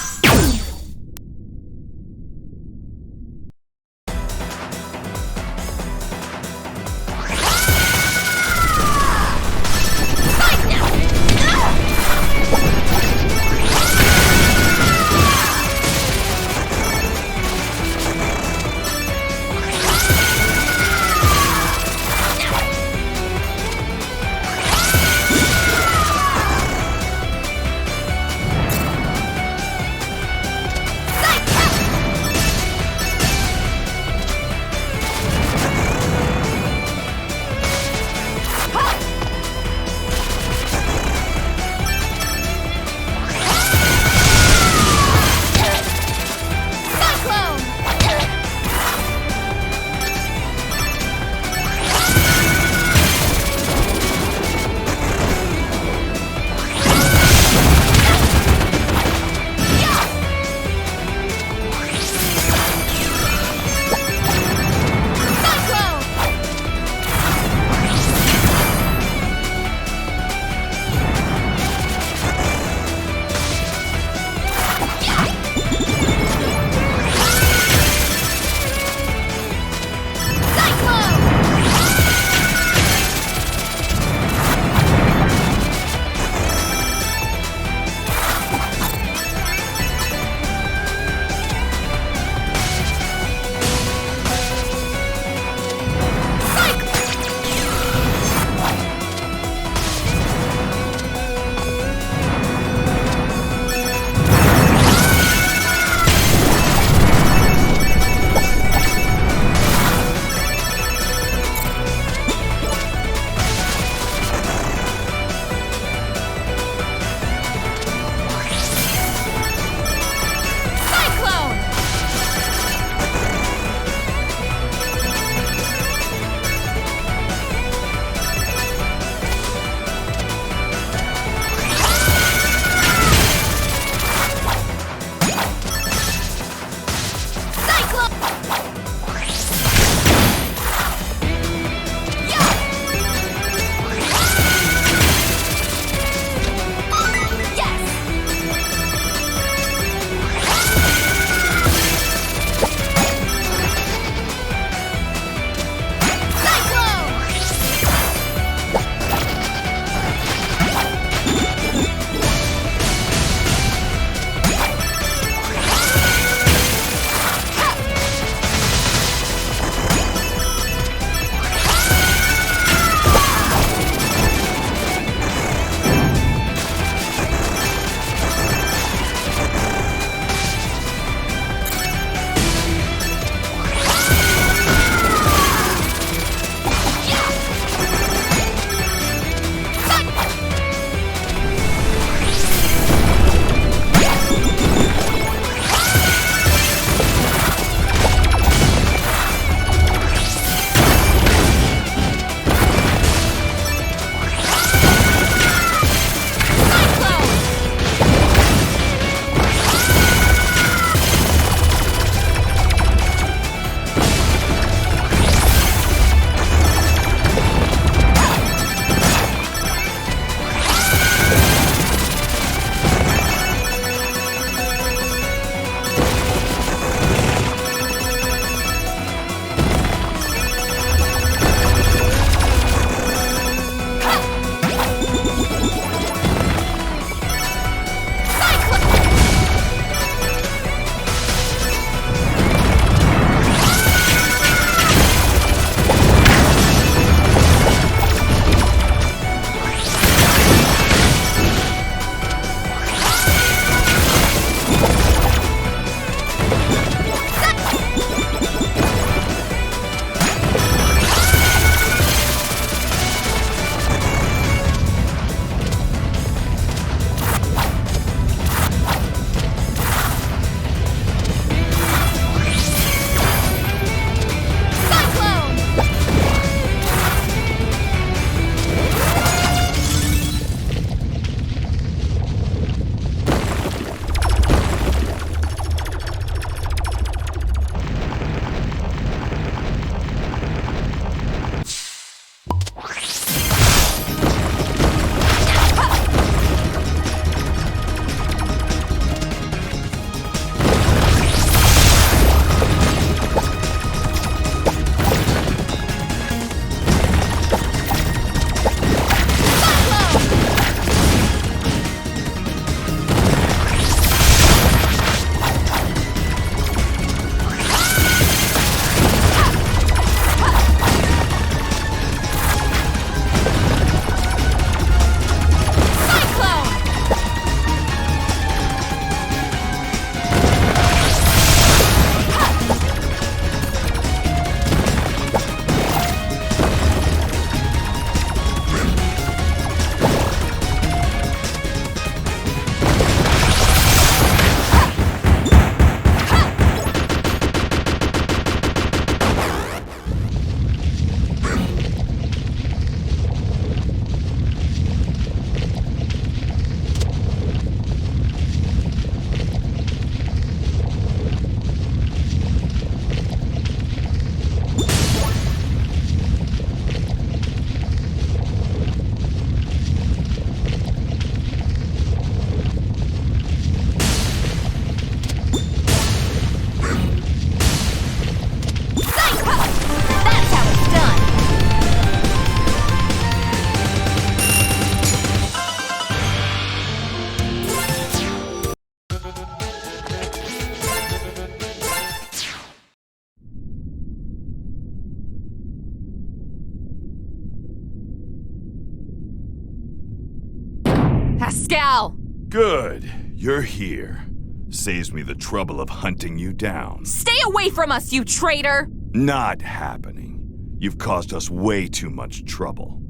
Pascal! Good. You're here. Saves me the trouble of hunting you down. Stay away from us, you traitor! Not happening. You've caused us way too much trouble.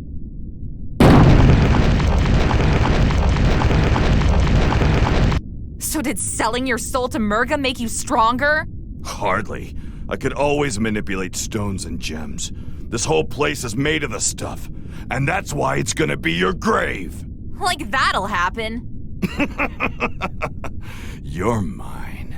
So did selling your soul to Merga make you stronger? Hardly. I could always manipulate stones and gems. This whole place is made of the stuff, and that's why it's gonna be your grave. Like that'll happen. You're mine.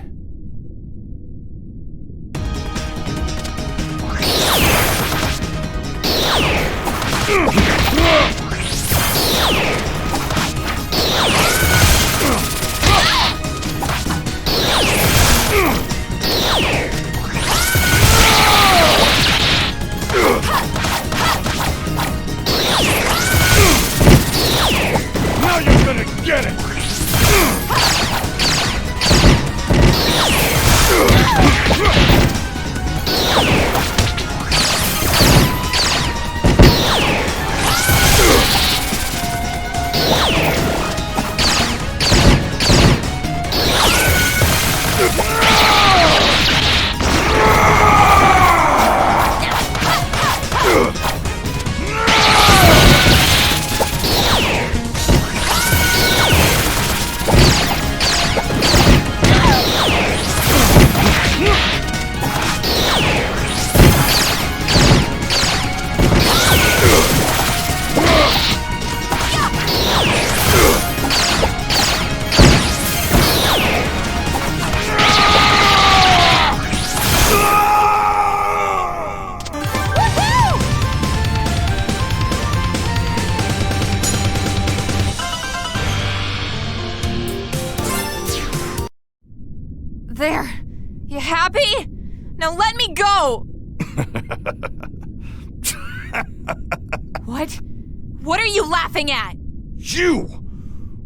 Now you're gonna get it! There. You happy? Now let me go! What? What are you laughing at? You!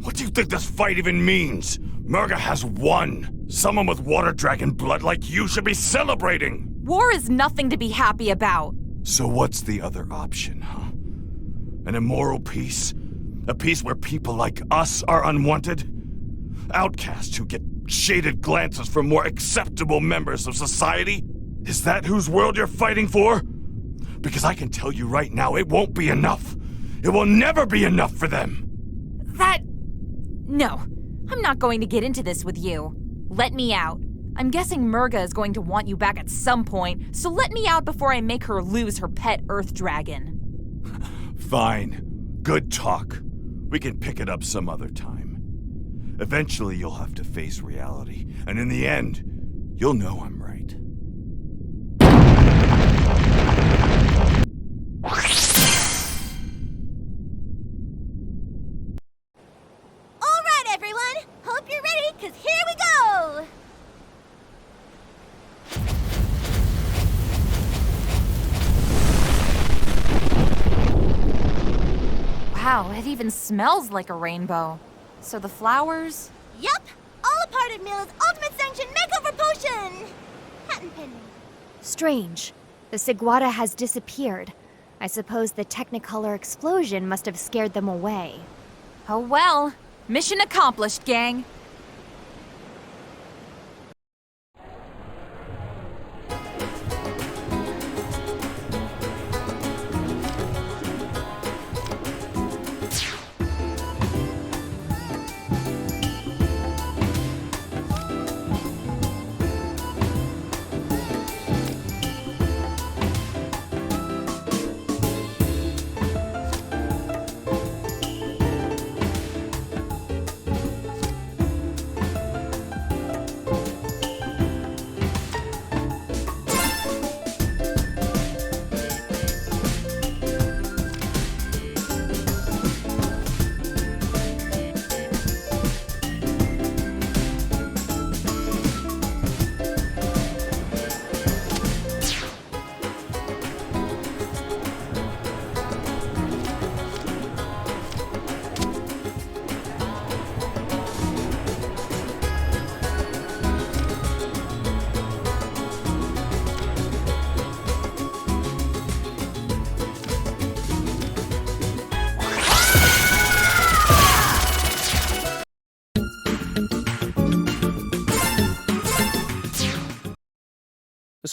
What do you think this fight even means? Merga has won. Someone with water dragon blood like you should be celebrating. War is nothing to be happy about. So what's the other option, huh? An immoral peace? A peace where people like us are unwanted? Outcasts who get shaded glances from more acceptable members of society? Is that whose world you're fighting for? Because I can tell you right now, it won't be enough. It will never be enough for them. No. I'm not going to get into this with you. Let me out. I'm guessing Merga is going to want you back at some point, so let me out before I make her lose her pet Earth Dragon. Fine. Good talk. We can pick it up some other time. Eventually you'll have to face reality, and in the end, you'll know I'm right. Alright, everyone! Hope you're ready, because here we go! Wow, it even smells like a rainbow. So the flowers? Yup! All a part of Mila's ultimate sanctioned makeover potion! Patent pending. Strange. The Sigwata has disappeared. I suppose the Technicolor explosion must have scared them away. Oh well. Mission accomplished, gang.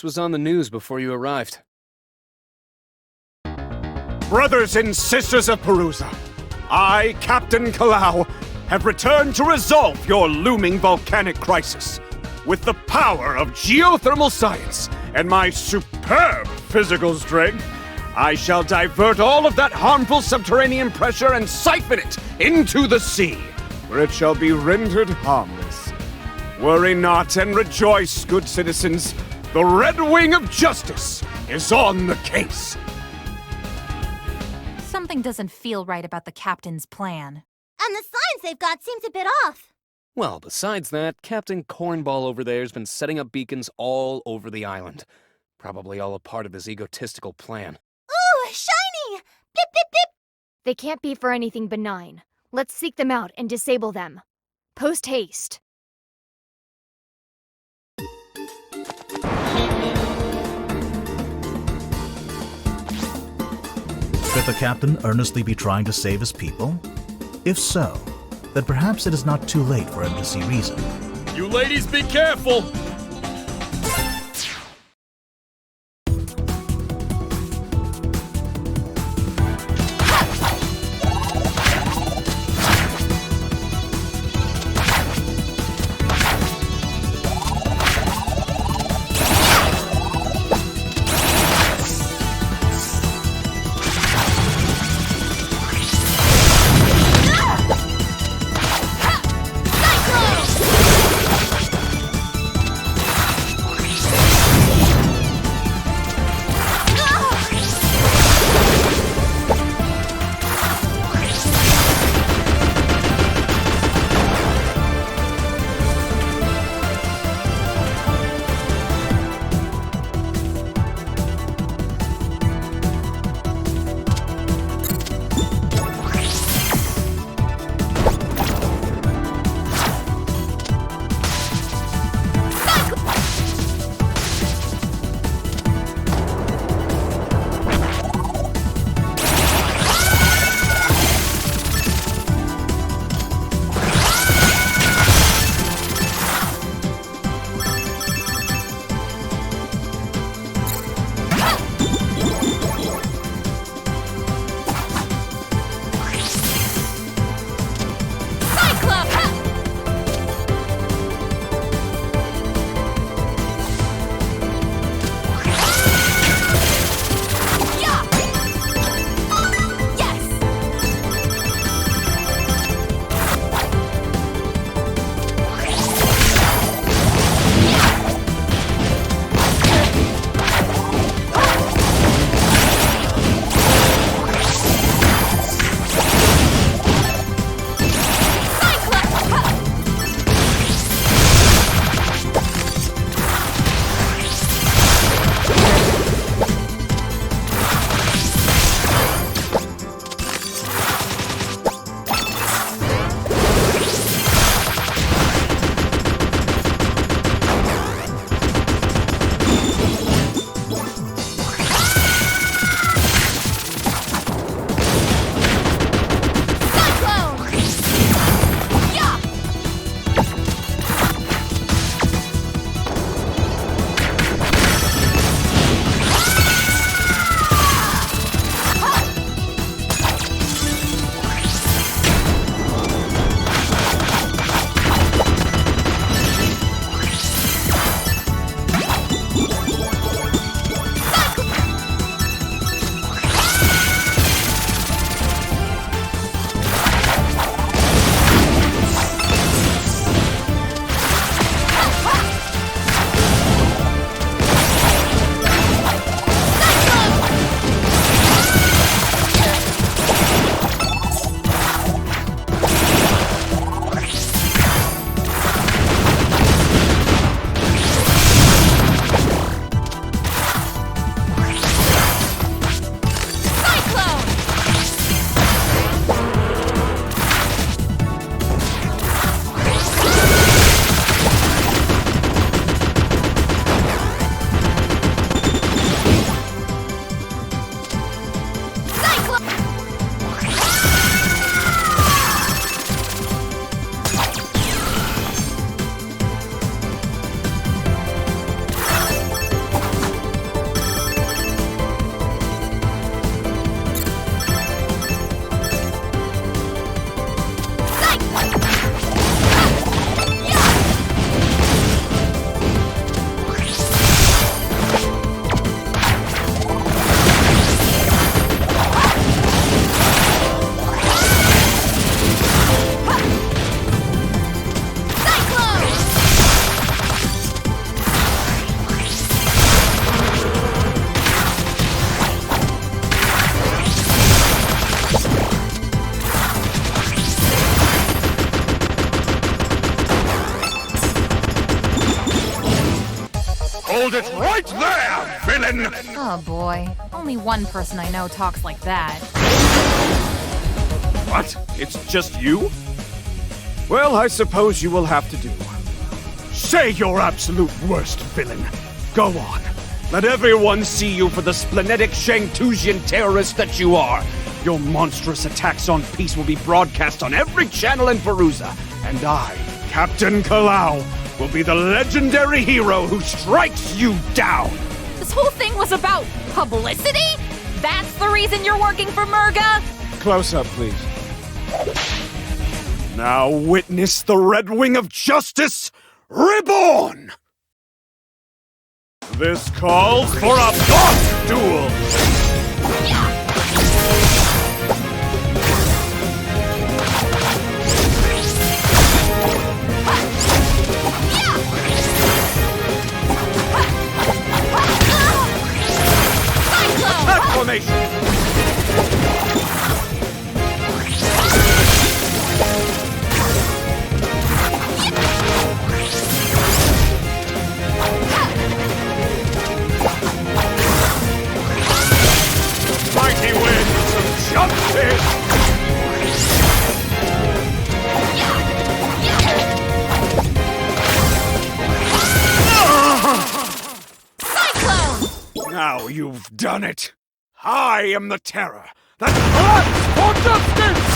This was on the news before you arrived. Brothers and sisters of Perusa, I, Captain Kalau, have returned to resolve your looming volcanic crisis. With the power of geothermal science and my superb physical strength, I shall divert all of that harmful subterranean pressure and siphon it into the sea, where it shall be rendered harmless. Worry not and rejoice, good citizens. The Red Wing of Justice is on the case. Something doesn't feel right about the captain's plan. And the signs they've got seems a bit off. Well, besides that, Captain Cornball over there's been setting up beacons all over the island. Probably all a part of his egotistical plan. Ooh, shiny! Blip, blip, blip! They can't be for anything benign. Let's seek them out and disable them. Post haste. Could the captain earnestly be trying to save his people? If so, then perhaps it is not too late for him to see reason. You ladies be careful! Hold it right there, villain! Oh boy, only one person I know talks like that. What? It's just you? Well, I suppose you will have to do. Say your absolute worst, villain. Go on. Let everyone see you for the splenetic Shang Tusian terrorist that you are. Your monstrous attacks on peace will be broadcast on every channel in Perusa. And I, Captain Kalau, will be the legendary hero who strikes you down. This whole thing was about publicity? That's the reason you're working for Merga? Close up, please. Now witness the Red Wing of Justice reborn! This calls for a boss duel! Acclamation! Mighty winds of justice! Cyclone! Now you've done it! I am the terror that fights for justice!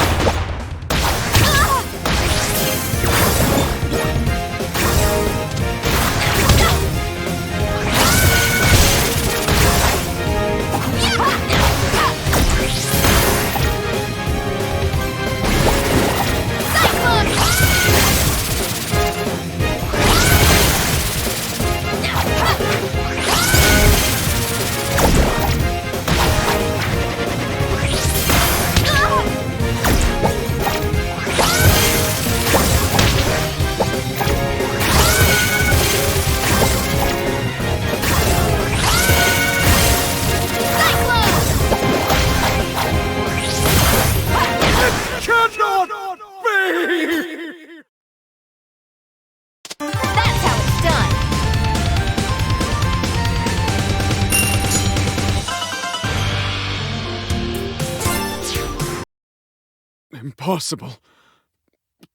Impossible.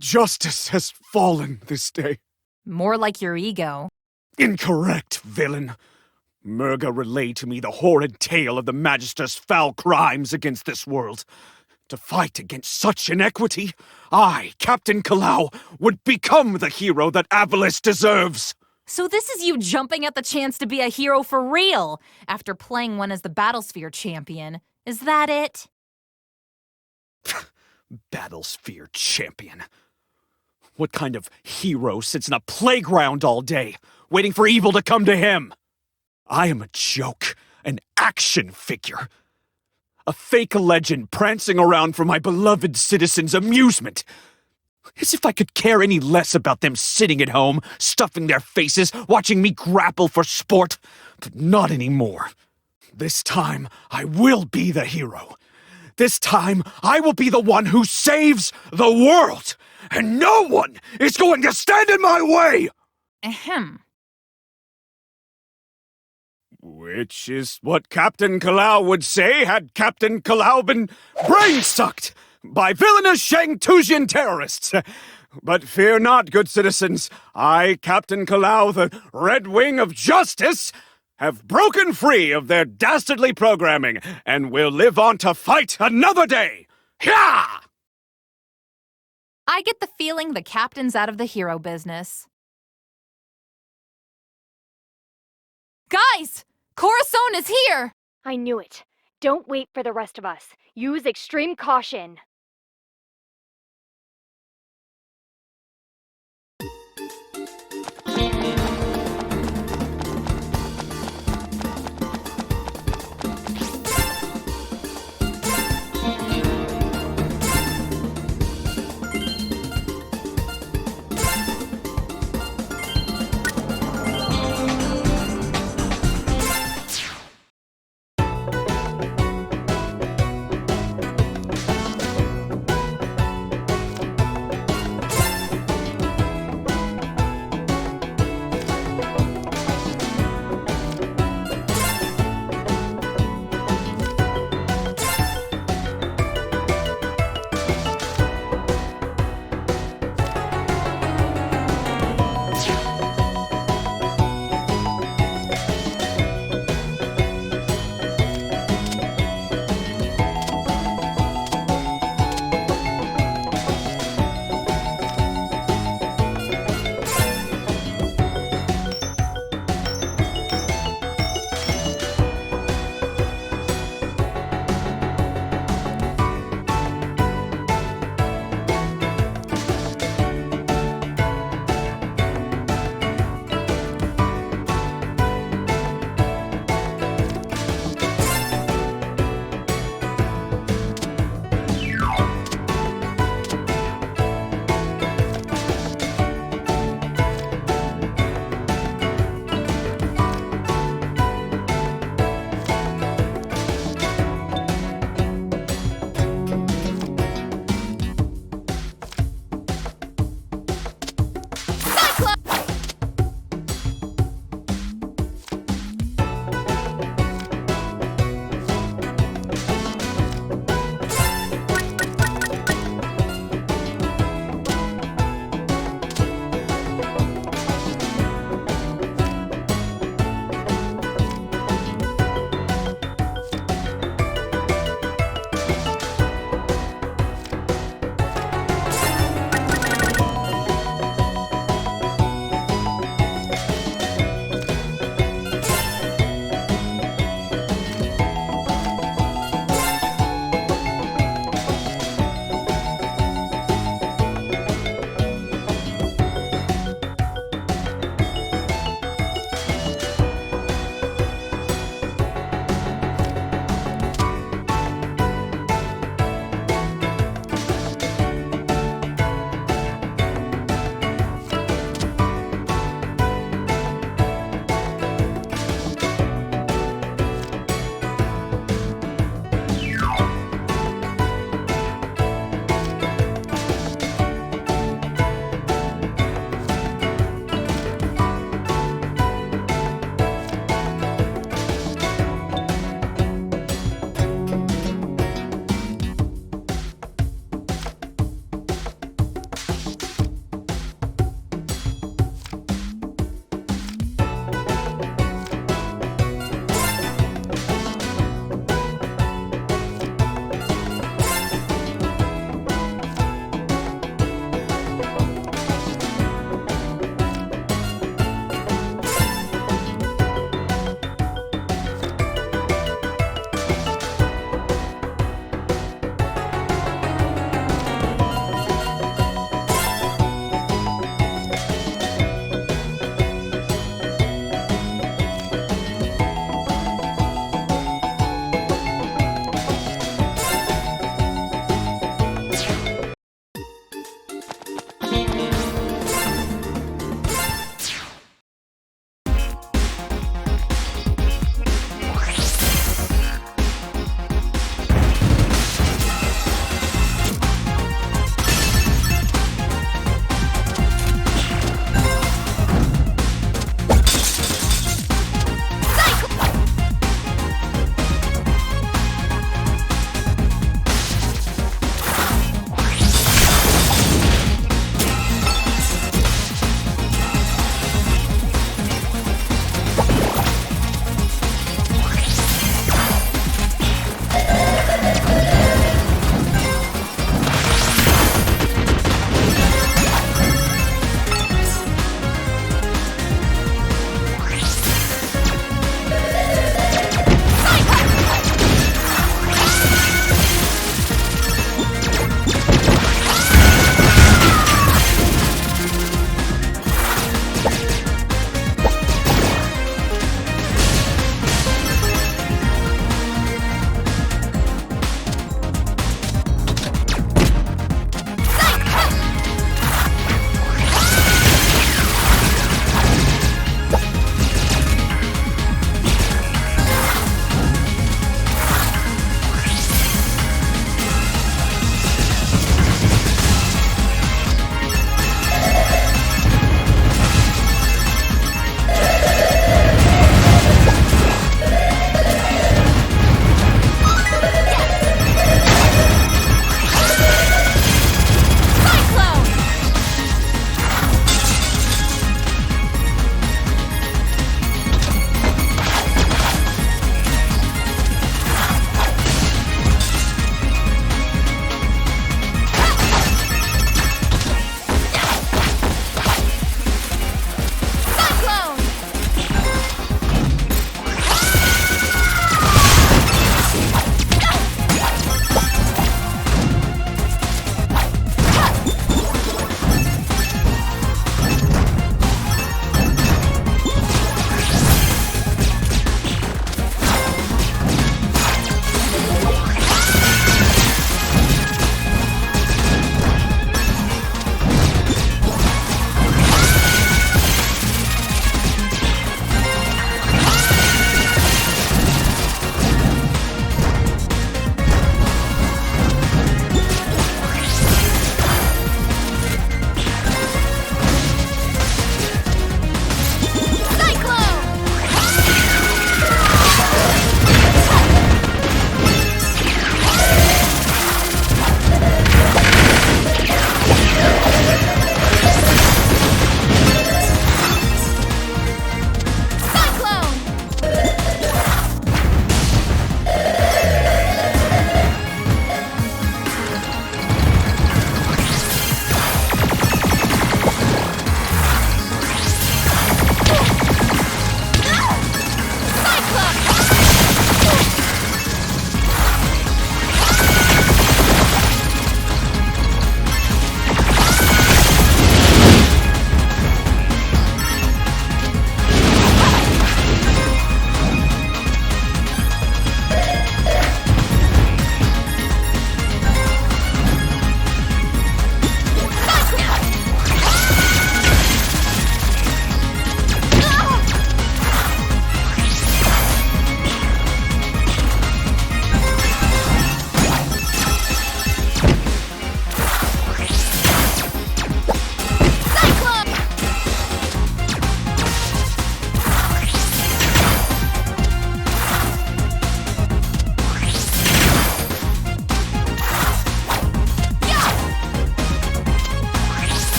Justice has fallen this day. More like your ego. Incorrect, villain. Merga relayed to me the horrid tale of the Magister's foul crimes against this world. To fight against such inequity, I, Captain Kalau, would become the hero that Avalis deserves. So this is you jumping at the chance to be a hero for real, after playing one as the Battlesphere champion. Is that it? Battlesphere champion. What kind of hero sits in a playground all day, waiting for evil to come to him? I am a joke, an action figure. A fake legend prancing around for my beloved citizens' amusement. As if I could care any less about them sitting at home, stuffing their faces, watching me grapple for sport. But not anymore. This time, I will be the hero. This time, I will be the one who saves the world! And no one is going to stand in my way! Ahem. Which is what Captain Kalau would say had Captain Kalau been brain-sucked by villainous Shang Tusian terrorists. But fear not, good citizens. I, Captain Kalau, the Red Wing of Justice, have broken free of their dastardly programming and will live on to fight another day. Hyah! I get the feeling the captain's out of the hero business. Guys! Corazon is here! I knew it. Don't wait for the rest of us. Use extreme caution.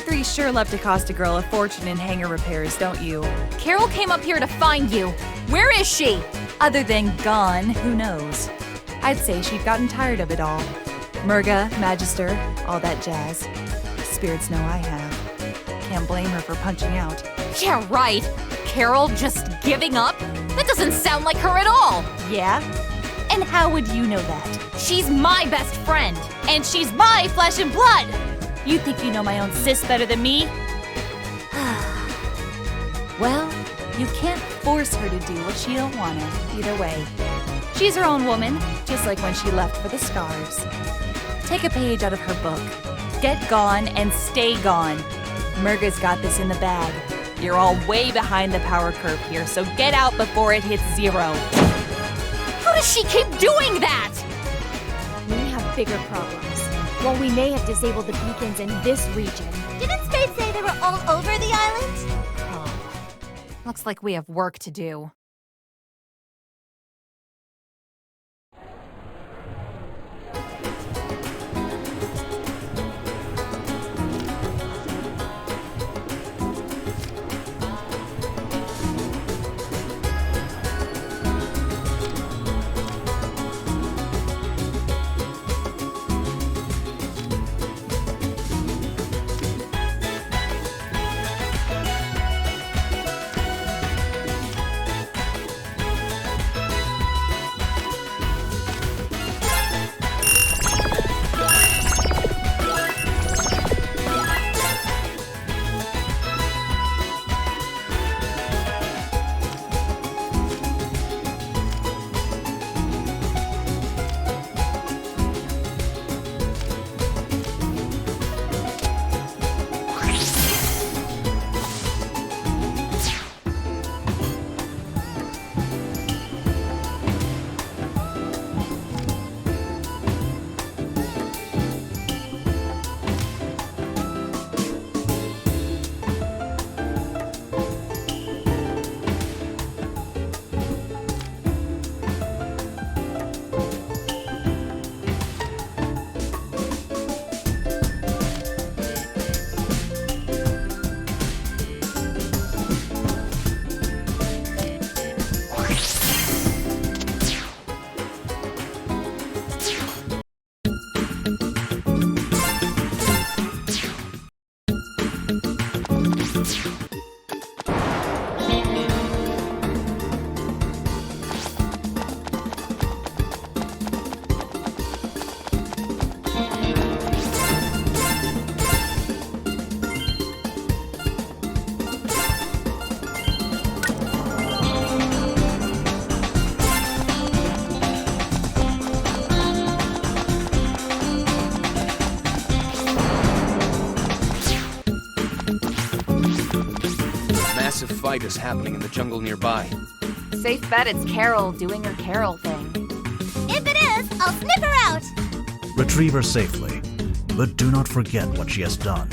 three sure love to cost a girl a fortune in hangar repairs, don't you? Carol came up here to find you. Where is she? Other than gone, who knows? I'd say she'd gotten tired of it all. Merga, Magister, all that jazz. Spirits know I have. Can't blame her for punching out. Yeah, right. Carol just giving up? That doesn't sound like her at all. Yeah? And how would you know that? She's my best friend, and she's my flesh and blood. You think you know my own sis better than me? Well, you can't force her to do what she don't want to, either way. She's her own woman, just like when she left for the Scars. Take a page out of her book. Get gone and stay gone. Merga's got this in the bag. You're all way behind the power curve here, so get out before it hits 0. How does she keep doing that? We have bigger problems. While we may have disabled the beacons in this region, Didn't Spade say they were all over the island? Looks like we have work to do. Massive fight is happening in the jungle nearby. Safe bet it's Carol doing her Carol thing. If it is, I'll snip her out! Retrieve her safely, but do not forget what she has done.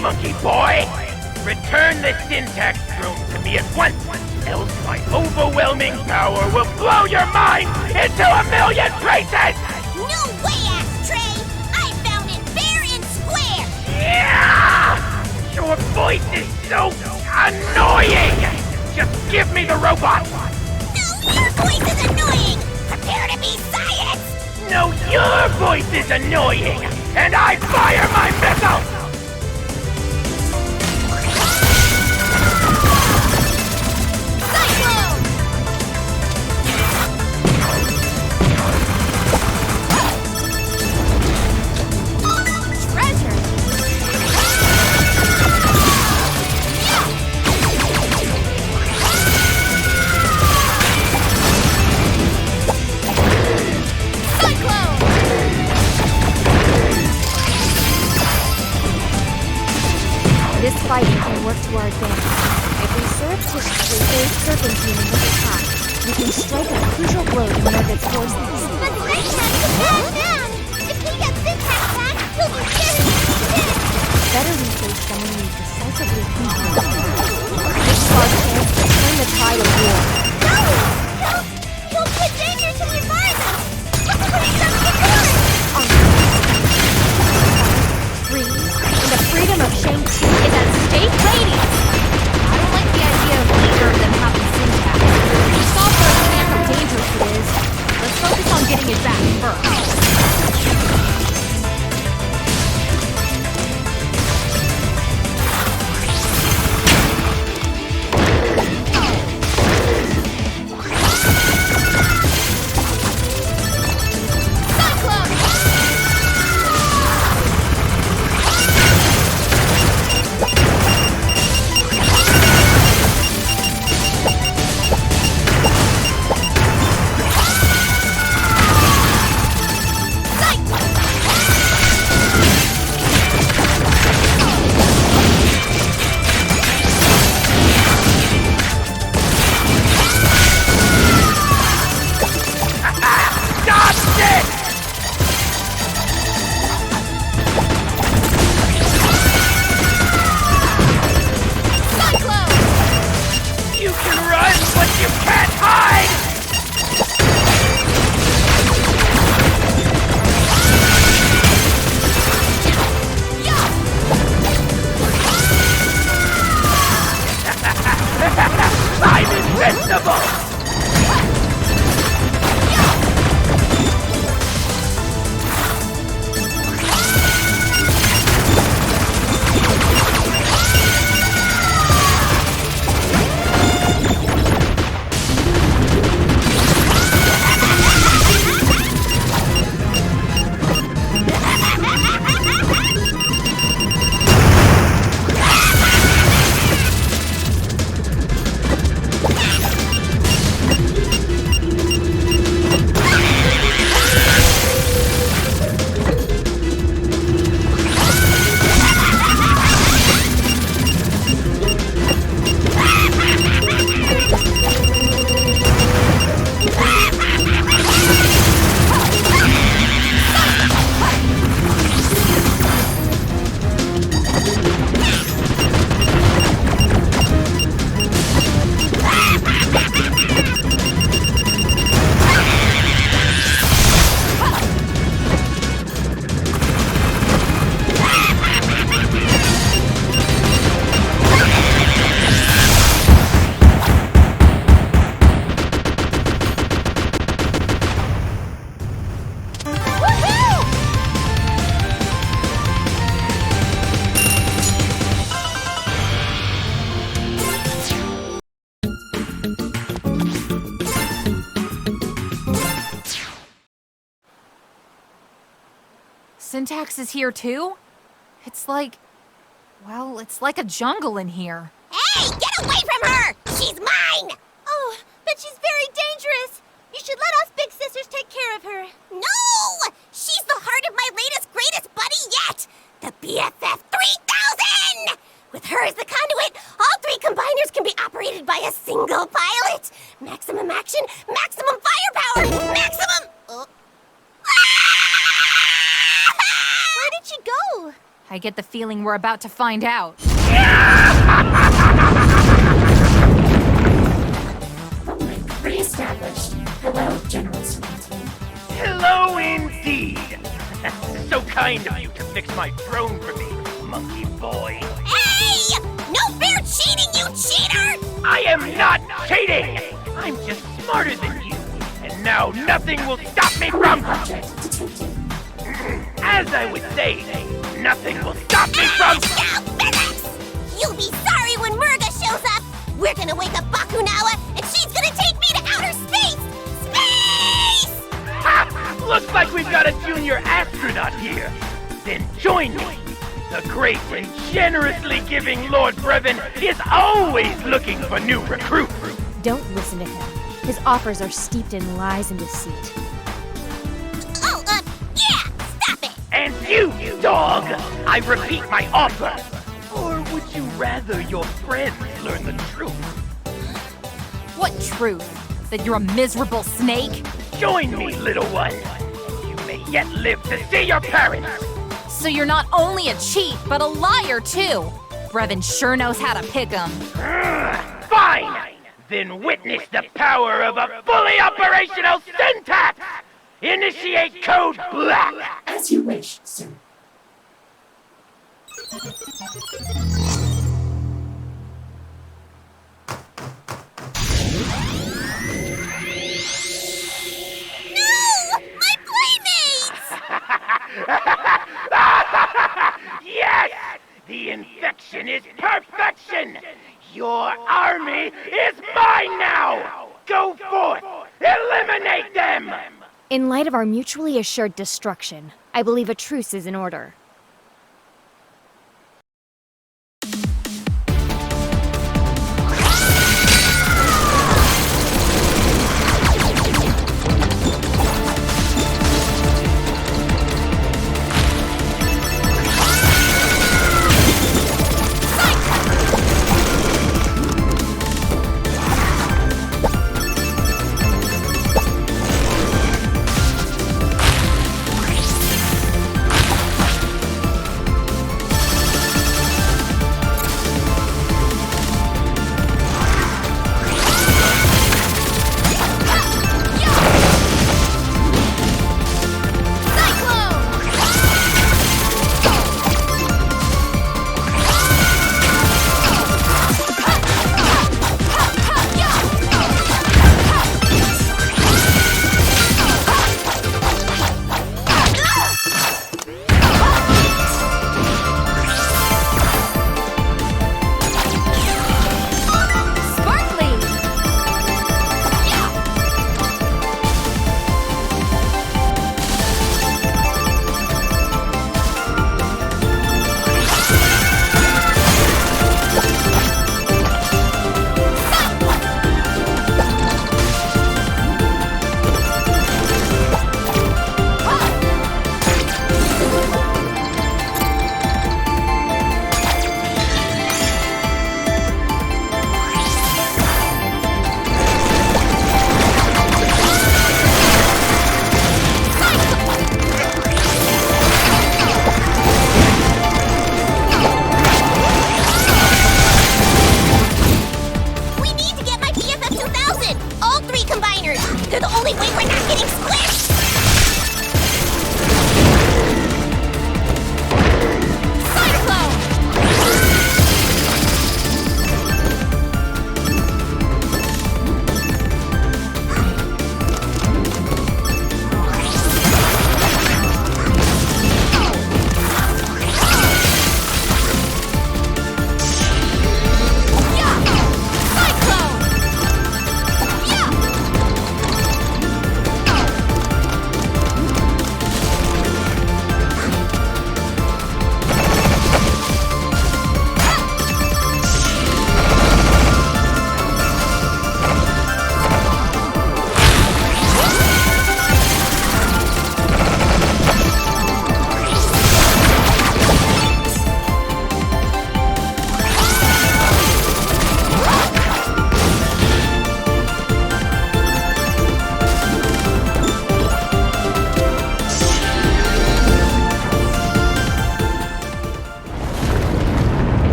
Monkey boy! Return the syntax drone to me at once, else my overwhelming power will blow your mind into a million pieces! No way, Ashtray! I found it fair and square! Yeah! Your voice is so annoying! Just give me the robot! No, your voice is annoying! Prepare to be silenced! No, your voice is annoying! And I fire my missile! This fighting can work to our advantage. If we surreptitiously aid Serpentine in his attack, we can strike a crucial blow to Merga's forces. But Syntax is a bad man! If he gets Syntax back, he'll be seriously sick! Better we face someone we decisively control. This is our chance to turn the tide of war. No! He'll be a danger to the environment! Look at what he's done before! Freeze, and the freedom of Shang Tu is at stake, ladies! I don't like the idea of either of them having Syntax. We saw firsthand how dangerous it is. Let's focus on getting it back first. Syntax is here too? It's like... well, it's like a jungle in here. Hey, get away from her! She's mine! Oh, but she's very dangerous. You should let us big sisters take care of her. No! She's the heart of my latest, greatest buddy yet! The BFF 3000! With her as the conduit, all three combiners can be operated by a single pilot. Maximum action, maximum firepower, maximum... Where did she go? I get the feeling we're about to find out. Re-established. Hello, General Swanton. Hello indeed! So kind of you to fix my throne for me, monkey boy. Hey! No fair cheating, you cheater! I am not cheating! I'm just smarter than you, and now nothing will stop me from... As I would say, nothing will stop me from... Now, physics! You'll be sorry when Merga shows up! We're gonna wake up Bakunawa, and she's gonna take me to outer space! Space! Ha! Looks like we've got a junior astronaut here. Then join me. The great and generously giving Lord Brevin is always looking for new recruits. Don't listen to him. His offers are steeped in lies and deceit. Yeah! Stop it! And you, dog! I repeat my offer. For would you rather your friends learn the truth? What truth? That you're a miserable snake? Join me, little one. You may yet live to see your parents. So you're not only a cheat, but a liar too. Brevin sure knows how to pick 'em. Fine! Then witness the power of a fully operational syntax! Initiate Code Black! As you wish, sir. Yes! The infection is perfection! Your army is mine now! Go forth! Eliminate them! In light of our mutually assured destruction, I believe a truce is in order.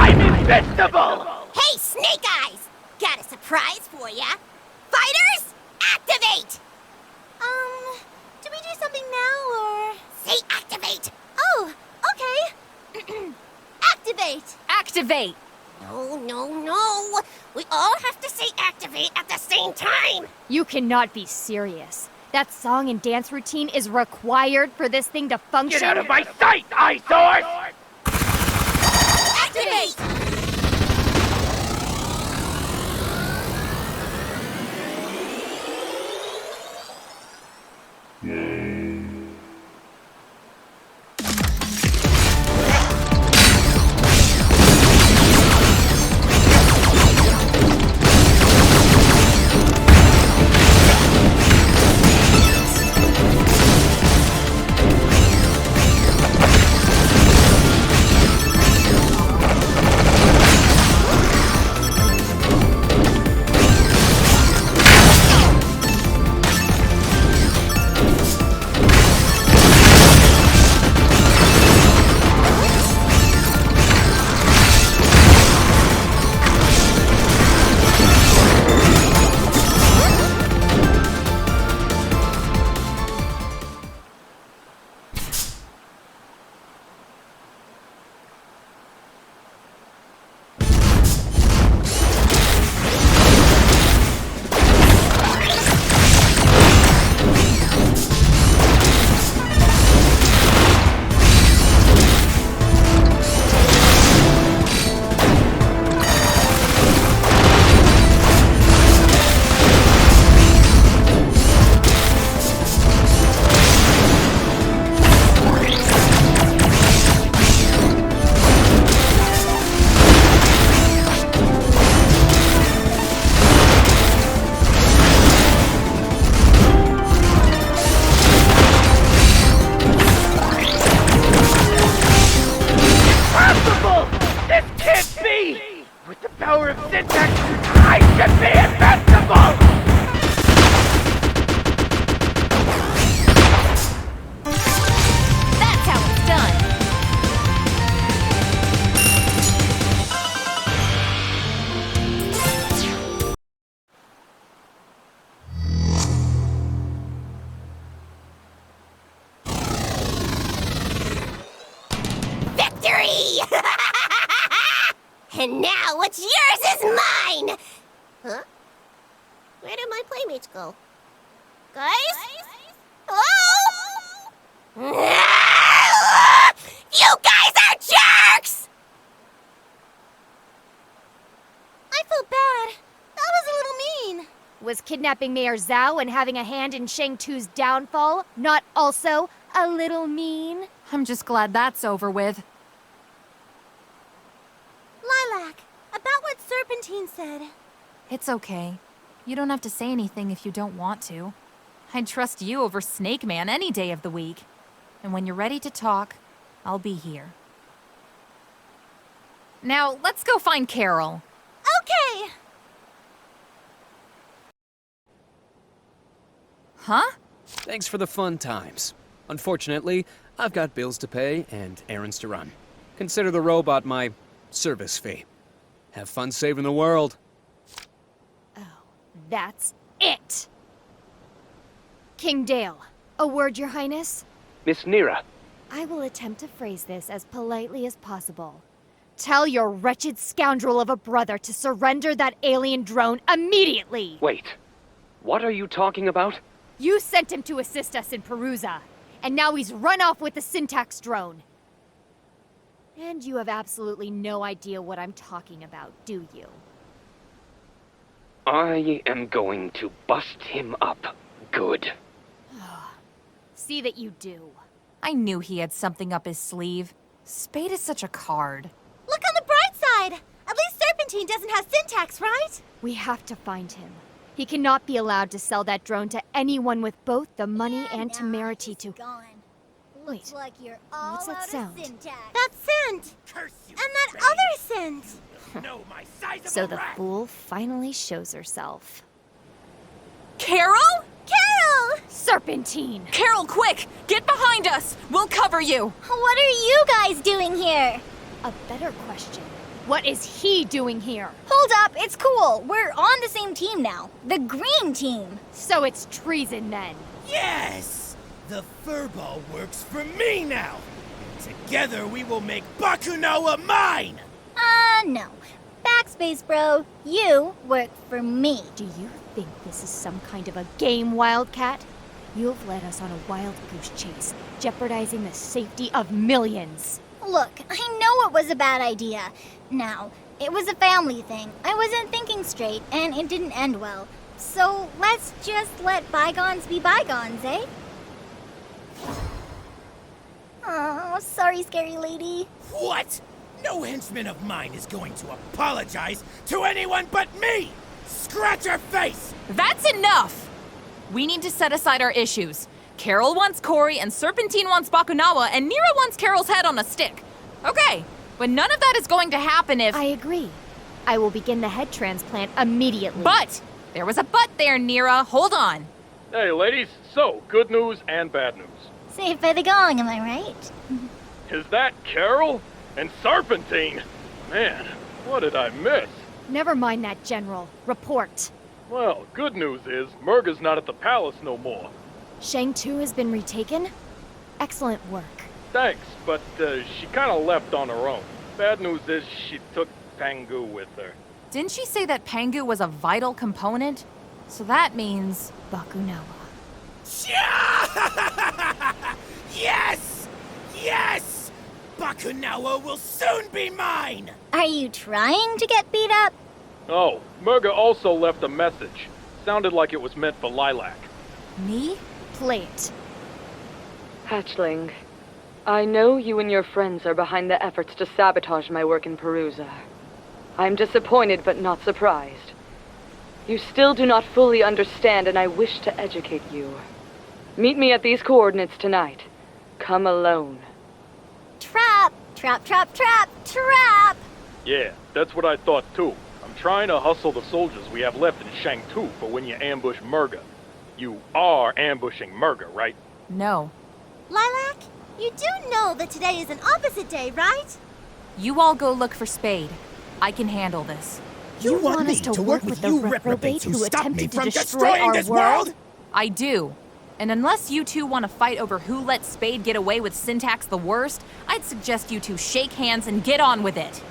Invincible! Hey, Snake Eyes! Got a surprise for ya. Fighters, activate! Do we do something now, or...? Say activate! Oh, okay. Activate! Activate! No. We all have to say activate at the same time! You cannot be serious. That song and dance routine is required for this thing to function? Get out of my sight, eyesores! Activate! syntax, I should be invincible! That's how it's done. Victory! And now what's yours is mine! Huh? Where did my playmates go? Guys? Hello? You guys are jerks! I feel bad. That was a little mean. Was kidnapping Mayor Zao and having a hand in Shang Tu's downfall not also a little mean? I'm just glad that's over with. Lilac, about what Serpentine said. It's okay. You don't have to say anything if you don't want to. I'd trust you over Snake Man any day of the week. And when you're ready to talk, I'll be here. Now, let's go find Carol. Okay! Huh? Thanks for the fun times. Unfortunately, I've got bills to pay and errands to run. Consider the robot my service fee. Have fun saving the world. That's it! King Dale, a word, Your Highness? Miss Nira. I will attempt to phrase this as politely as possible. Tell your wretched scoundrel of a brother to surrender that alien drone immediately! Wait. What are you talking about? You sent him to assist us in Perusa, and now he's run off with the syntax drone. And you have absolutely no idea what I'm talking about, do you? I am going to bust him up good. See that you do. I knew he had something up his sleeve. Spade is such a card. Look on the bright side! At least Serpentine doesn't have syntax, right? We have to find him. He cannot be allowed to sell that drone to anyone with both the money and temerity to... Looks like you're all what's that out of sound? syntax. That scent! And that other scent! So the fool finally shows herself. Carol? Carol! Serpentine! Carol, quick! Get behind us! We'll cover you! What are you guys doing here? A better question. What is he doing here? Hold up, it's cool. We're on the same team now. The green team. So it's treason then. Yes! The furball works for me now! Together we will make Bakunawa mine! No. Backspace, bro. You work for me. Do you think this is some kind of a game, Wildcat? You've led us on a wild goose chase, jeopardizing the safety of millions. Look, I know it was a bad idea. Now, it was a family thing. I wasn't thinking straight, and it didn't end well. So let's just let bygones be bygones, eh? Oh, sorry, scary lady. What? No henchman of mine is going to apologize to anyone but me! Scratch her face! That's enough! We need to set aside our issues. Carol wants Cory, and Serpentine wants Bakunawa, and Nira wants Carol's head on a stick. Okay, but none of that is going to happen if... I agree. I will begin the head transplant immediately. But! There was a but there, Nira. Hold on. Hey, ladies. So, good news and bad news. Saved by the gong, am I right? Is that Carol? And Serpentine? Man, what did I miss? Never mind that, General. Report. Well, good news is Merga's not at the palace no more. Shang Tu has been retaken? Excellent work. Thanks, but she kind of left on her own. Bad news is she took Pangu with her. Didn't she say that Pangu was a vital component? So that means... Bakunawa. Yes! Yes! Bakunawa will soon be mine! Are you trying to get beat up? Oh, Merga also left a message. Sounded like it was meant for Lilac. Me? Play it. Hatchling, I know you and your friends are behind the efforts to sabotage my work in Perusa. I'm disappointed but not surprised. You still do not fully understand, and I wish to educate you. Meet me at these coordinates tonight. Come alone. Trap! Trap, trap, trap, trap! Yeah, that's what I thought too. I'm trying to hustle the soldiers we have left in Shang Tu for when you ambush Merga. You are ambushing Merga, right? No. Lilac, you do know that today is an opposite day, right? You all go look for Spade. I can handle this. You want us to work with you reprobates who stop me from destroying this world? I do. And unless you two want to fight over who let Spade get away with syntax the worst, I'd suggest you two shake hands and get on with it.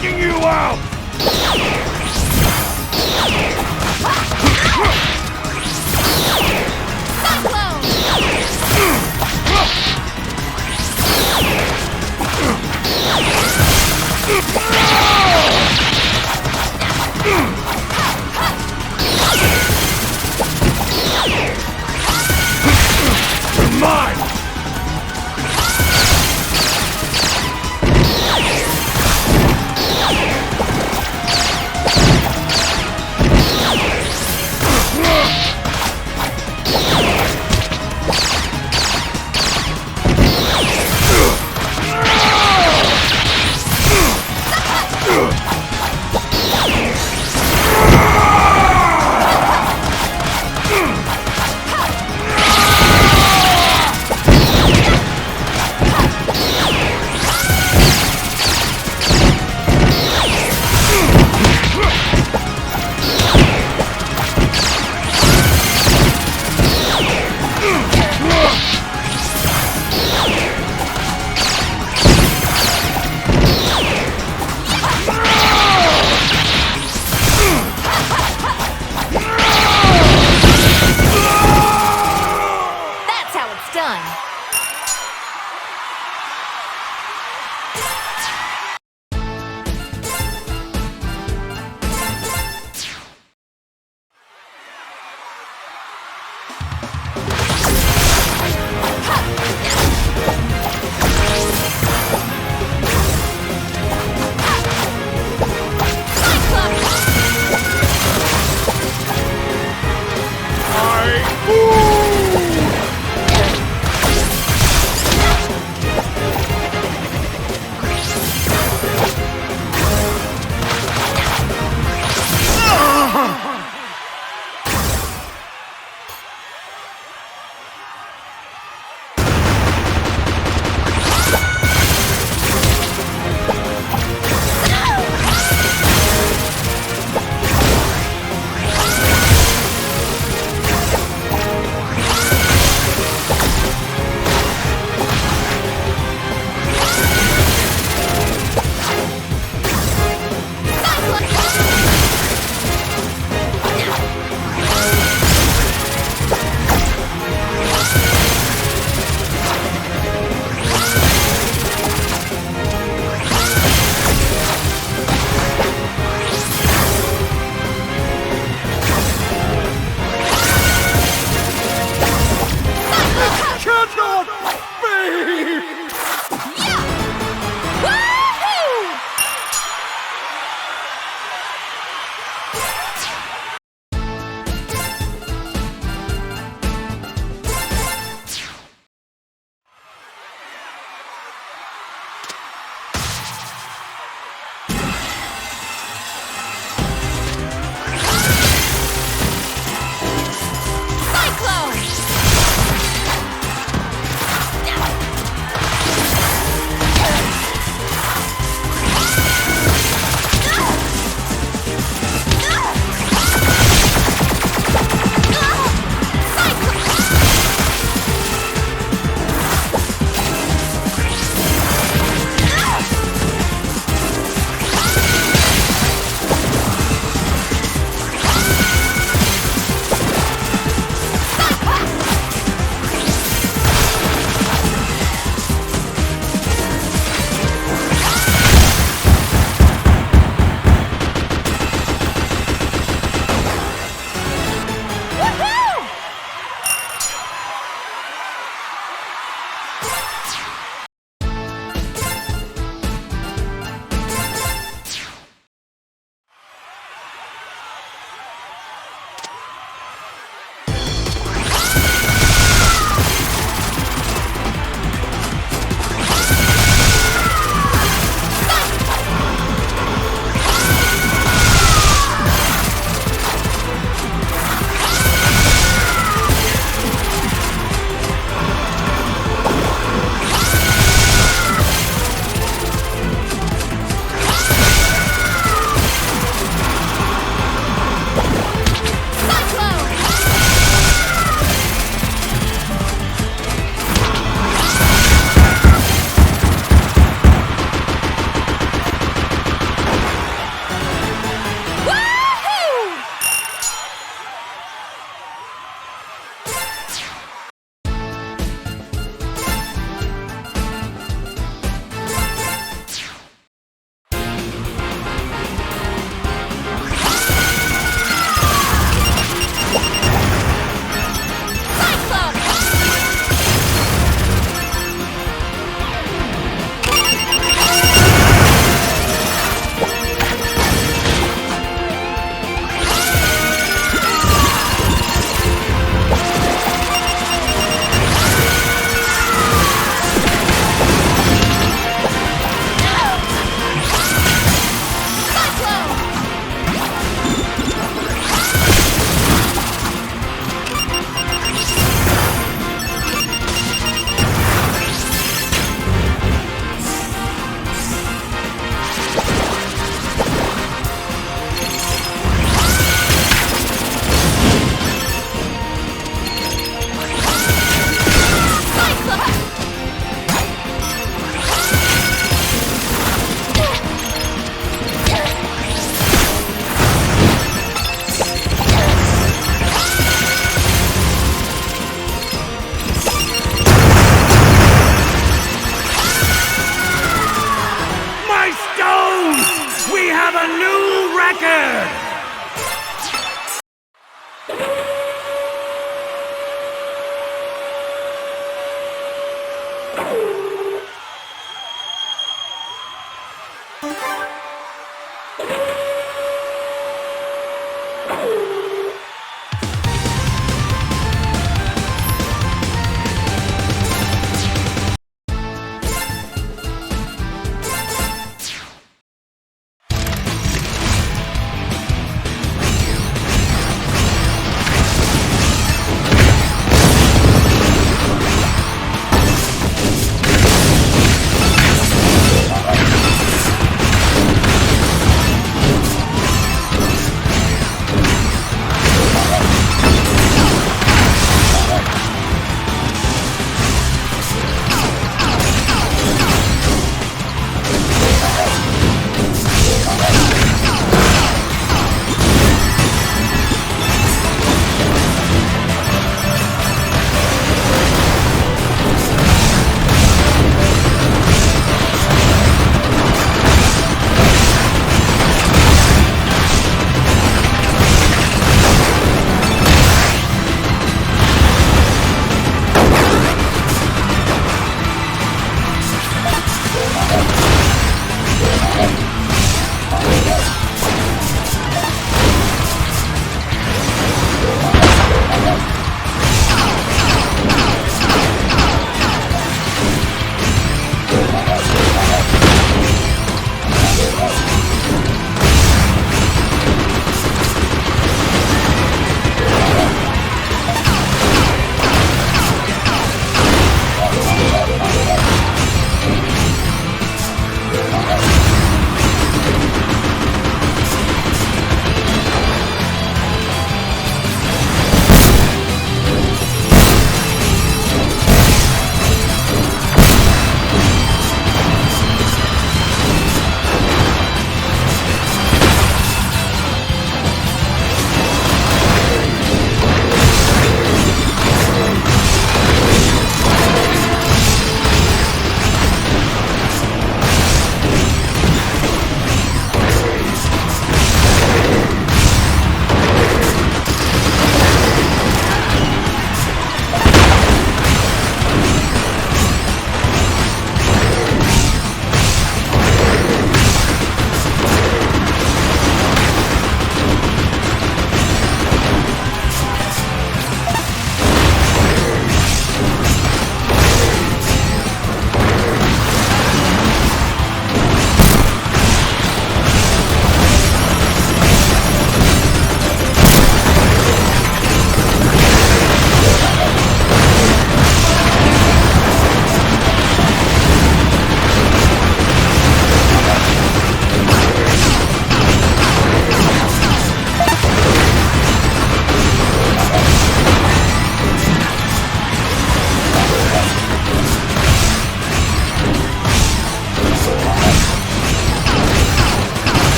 taking you out! You're mine!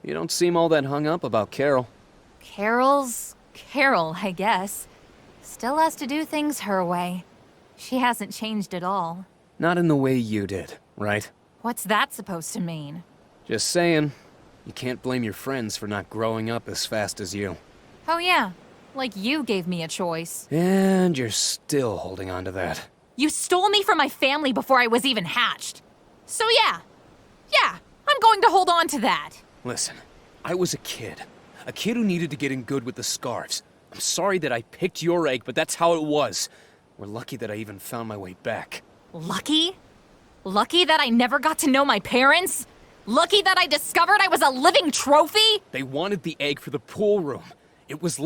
You don't seem all that hung up about Carol. Carol's Carol, I guess. Still has to do things her way. She hasn't changed at all. Not in the way you did, right? What's that supposed to mean? Just saying. You can't blame your friends for not growing up as fast as you. Oh yeah, like you gave me a choice. And you're still holding on to that. You stole me from my family before I was even hatched. So yeah, I'm going to hold on to that. Listen, I was a kid who needed to get in good with the Scarves. I'm sorry that I picked your egg, but that's how it was. We're lucky that I even found my way back. Lucky? Lucky that I never got to know my parents? Lucky that I discovered I was a living trophy? They wanted the egg for the pool room. It was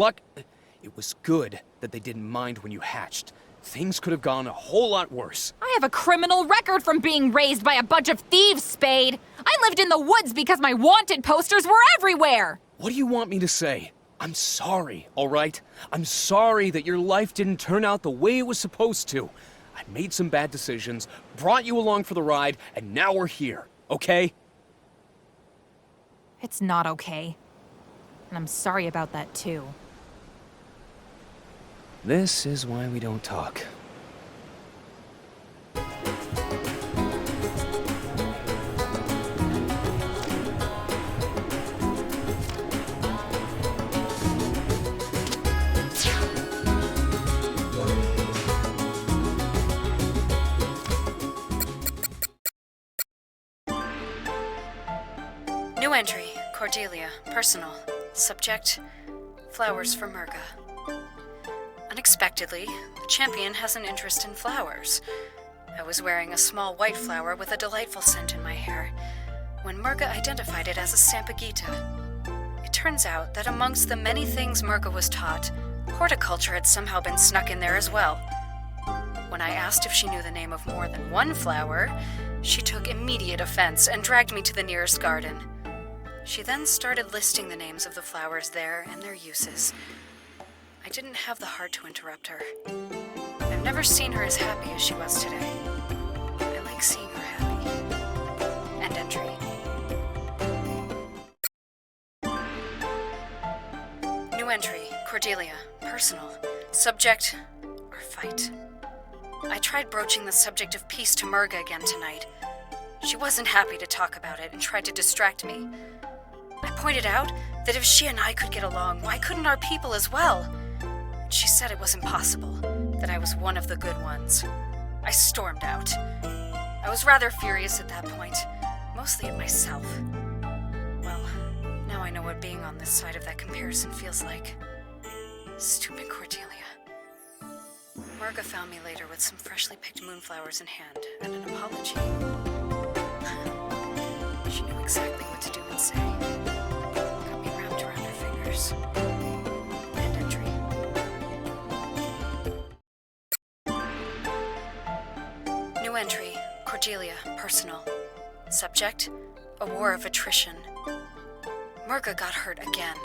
good that they didn't mind when you hatched. Things could have gone a whole lot worse. I have a criminal record from being raised by a bunch of thieves, Spade. I lived in the woods because my wanted posters were everywhere. What do you want me to say? I'm sorry, all right? I'm sorry that your life didn't turn out the way it was supposed to. I made some bad decisions, brought you along for the ride, and now we're here, okay? It's not okay. And I'm sorry about that, too. This is why we don't talk. Cordelia, personal. Subject, flowers for Merga. Unexpectedly, the champion has an interest in flowers. I was wearing a small white flower with a delightful scent in my hair, when Merga identified it as a Sampaguita. It turns out that amongst the many things Merga was taught, horticulture had somehow been snuck in there as well. When I asked if she knew the name of more than one flower, she took immediate offense and dragged me to the nearest garden. She then started listing the names of the flowers there and their uses. I didn't have the heart to interrupt her. I've never seen her as happy as she was today. I like seeing her happy. End entry. New entry, Cordelia, personal. Subject, or fight. I tried broaching the subject of peace to Merga again tonight. She wasn't happy to talk about it and tried to distract me. I pointed out that if she and I could get along, why couldn't our people as well? She said it was impossible, that I was one of the good ones. I stormed out. I was rather furious at that point, mostly at myself. Well, now I know what being on this side of that comparison feels like. Stupid Cordelia. Merga found me later with some freshly picked moonflowers in hand and an apology. She knew exactly what to do and say. Got me wrapped around her fingers. End entry. New entry, Cordelia, personal. Subject, a war of attrition. Merga got hurt again.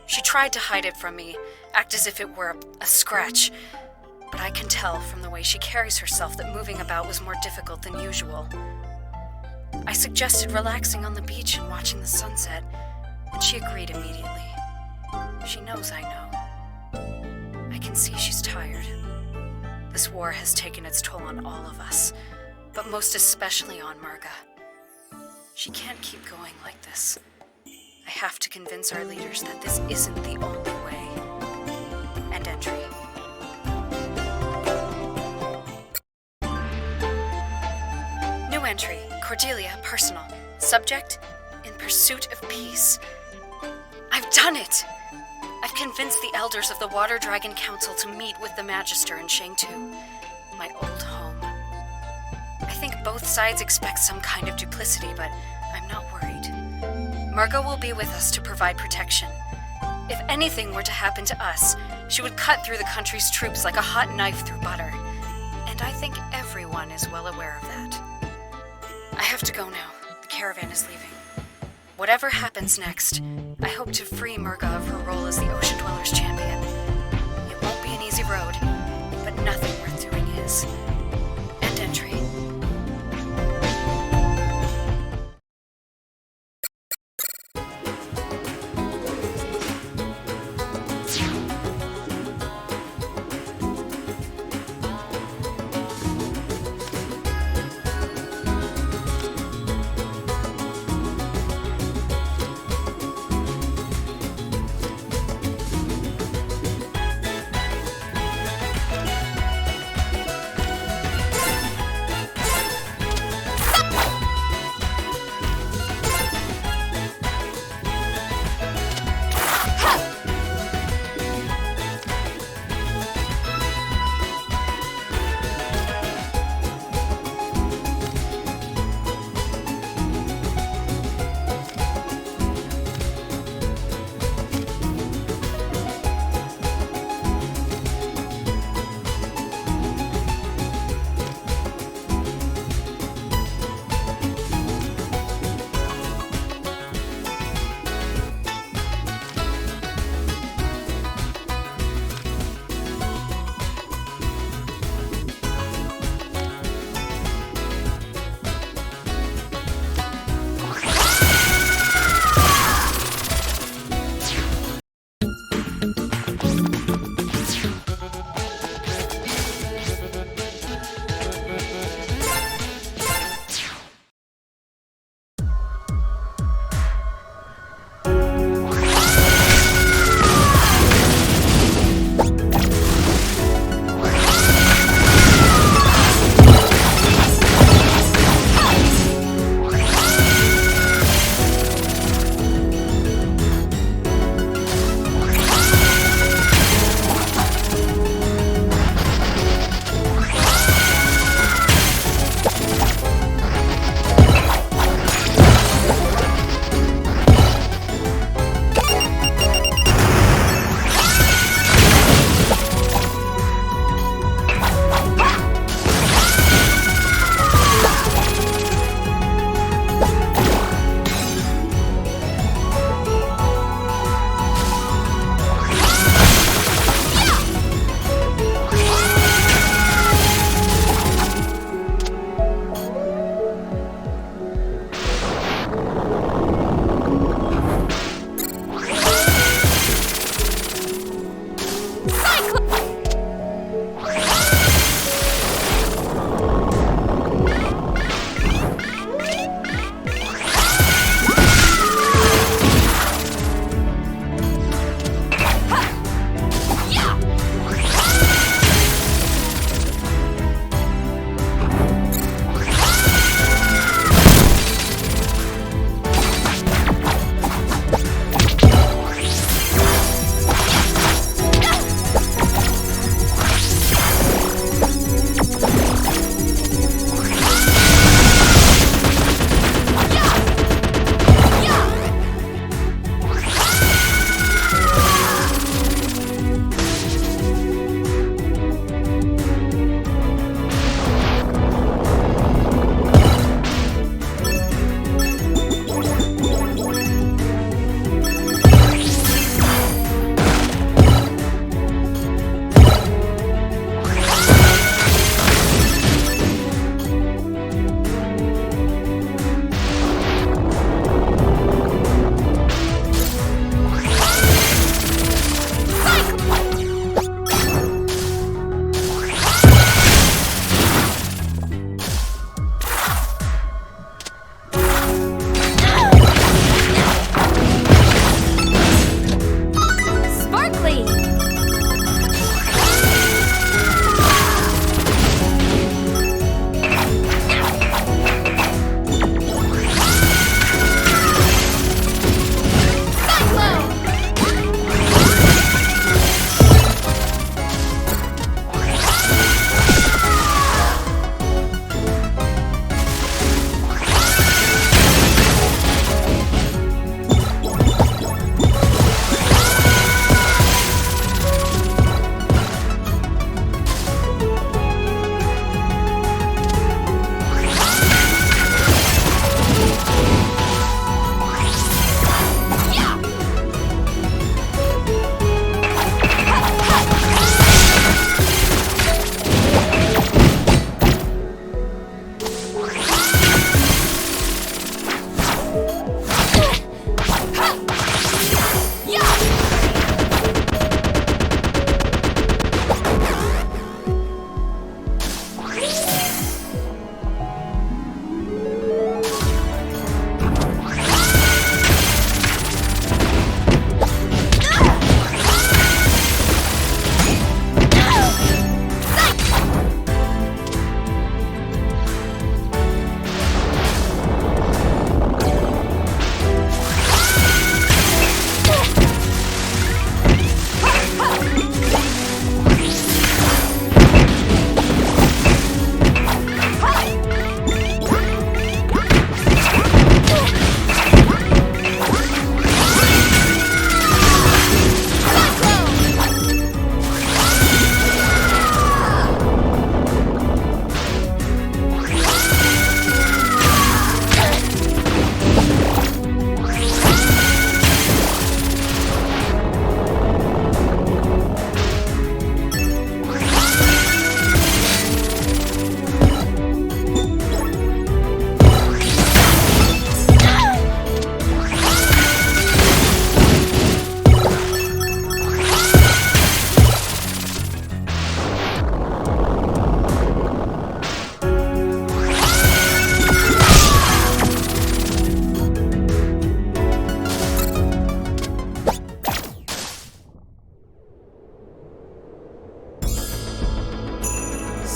She tried to hide it from me, act as if it were a scratch. But I can tell from the way she carries herself that moving about was more difficult than usual. I suggested relaxing on the beach and watching the sunset, and she agreed immediately. She knows I know. I can see she's tired. This war has taken its toll on all of us, but most especially on Merga. She can't keep going like this. I have to convince our leaders that this isn't the only way. End entry. New entry, Cordelia, personal. Subject, in pursuit of peace. I've done it! I've convinced the elders of the Water Dragon Council to meet with the Magister in Shang Tu, my old home. I think both sides expect some kind of duplicity, but I'm not worried. Merga will be with us to provide protection. If anything were to happen to us, she would cut through the country's troops like a hot knife through butter. And I think everyone is well aware of that. I have to go now. The caravan is leaving. Whatever happens next, I hope to free Merga of her role as the Ocean Dwellers champion. It won't be an easy road, but nothing worth doing is. End entry.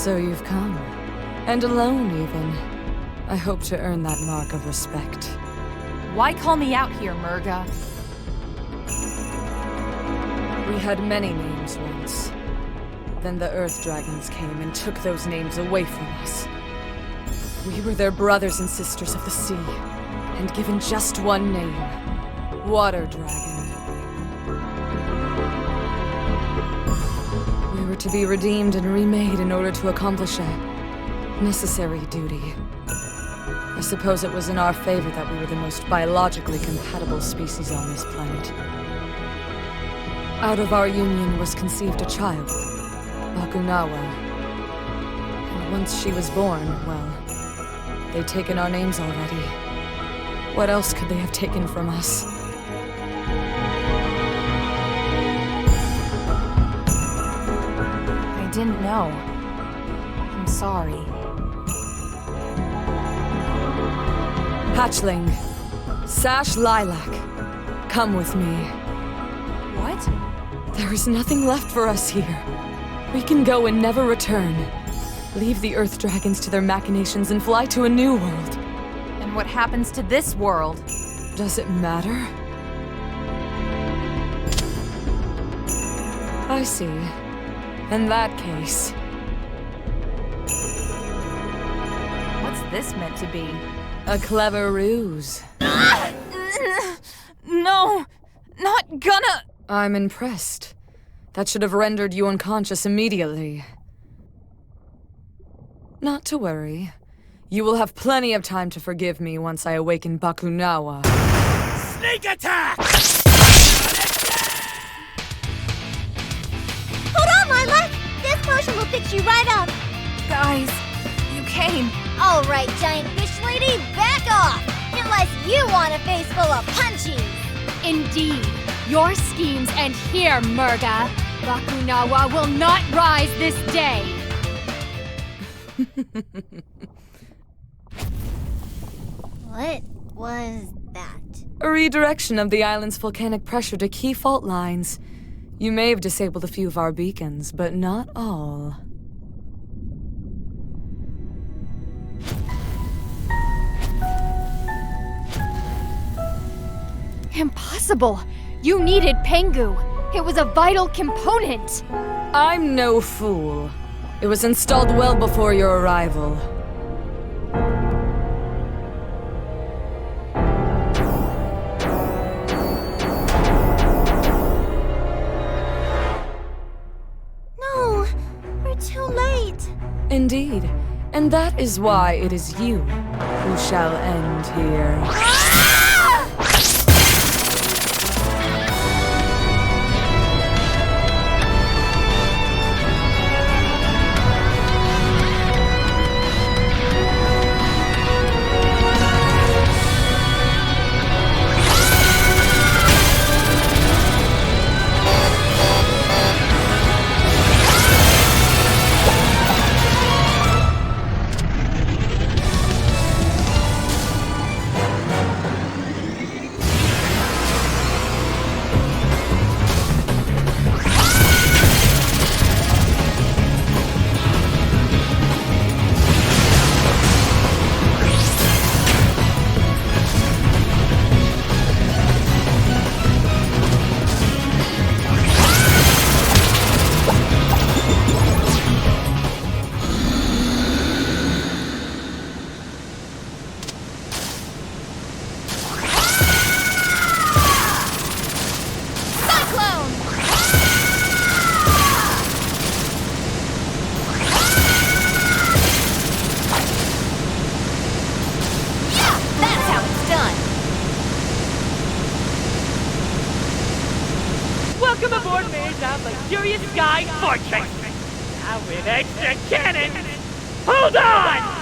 So you've come. And alone, even. I hope to earn that mark of respect. Why call me out here, Merga? We had many names once. Then the Earth Dragons came and took those names away from us. We were their brothers and sisters of the sea, and given just one name. Water Dragon. We were to be redeemed and remade in order to accomplish a necessary duty. I suppose it was in our favor that we were the most biologically compatible species on this planet. Out of our union was conceived a child, Bakunawa. And once she was born, well, they'd taken our names already. What else could they have taken from us? I didn't know. I'm sorry. Hatchling, Sash Lilac, come with me. What? There is nothing left for us here. We can go and never return. Leave the Earth Dragons to their machinations and fly to a new world. And what happens to this world? Does it matter? I see. In that case... What's this meant to be? A clever ruse. No! Not gonna... I'm impressed. That should have rendered you unconscious immediately. Not to worry. You will have plenty of time to forgive me once I awaken Bakunawa. Sneak attack! Hold on, Lilac! This potion will fix you right up! Guys, you came. All right, giant fish lady, back off! Unless you want a face full of punchies! Indeed. Your schemes end here, Merga. Bakunawa will not rise this day. What was that? A redirection of the island's volcanic pressure to key fault lines. You may have disabled a few of our beacons, but not all. Impossible! You needed Pengu. It was a vital component. I'm no fool. It was installed well before your arrival. No, we're too late. Indeed. And that is why it is you who shall end here. Welcome aboard Mayor Zao's luxurious sky fortress! Now with extra cannons! Hold on!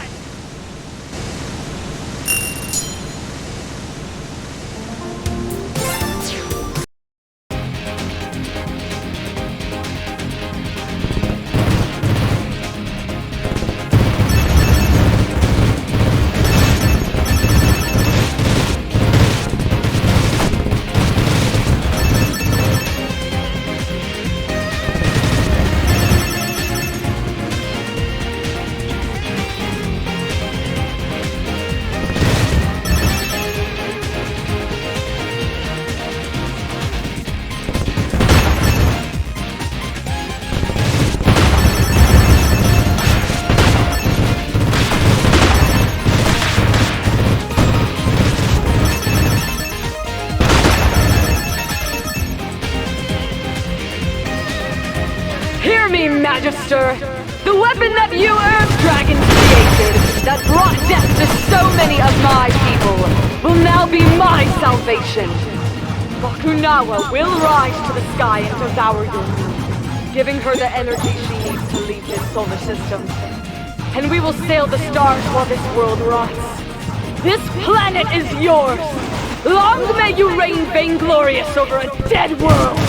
Hear me, Magister! The weapon that you Earth Dragons created, that brought death to so many of my people, will now be my salvation. Bakunawa will rise to the sky and devour your moon, giving her the energy she needs to leave this solar system. And we will sail the stars while this world rots. This planet is yours! Long may you reign vainglorious over a dead world!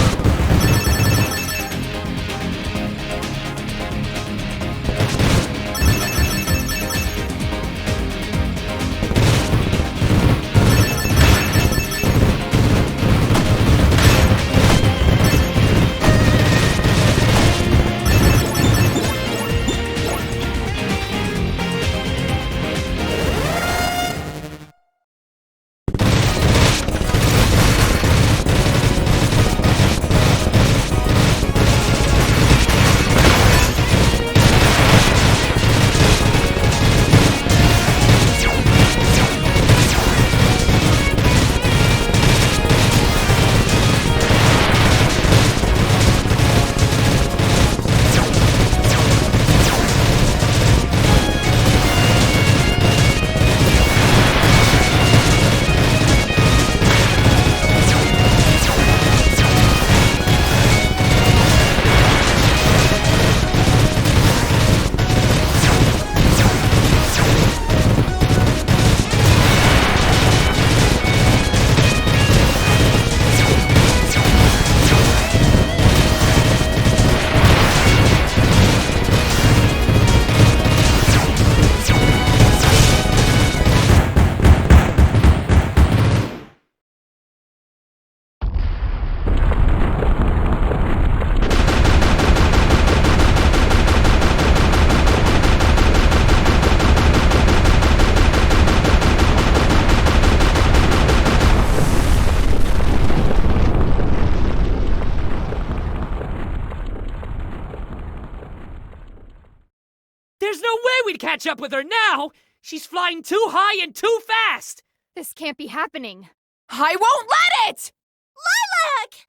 There's no way we'd catch up with her now! She's flying too high and too fast! This can't be happening. I won't let it! Lilac!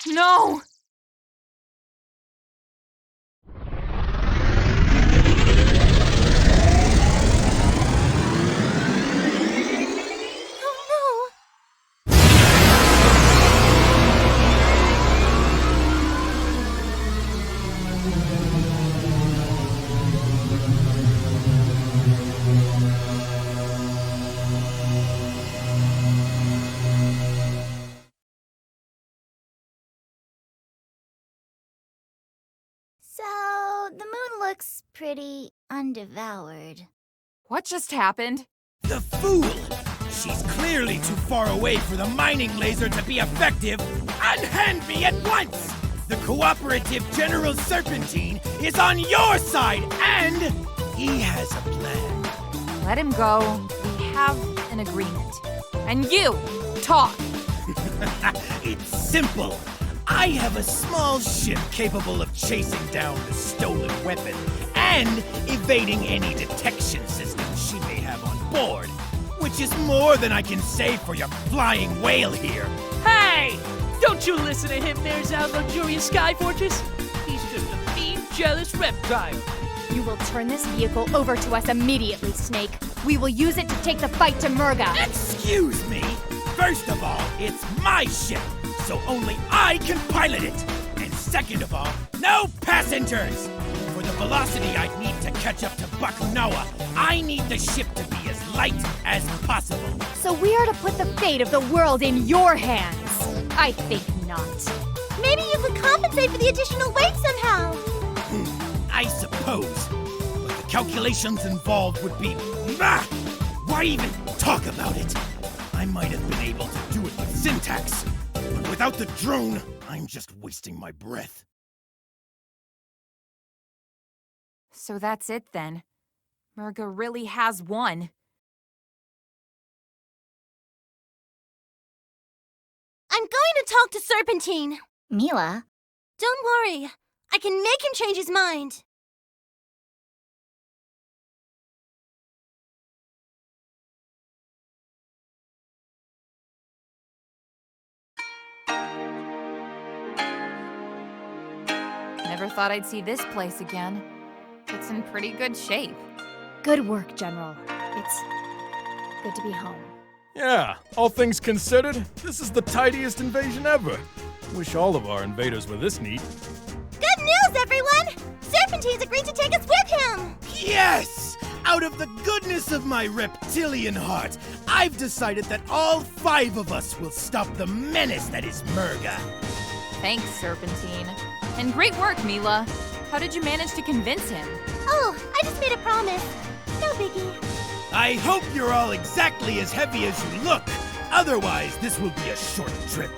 No! So, the moon looks pretty undevoured. What just happened? The fool! She's clearly too far away for the mining laser to be effective. Unhand me at once! The cooperative General Serpentine is on your side, and he has a plan. Let him go. We have an agreement. And you, talk! It's simple. I have a small ship capable of chasing down the stolen weapon and evading any detection system she may have on board, which is more than I can say for your flying whale here. Hey! Don't you listen to him, Mayor Zao's luxurious sky fortress! He's just a mean, jealous reptile. You will turn this vehicle over to us immediately, Snake. We will use it to take the fight to Merga. Excuse me! First of all, it's my ship, so only I can pilot it. And second of all, no passengers! For the velocity I'd need to catch up to Bakunawa, I need the ship to be as light as possible. So we are to put the fate of the world in your hands? I think not. Maybe you could compensate for the additional weight somehow. I suppose. But the calculations involved would be... Ah! Why even talk about it? I might have been able to do it with syntax, but without the drone, I'm just wasting my breath. So that's it then. Merga really has won. I'm going to talk to Serpentine. Mila? Don't worry. I can make him change his mind. Never thought I'd see this place again. It's in pretty good shape. Good work, General. It's good to be home. Yeah, all things considered, this is the tidiest invasion ever. Wish all of our invaders were this neat. Good news, everyone! Serpentine's agreed to take us with him! Yes! Out of the goodness of my reptilian heart, I've decided that all 5 of us will stop the menace that is Merga. Thanks, Serpentine. And great work, Mila. How did you manage to convince him? Oh, I just made a promise. No biggie. I hope you're all exactly as heavy as you look. Otherwise, this will be a short trip.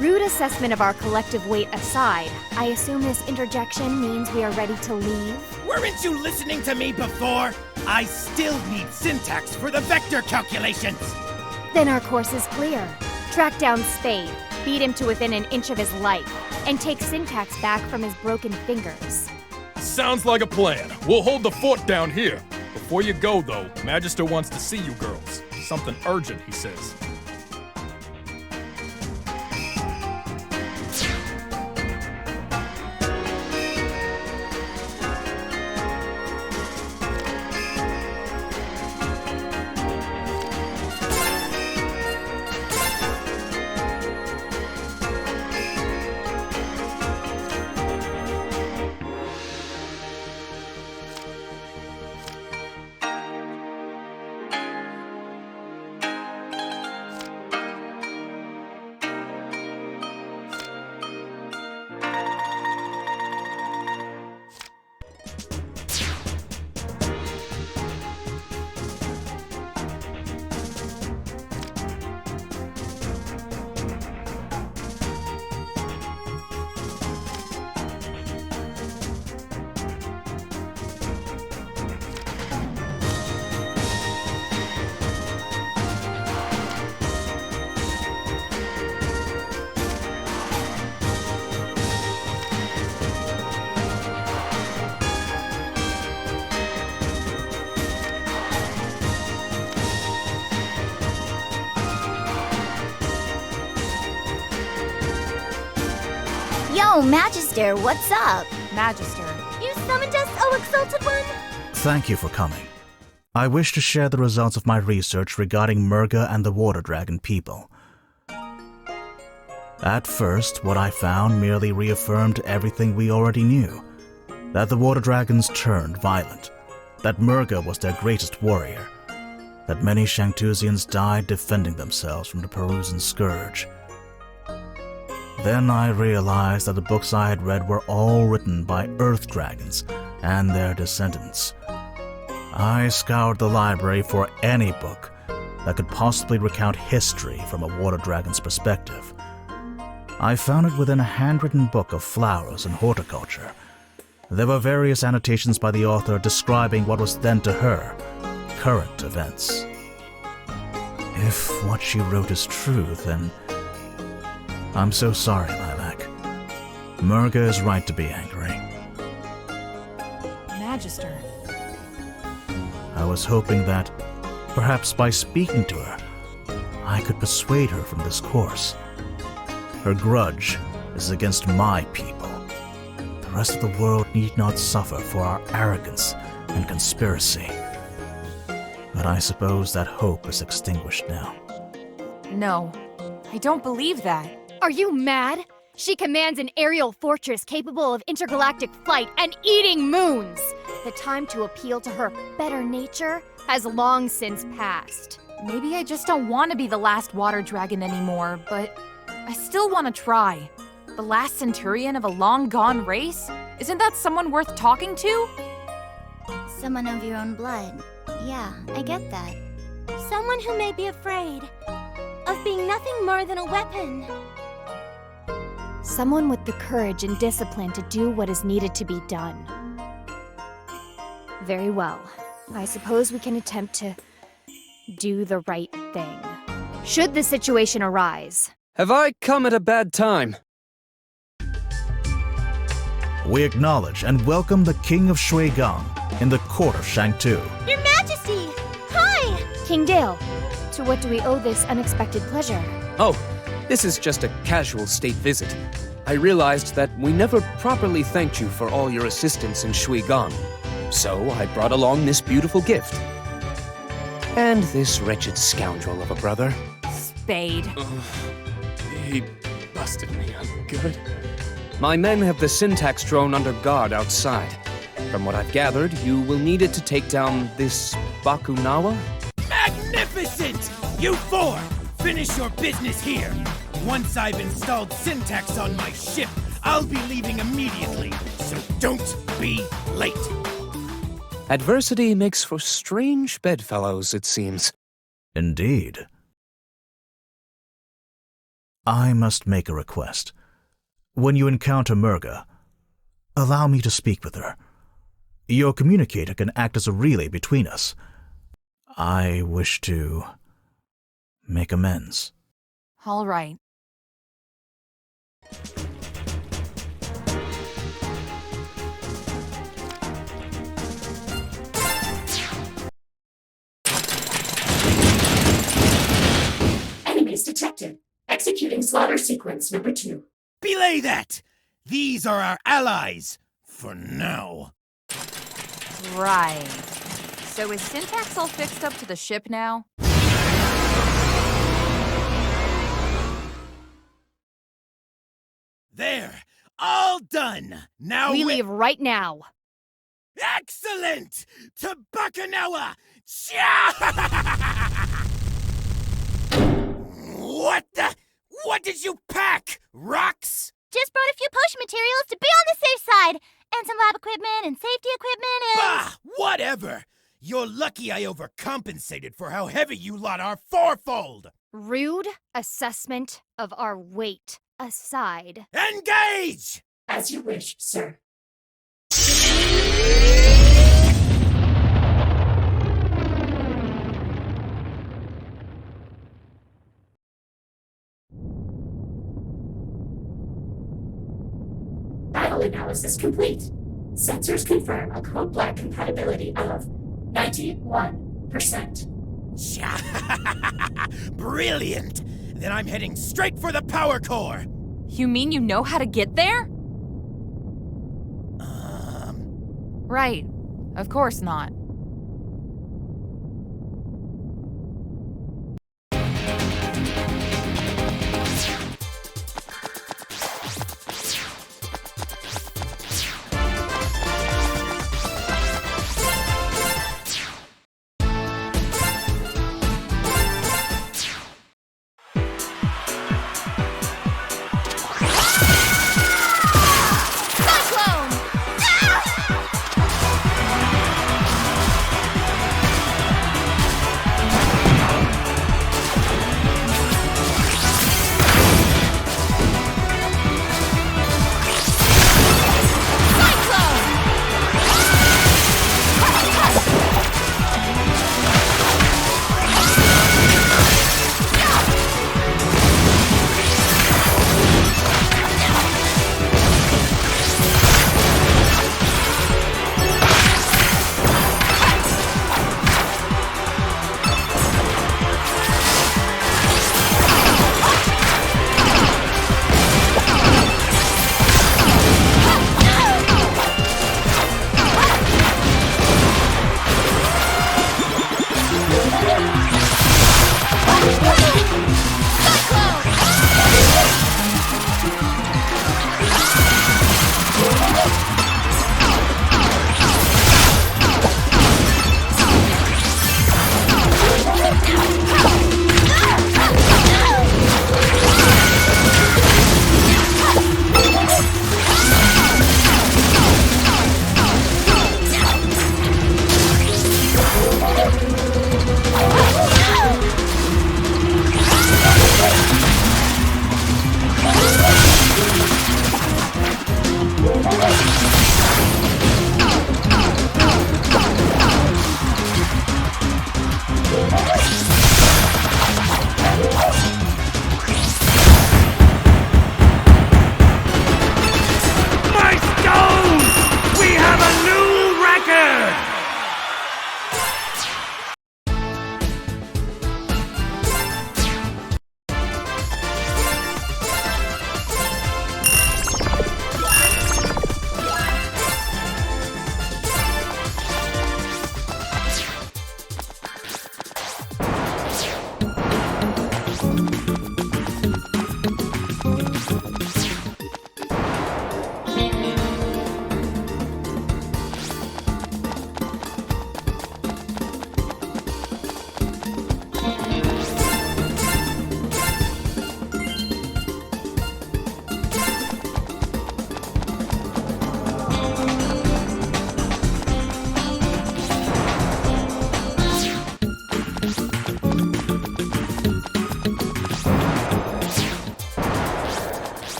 Rude assessment of our collective weight aside, I assume this interjection means we are ready to leave? Weren't you listening to me before? I still need syntax for the vector calculations. Then our course is clear. Track down Spade, beat him to within an inch of his life, and take syntax back from his broken fingers. Sounds like a plan. We'll hold the fort down here. Before you go, though, Magister wants to see you girls. Something urgent, he says. Yo, Magister, what's up? Magister. You summoned us, oh exalted one? Thank you for coming. I wish to share the results of my research regarding Merga and the Water Dragon people. At first, what I found merely reaffirmed everything we already knew. That the Water Dragons turned violent. That Merga was their greatest warrior. That many Shangtusians died defending themselves from the Perusian scourge. Then I realized that the books I had read were all written by Earth Dragons and their descendants. I scoured the library for any book that could possibly recount history from a Water Dragon's perspective. I found it within a handwritten book of flowers and horticulture. There were various annotations by the author describing what was then to her current events. If what she wrote is true, then I'm so sorry, Lilac. Merga is right to be angry. Magister. I was hoping that, perhaps by speaking to her, I could persuade her from this course. Her grudge is against my people. The rest of the world need not suffer for our arrogance and conspiracy. But I suppose that hope is extinguished now. No, I don't believe that. Are you mad? She commands an aerial fortress capable of intergalactic flight and eating moons! The time to appeal to her better nature has long since passed. Maybe I just don't want to be the last water dragon anymore, but I still want to try. The last centurion of a long-gone race? Isn't that someone worth talking to? Someone of your own blood. Yeah, I get that. Someone who may be afraid of being nothing more than a weapon. Someone with the courage and discipline to do what is needed to be done. Very well. I suppose we can attempt to do the right thing. Should the situation arise, Have I come at a bad time? We acknowledge and welcome the King of Shui Gong in the court of Shang Tu. Your Majesty! Hi! King Dale, to what do we owe this unexpected pleasure? Oh, this is just a casual state visit. I realized that we never properly thanked you for all your assistance in Shui Gong. So I brought along this beautiful gift. And this wretched scoundrel of a brother. Spade. He busted me up good. My men have the syntax drone under guard outside. From what I've gathered, you will need it to take down this Bakunawa? Magnificent! You four, finish your business here. Once I've installed syntax on my ship, I'll be leaving immediately, so don't be late. Adversity makes for strange bedfellows, it seems. Indeed. I must make a request. When you encounter Merga, allow me to speak with her. Your communicator can act as a relay between us. I wish to make amends. All right. Enemies detected. Executing slaughter sequence number 2. Belay that! These are our allies, for now. Right. So is syntax all fixed up to the ship now? There! All done! Now we leave right now. Excellent! To Bakunawa! What did you pack? Rocks? Just brought a few potion materials to be on the safe side. And some lab equipment and safety equipment and... Bah! Whatever! You're lucky I overcompensated for how heavy you lot are fourfold! Rude assessment of our weight aside. Engage! As you wish, sir. Battle analysis complete. Sensors confirm a code black compatibility of 91%. Brilliant! Then I'm heading straight for the power core! You mean you know how to get there? Right. Of course not.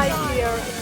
die here.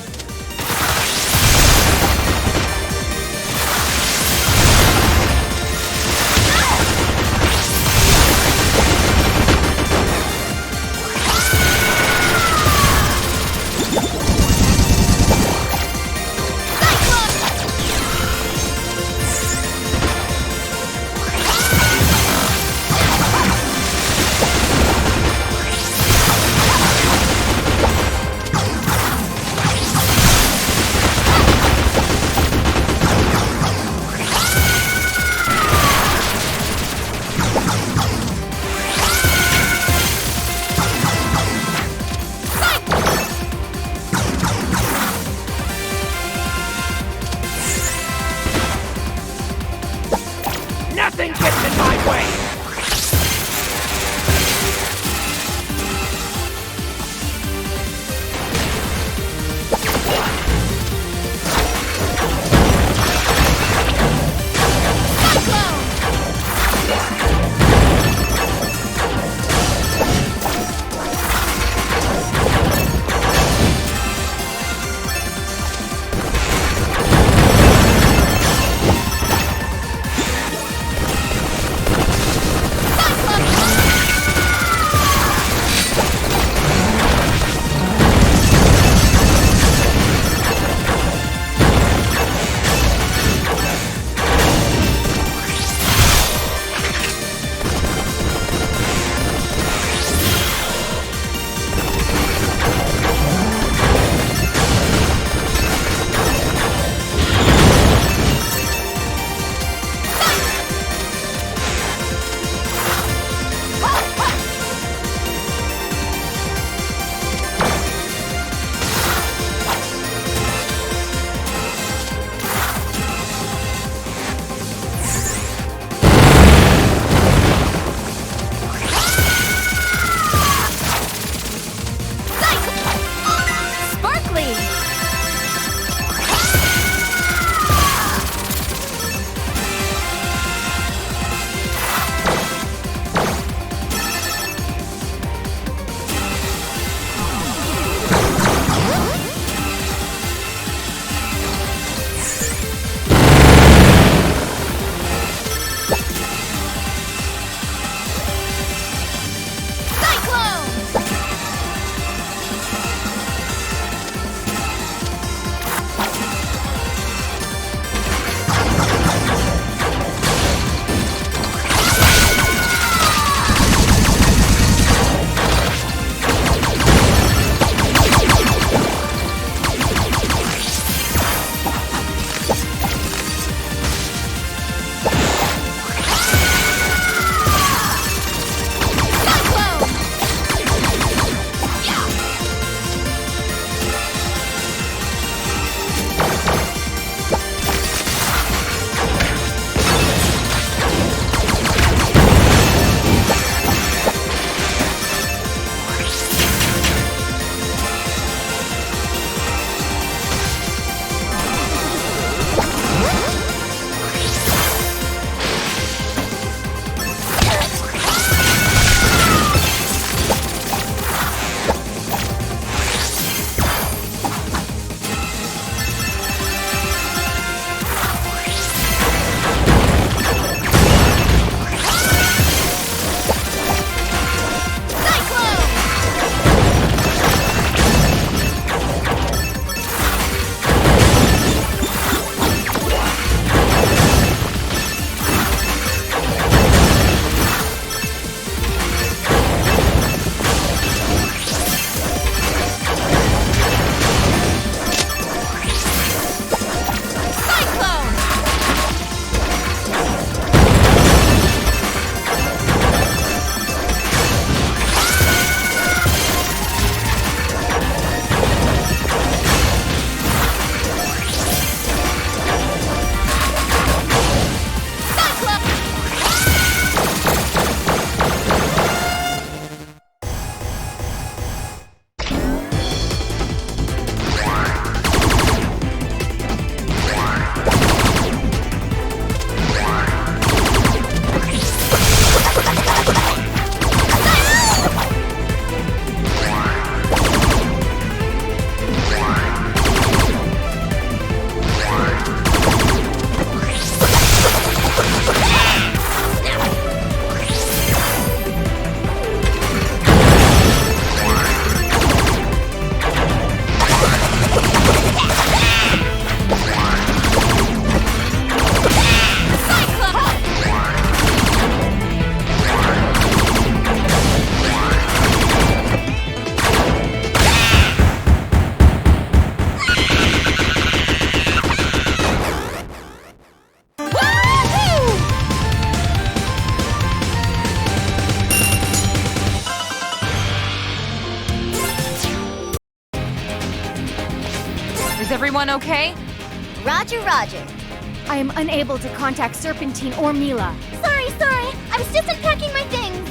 Is everyone okay? Roger, roger. I am unable to contact Serpentine or Mila. Sorry. I was just unpacking my things.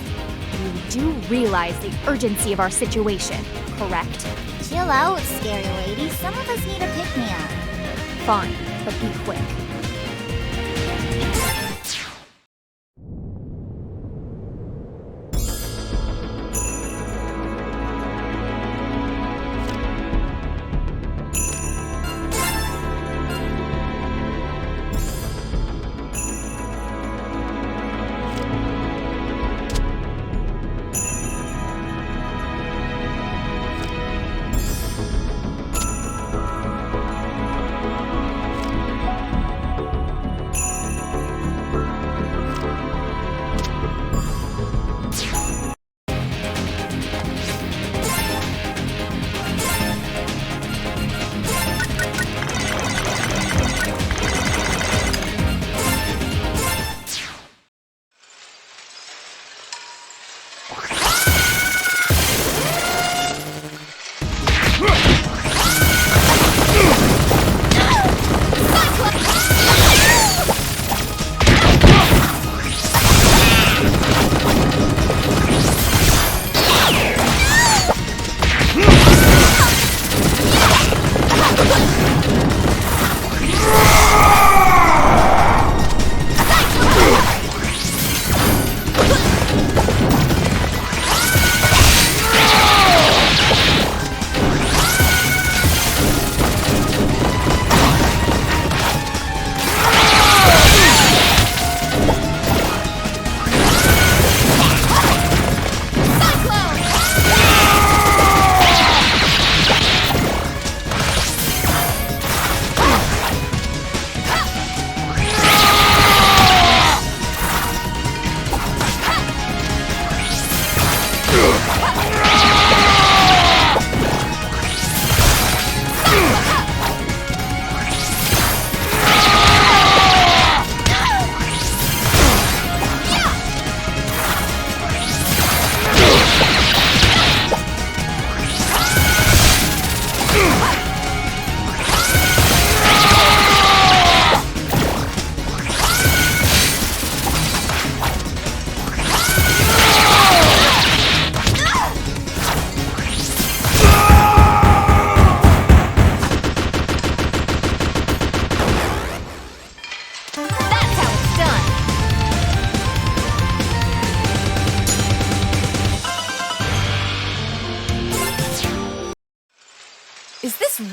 You do realize the urgency of our situation, correct? Chill out, scary lady. Some of us need a pick-me-up. Fine, but be quick.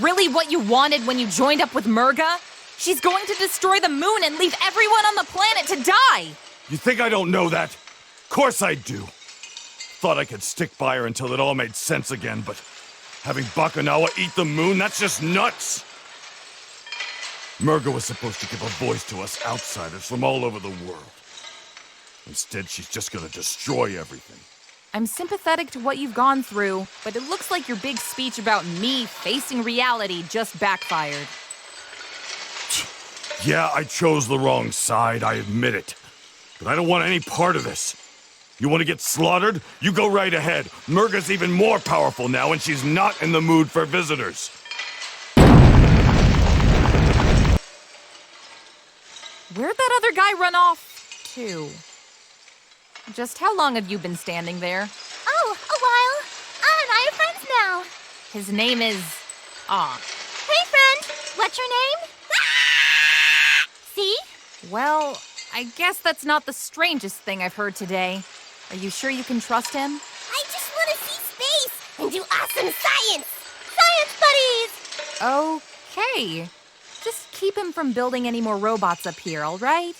Really what you wanted when you joined up with Merga? She's going to destroy the moon and leave everyone on the planet to die! You think I don't know that? Of course I do. Thought I could stick by her until it all made sense again, but having Bakunawa eat the moon, that's just nuts! Merga was supposed to give a voice to us outsiders from all over the world. Instead, she's just gonna destroy everything. I'm sympathetic to what you've gone through, but it looks like your big speech about me facing reality just backfired. Yeah, I chose the wrong side, I admit it. But I don't want any part of this. You want to get slaughtered? You go right ahead. Merga's even more powerful now, and she's not in the mood for visitors. Where'd that other guy run off to? Just how long have you been standing there? Oh, a while. Anna and I are friends now. His name is... Hey, friend. What's your name? See? Well, I guess that's not the strangest thing I've heard today. Are you sure you can trust him? I just want to see space and do awesome science. Science buddies! Okay. Just keep him from building any more robots up here, all right?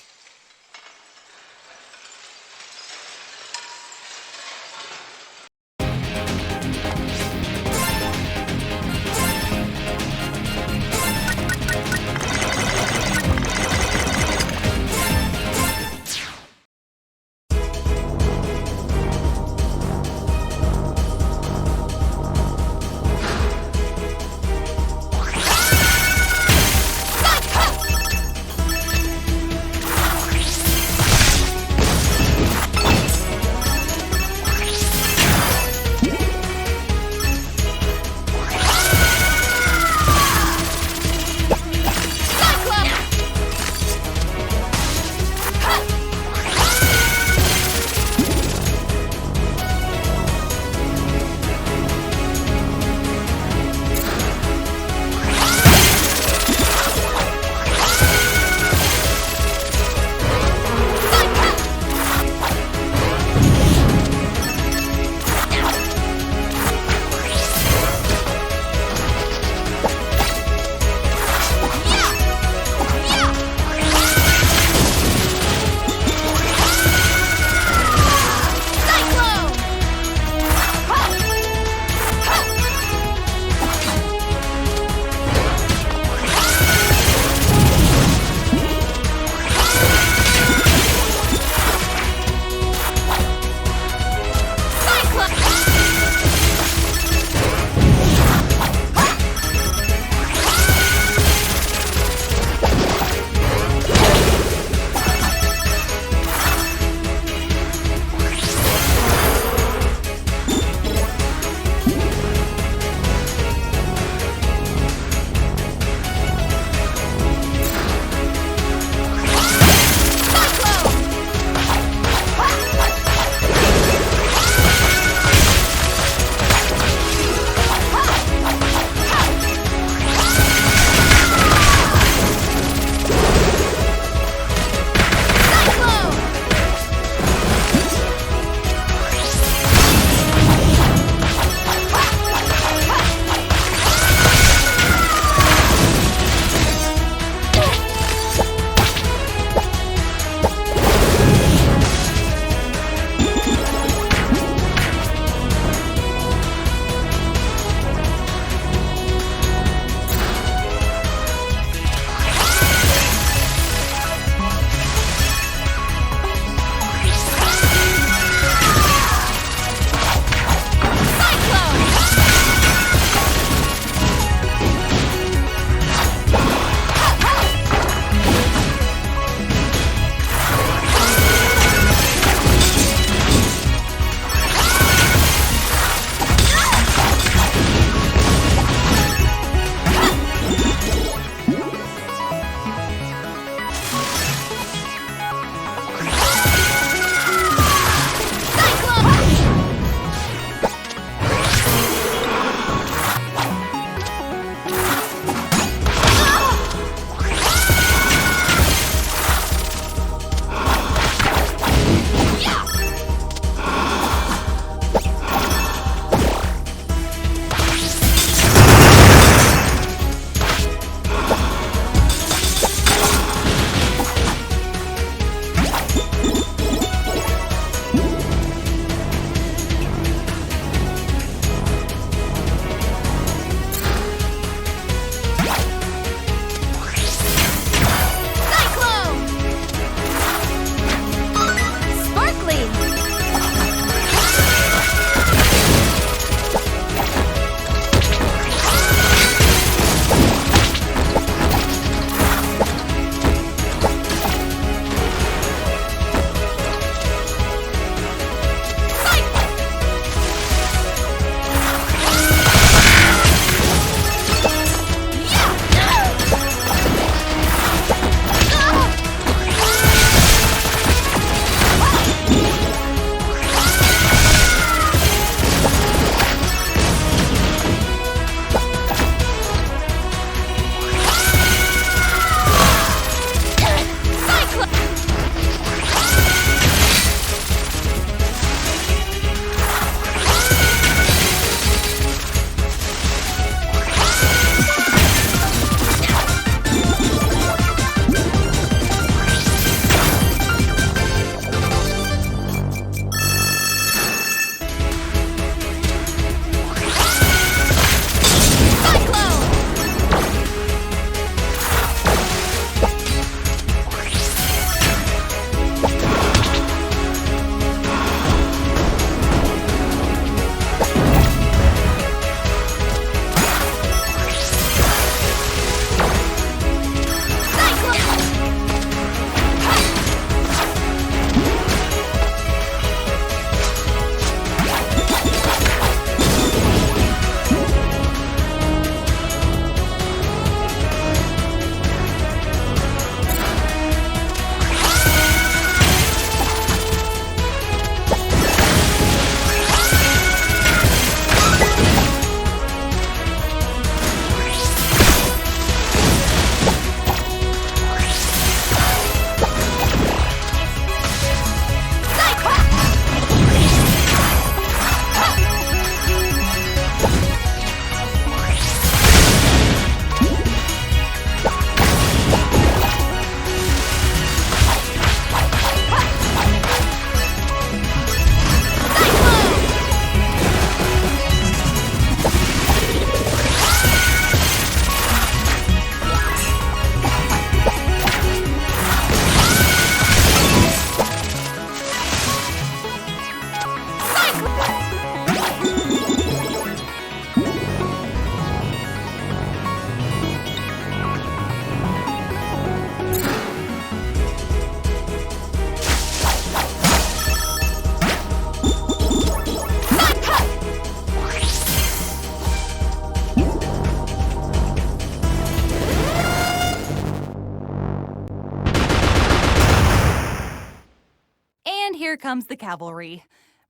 comes the cavalry.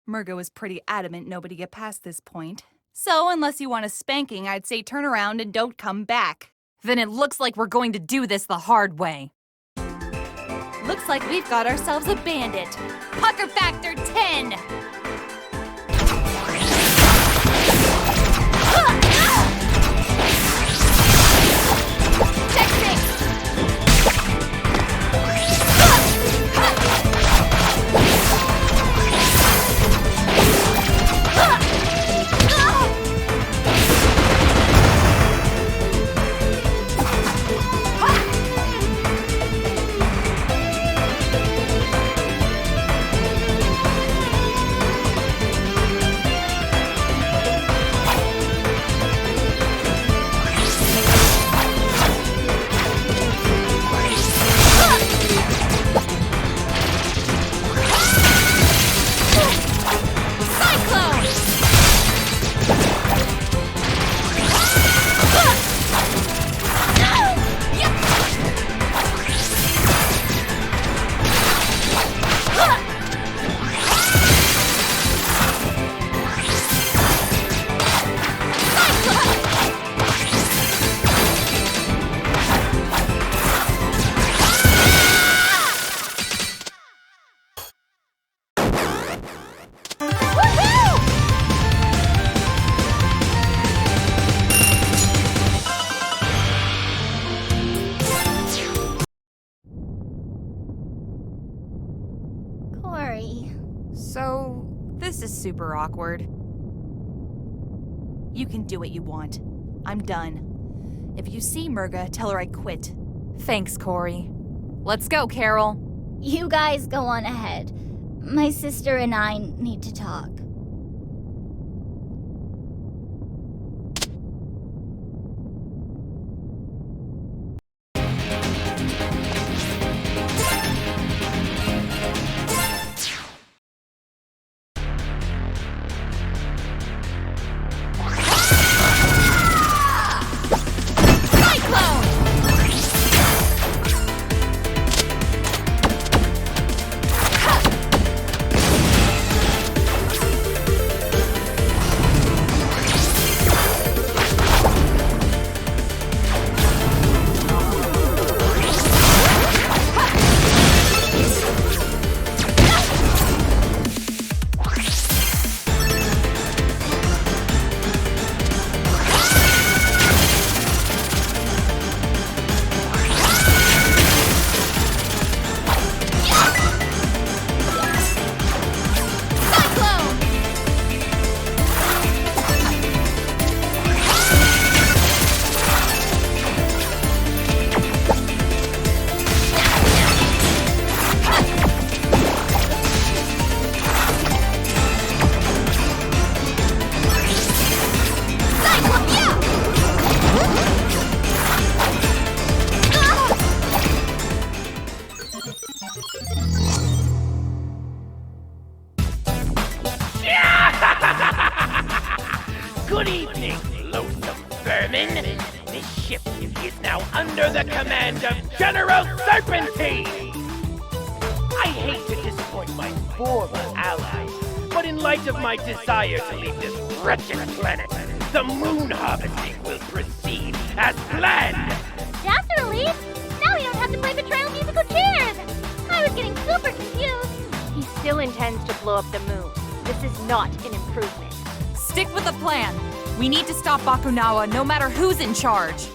Merga was pretty adamant nobody get past this point. So, unless you want a spanking, I'd say turn around and don't come back. Then it looks like we're going to do this the hard way. Looks like we've got ourselves a bandit. Pucker Factor 10! Check 6! So, this is super awkward. You can do what you want. I'm done. If you see Merga, tell her I quit. Thanks, Corey. Let's go, Carol. You guys go on ahead. My sister and I need to talk. Good evening, loathsome vermin. This ship is now under the command of General Serpentine. I hate to disappoint my former allies, but in light of my desire to leave this wretched planet, the moon harvesting will proceed as planned. That's a relief. Now we don't have to play Betrayal musical chairs. I was getting super confused. He still intends to blow up the moon. This is not an improvement. Stick with the plan. We need to stop Bakunawa no matter who's in charge.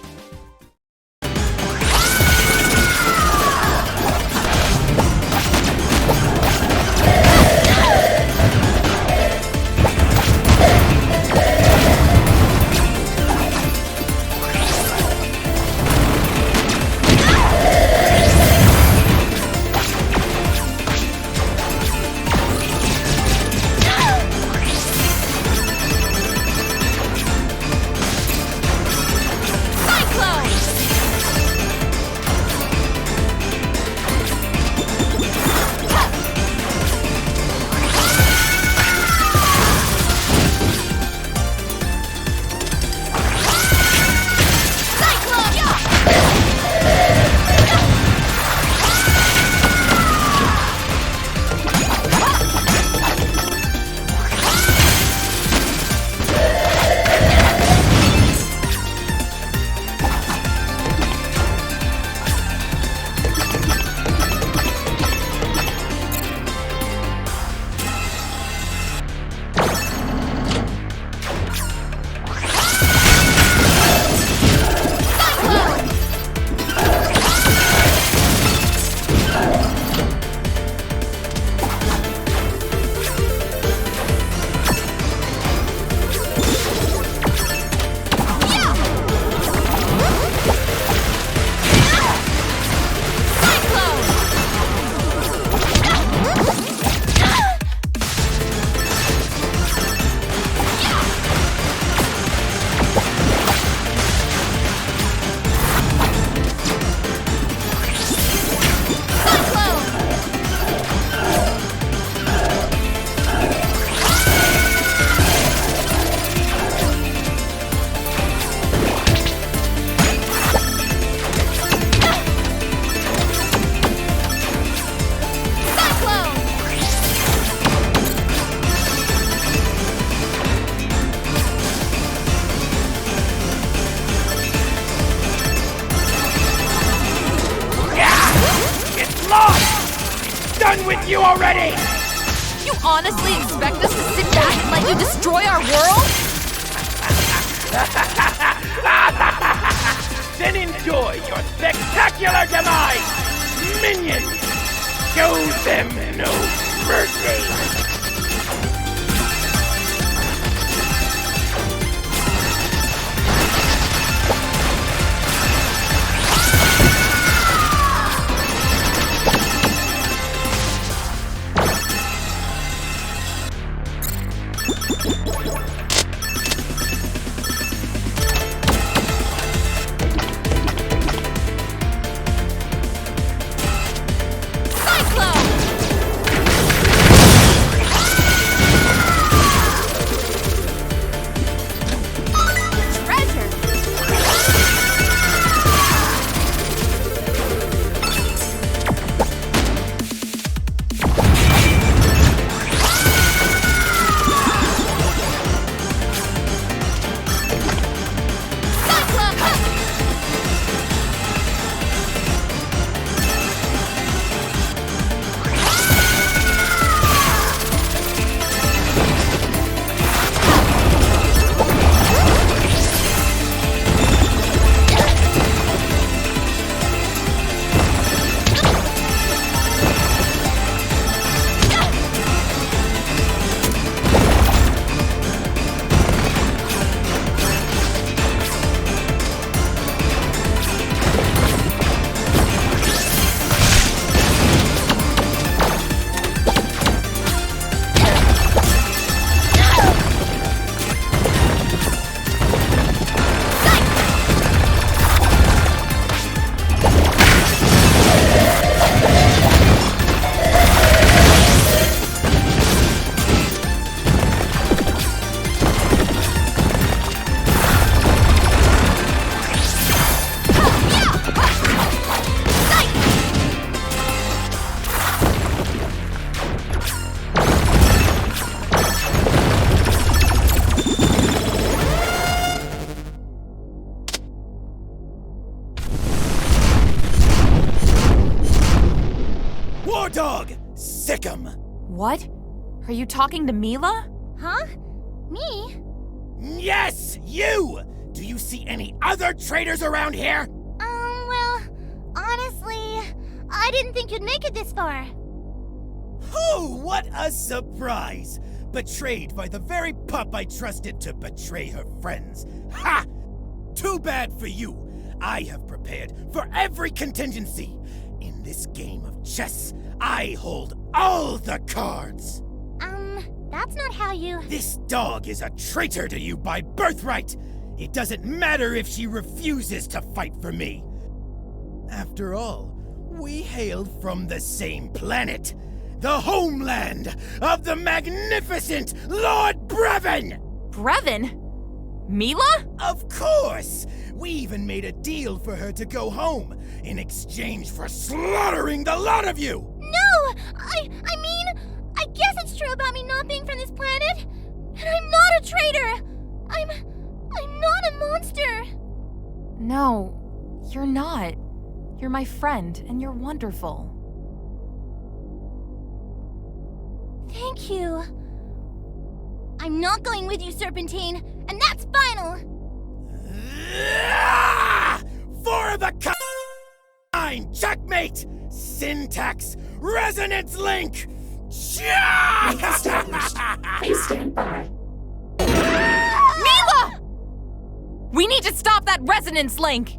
done with you already! You honestly expect us to sit back and let you destroy our world? Then enjoy your spectacular demise! Minions! Show them no mercy! What? Are you talking to Mila? Huh? Me? Yes, you! Do you see any other traitors around here? Well, honestly, I didn't think you'd make it this far. Oh, what a surprise! Betrayed by the very pup I trusted to betray her friends. Ha! Too bad for you. I have prepared for every contingency. In this game of chess, I hold all the cards. That's not how you... This dog is a traitor to you by birthright. It doesn't matter if she refuses to fight for me. After all, we hail from the same planet. The homeland of the magnificent Lord Brevin! Brevin? Mila? Of course! We even made a deal for her to go home in exchange for slaughtering the lot of you! No! I mean, I guess it's true about me not being from this planet. And I'm not a traitor! I'm not a monster! No, you're not. You're my friend, and you're wonderful. Thank you. I'm not going with you, Serpentine, and that's final! Four of a kind! Checkmate! Syntax! Resonance link! Link established. Please stand by. Mila! We need to stop that resonance link!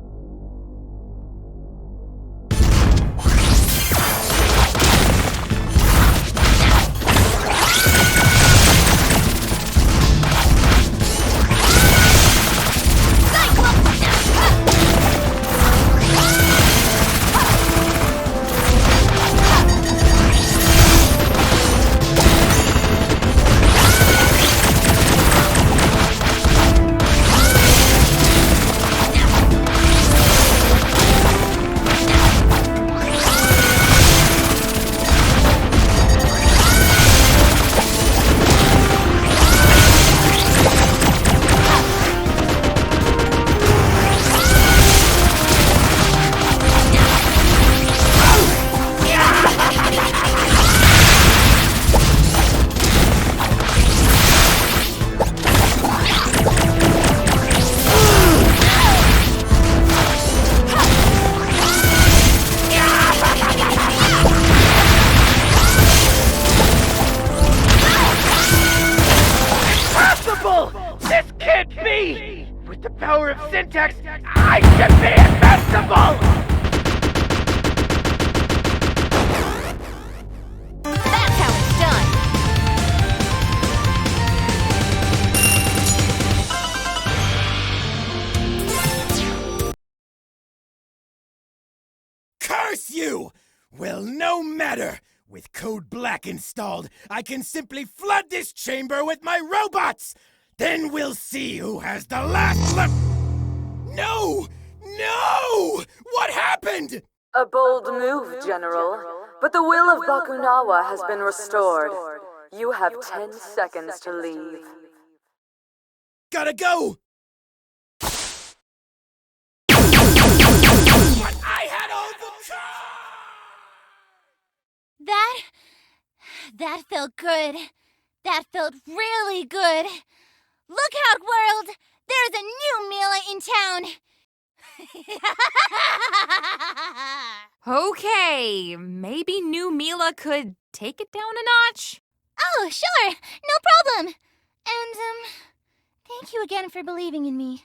pretext, I should be invincible! That's how it's done! Curse you! Well, no matter! With Code Black installed, I can simply flood this chamber with my robots! Then we'll see who has the last look. No! No! What happened? A bold move, General. But the will of Bakunawa has been restored. You have 10 seconds to leave. Gotta go! But I had all the That felt good. That felt really good. Look out, world! There's a new Mila in town! Okay, maybe new Mila could take it down a notch? Oh, sure! No problem! And, thank you again for believing in me.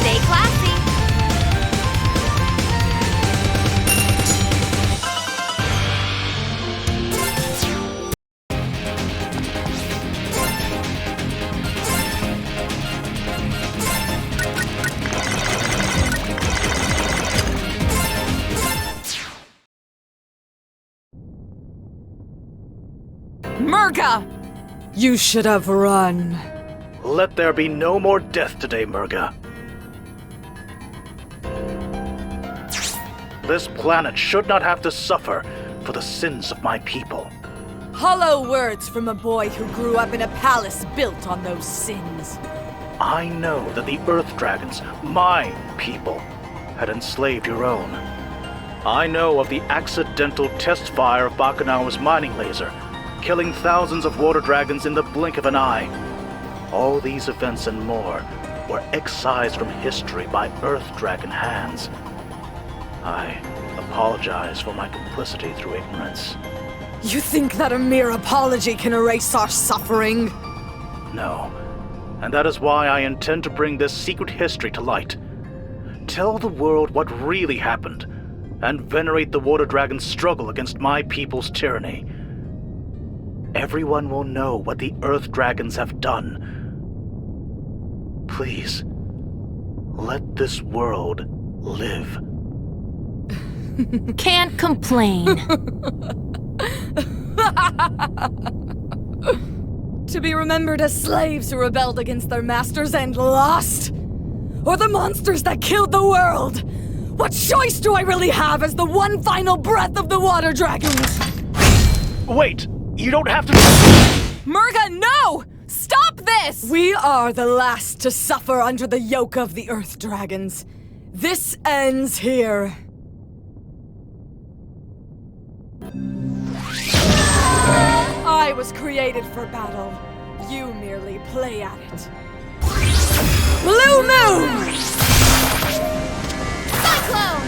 Stay classy. Merga! You should have run. Let there be no more death today, Merga. This planet should not have to suffer for the sins of my people. Hollow words from a boy who grew up in a palace built on those sins. I know that the Earth Dragons, my people, had enslaved your own. I know of the accidental test fire of Bakunawa's mining laser, killing thousands of water dragons in the blink of an eye. All these events and more were excised from history by Earth Dragon hands. I apologize for my complicity through ignorance. You think that a mere apology can erase our suffering? No. And that is why I intend to bring this secret history to light. Tell the world what really happened, and venerate the Water Dragon's struggle against my people's tyranny. Everyone will know what the Earth Dragons have done. Please, let this world live. Can't complain. To be remembered as slaves who rebelled against their masters and lost? Or the monsters that killed the world? What choice do I really have as the one final breath of the Water Dragons? Wait! You don't have to— Merga, no! Stop this! We are the last to suffer under the yoke of the Earth Dragons. This ends here. I was created for battle. You merely play at it. Blue Moon! Cyclone!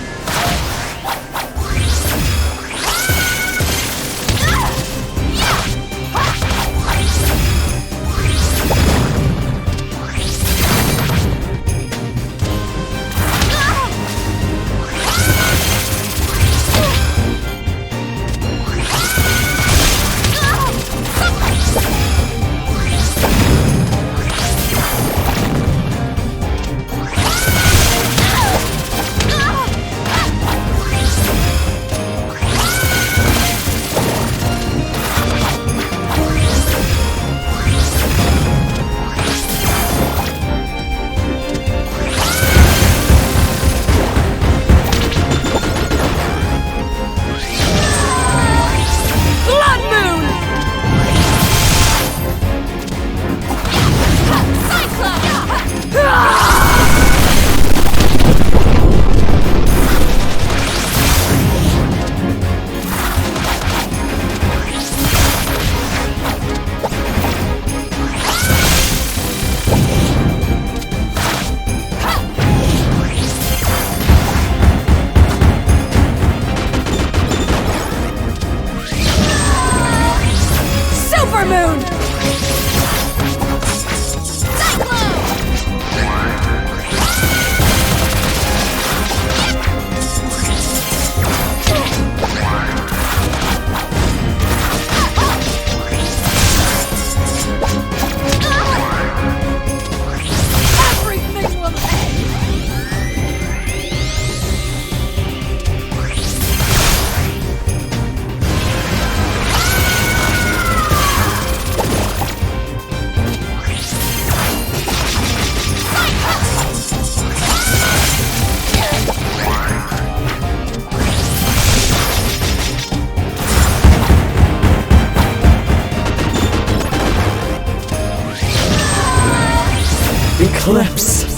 eclipse.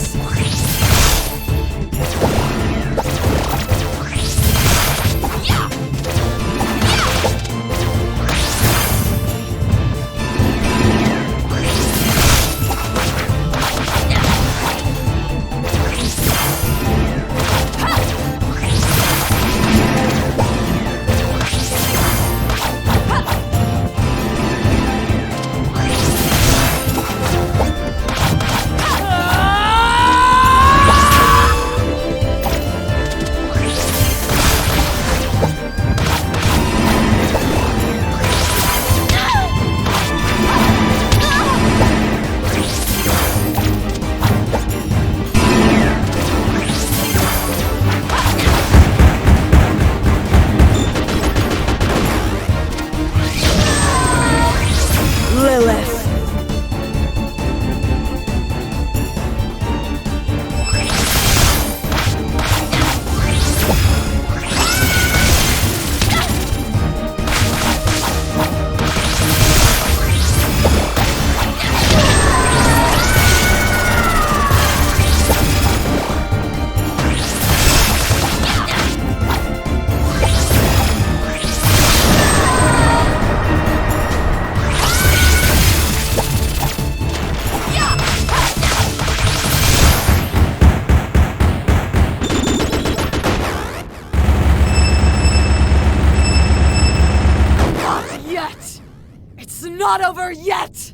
Not over yet!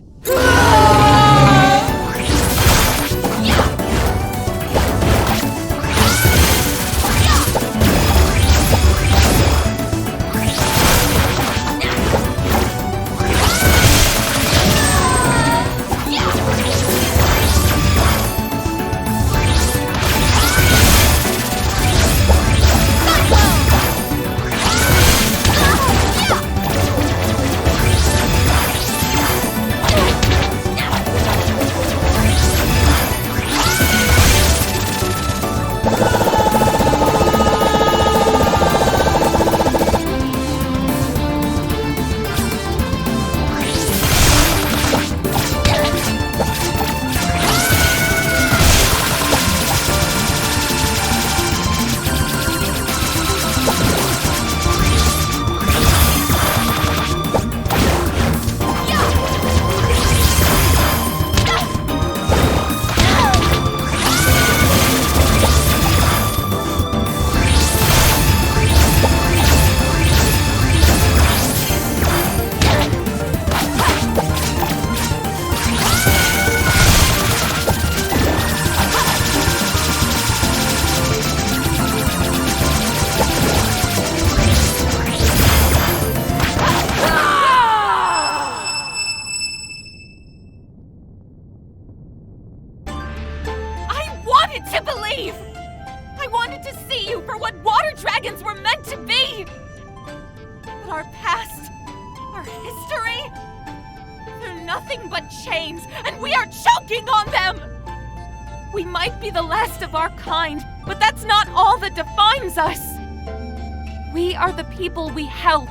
People we help,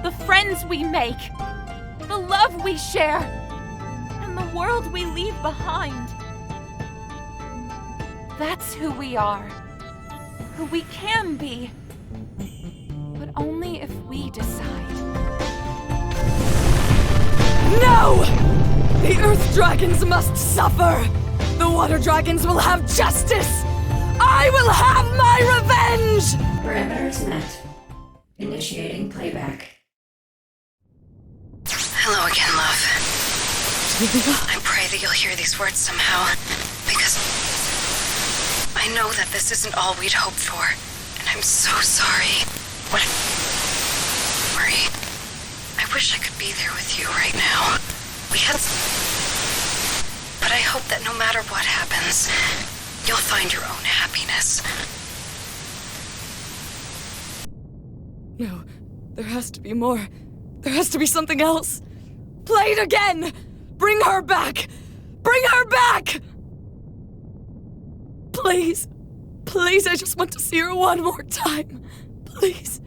the friends we make, the love we share, and the world we leave behind. That's who we are, who we can be, but only if we decide. No! The Earth Dragons must suffer! The Water Dragons will have justice! I will have my revenge! Parameters met. Initiating playback. Hello again, love. I pray that you'll hear these words somehow, because I know that this isn't all we'd hoped for, and I'm so sorry. What Marie, I wish I could be there with you right now. We had... But I hope that no matter what happens, you'll find your own happiness. No, there has to be more. There has to be something else. Play it again! Bring her back! Bring her back! Please. Please, I just want to see her one more time. Please.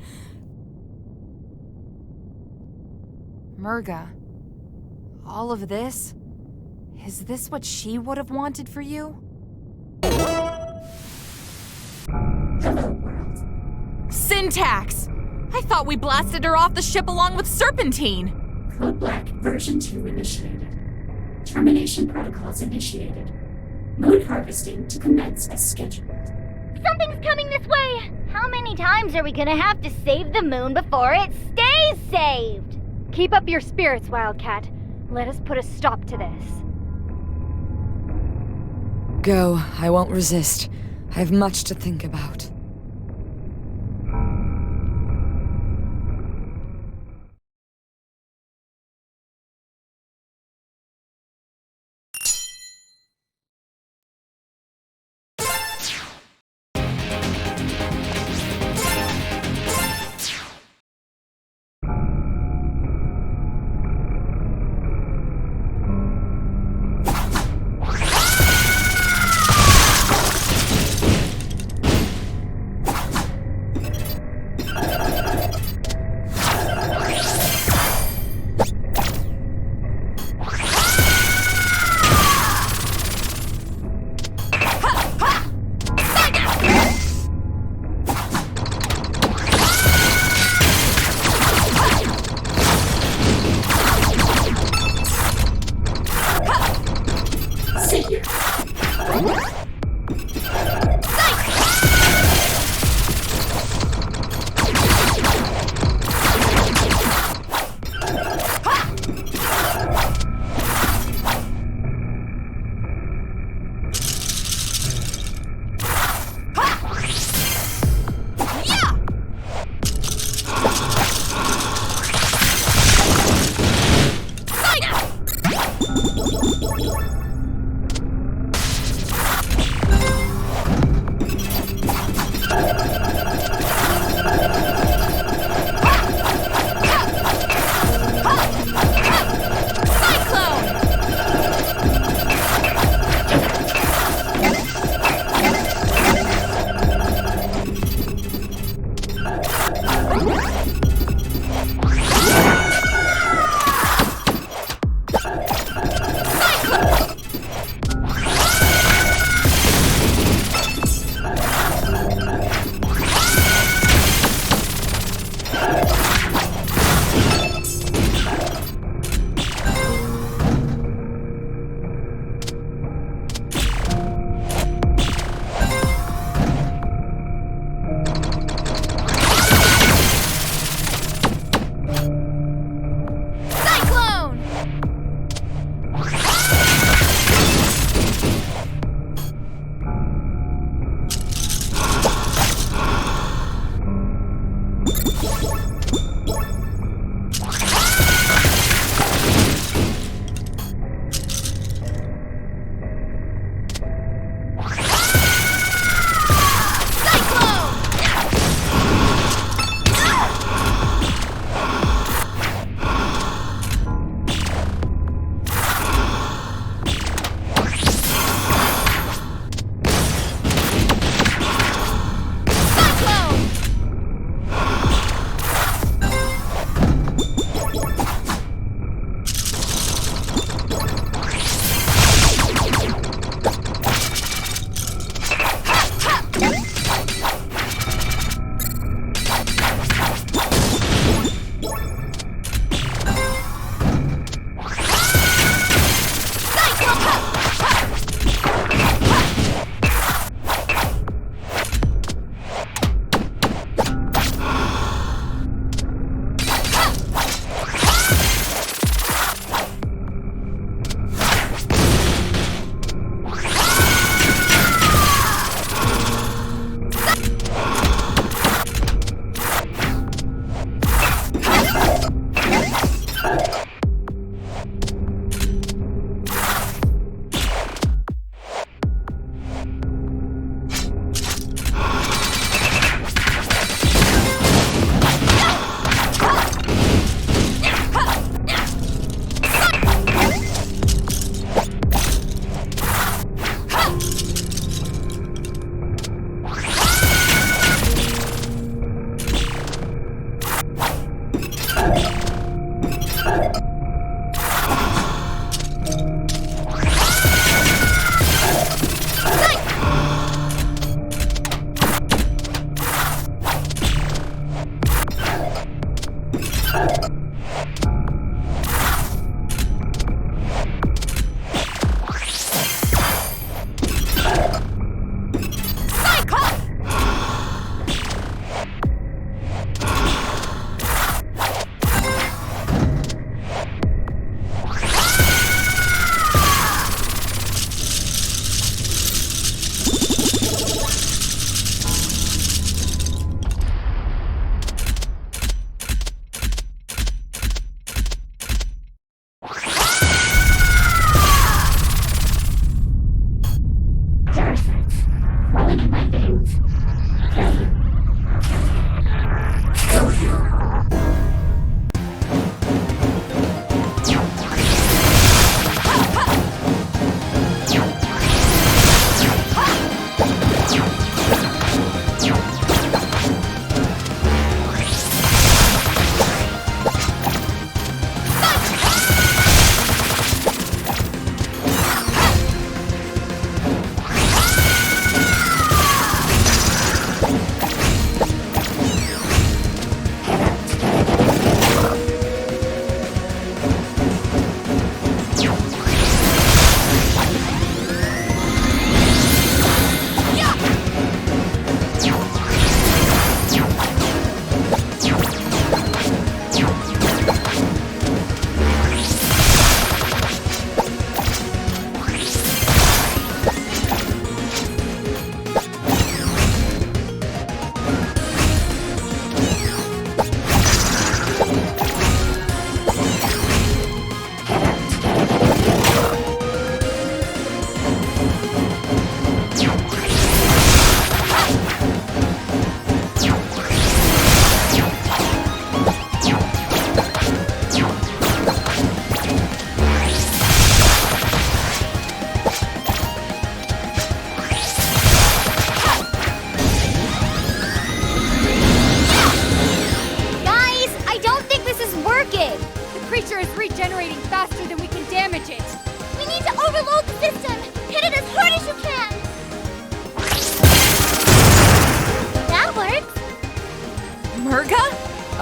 Merga, all of this? Is this what she would have wanted for you? Hello, world. Syntax! I thought we blasted her off the ship along with Serpentine! Code Black version 2 initiated. Termination protocols initiated. Moon harvesting to commence as scheduled. Something's coming this way! How many times are we gonna have to save the moon before it stays saved? Keep up your spirits, Wildcat. Let us put a stop to this. Go. I won't resist. I have much to think about.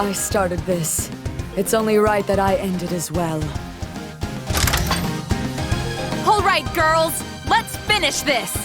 I started this. It's only right that I end it as well. All right, girls, let's finish this!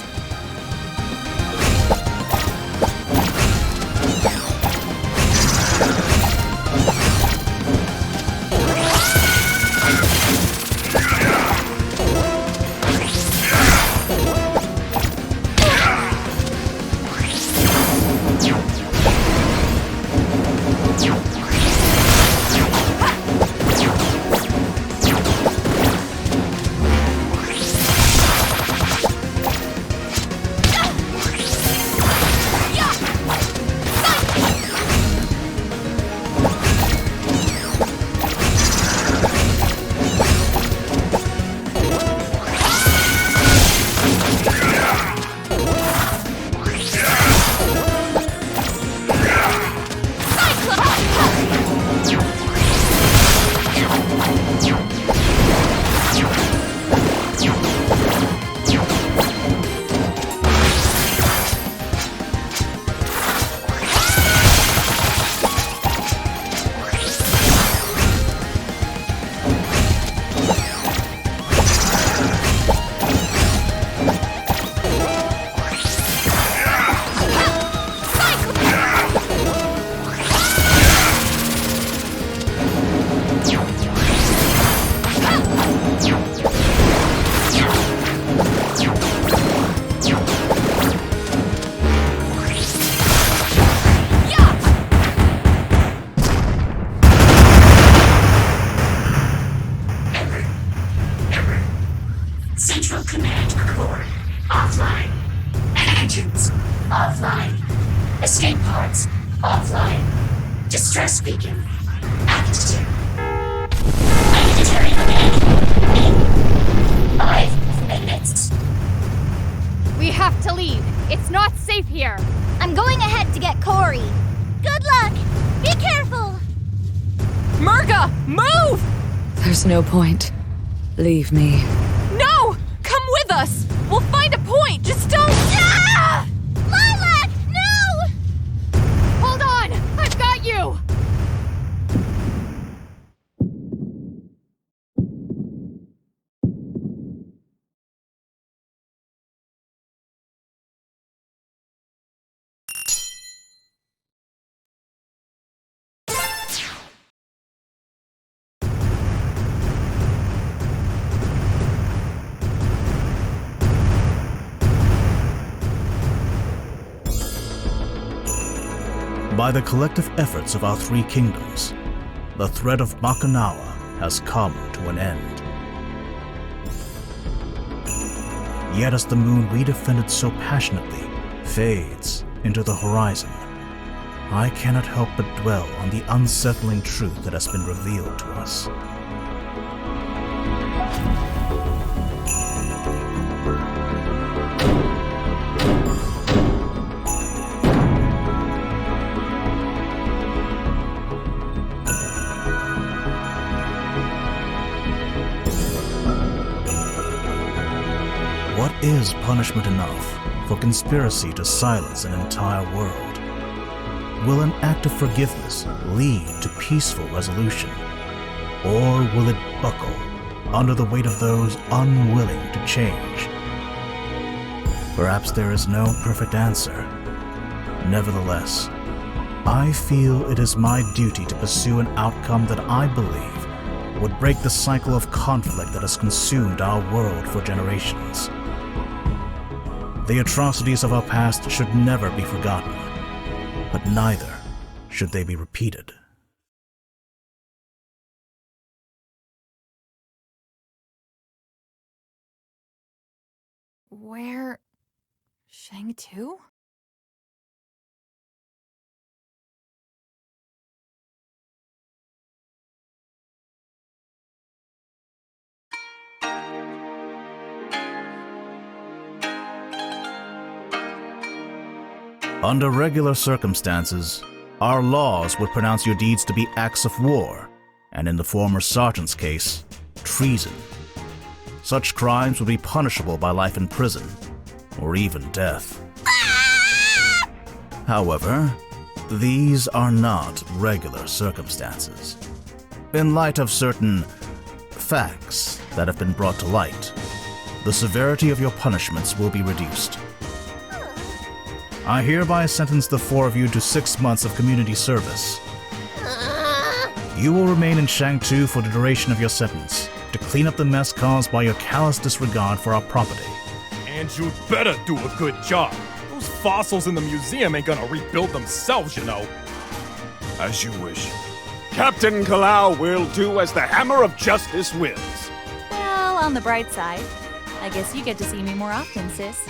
Central Command Core offline. Engines offline. Escape pods offline. Distress beacon active. Planetary command in 5 minutes. We have to leave. It's not safe here. I'm going ahead to get Corey. Good luck. Be careful. Merga, move! There's no point. Leave me. No! Come with us! We'll find a point! Just don't... Ah! Lilac, no! Hold on! I've got you! By the collective efforts of our three kingdoms, the threat of Bakunawa has come to an end. Yet as the moon we defended so passionately fades into the horizon, I cannot help but dwell on the unsettling truth that has been revealed to us. What is punishment enough for conspiracy to silence an entire world? Will an act of forgiveness lead to peaceful resolution? Or will it buckle under the weight of those unwilling to change? Perhaps there is no perfect answer. Nevertheless, I feel it is my duty to pursue an outcome that I believe would break the cycle of conflict that has consumed our world for generations. The atrocities of our past should never be forgotten, but neither should they be repeated. Where... Shang Tu? Under regular circumstances, our laws would pronounce your deeds to be acts of war, and in the former sergeant's case, treason. Such crimes would be punishable by life in prison, or even death. However, These are not regular circumstances. In light of certain facts that have been brought to light, the severity of your punishments will be reduced. I hereby sentence the 4 of you to 6 months of community service. You will remain in Shang Tu for the duration of your sentence, to clean up the mess caused by your callous disregard for our property. And you'd better do a good job. Those fossils in the museum ain't gonna rebuild themselves, you know. As you wish. Captain Kalau will do as the Hammer of Justice wills. Well, on the bright side, I guess you get to see me more often, sis.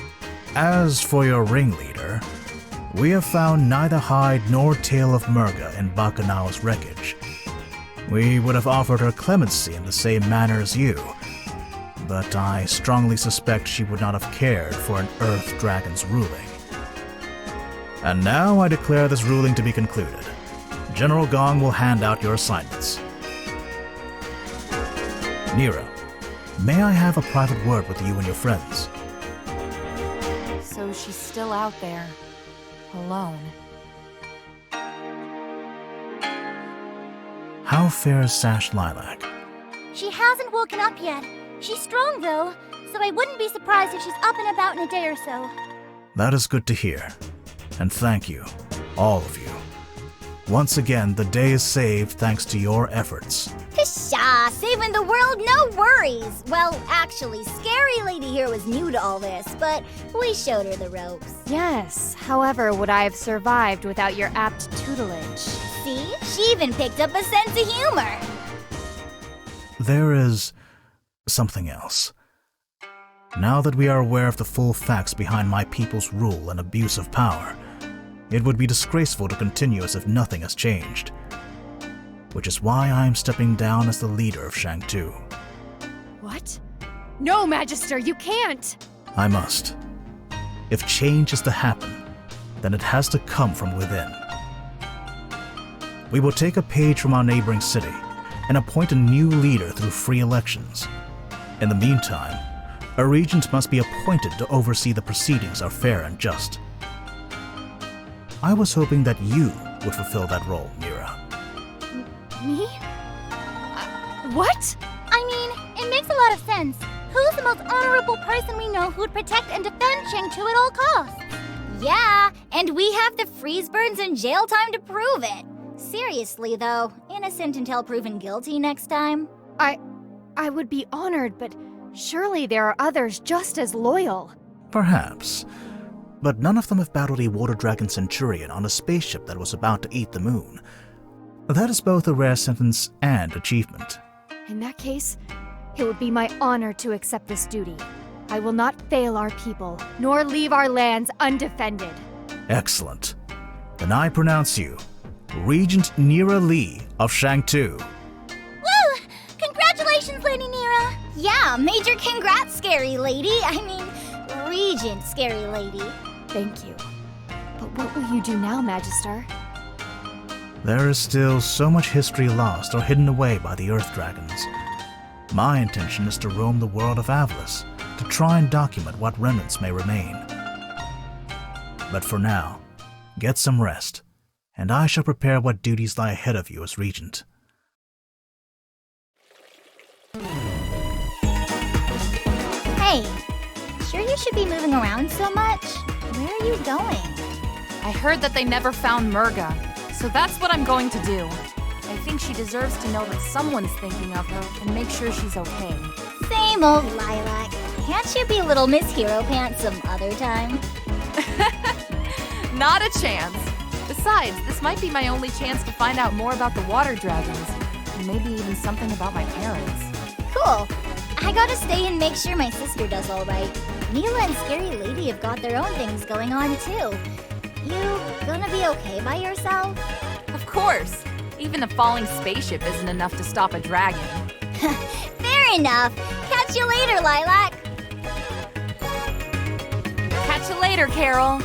As for your ringleader, we have found neither hide nor tail of Merga in Bakunawa's wreckage. We would have offered her clemency in the same manner as you, but I strongly suspect she would not have cared for an Earth Dragon's ruling. And now I declare this ruling to be concluded. General Gong will hand out your assignments. Nero, may I have a private word with you and your friends? So she's still out there, alone. How fares Sash Lilac? She hasn't woken up yet. She's strong, though, so I wouldn't be surprised if she's up and about in a day or so. That is good to hear. And thank you, all of you. Once again, the day is saved thanks to your efforts. Pshaw, saving the world, no worries. Well, actually, Scary Lady here was new to all this, but we showed her the ropes. Yes, however, would I have survived without your apt tutelage? See? She even picked up a sense of humor. There is something else. Now that we are aware of the full facts behind my people's rule and abuse of power, it would be disgraceful to continue as if nothing has changed. Which is why I am stepping down as the leader of Shang Tu. What? No, Magister, you can't! I must. If change is to happen, then it has to come from within. We will take a page from our neighboring city and appoint a new leader through free elections. In the meantime, a regent must be appointed to oversee the proceedings are fair and just. I was hoping that you would fulfill that role, Mira. Me? What? I mean, it makes a lot of sense. Who's the most honorable person we know who'd protect and defend Shang Tu at all costs? Yeah, and we have the freeze burns and jail time to prove it. Seriously, though, innocent until proven guilty next time. I would be honored, but surely there are others just as loyal. Perhaps. But none of them have battled a water dragon centurion on a spaceship that was about to eat the moon. That is both a rare sentence and achievement. In that case, it would be my honor to accept this duty. I will not fail our people, nor leave our lands undefended. Excellent. Then I pronounce you Regent Nira Lee of Shang Tu. Woo! Congratulations, Lady Nira! Yeah, major congrats, Scary Lady. I mean, Regent Scary Lady. Thank you. But what will you do now, Magister? There is still so much history lost or hidden away by the Earth Dragons. My intention is to roam the world of Avalis, to try and document what remnants may remain. But for now, get some rest, and I shall prepare what duties lie ahead of you as Regent. Hey, sure you should be moving around so much? Where are you going? I heard that they never found Merga, so that's what I'm going to do. I think she deserves to know that someone's thinking of her and make sure she's okay. Same old Lilac. Can't you be little Miss Hero Pants some other time? Not a chance. Besides, this might be my only chance to find out more about the water dragons, and maybe even something about my parents. Cool. I gotta stay and make sure my sister does all right. Mila and Scary Lady have got their own things going on, too. You gonna be okay by yourself? Of course. Even a falling spaceship isn't enough to stop a dragon. Fair enough. Catch you later, Lilac. Catch you later, Carol.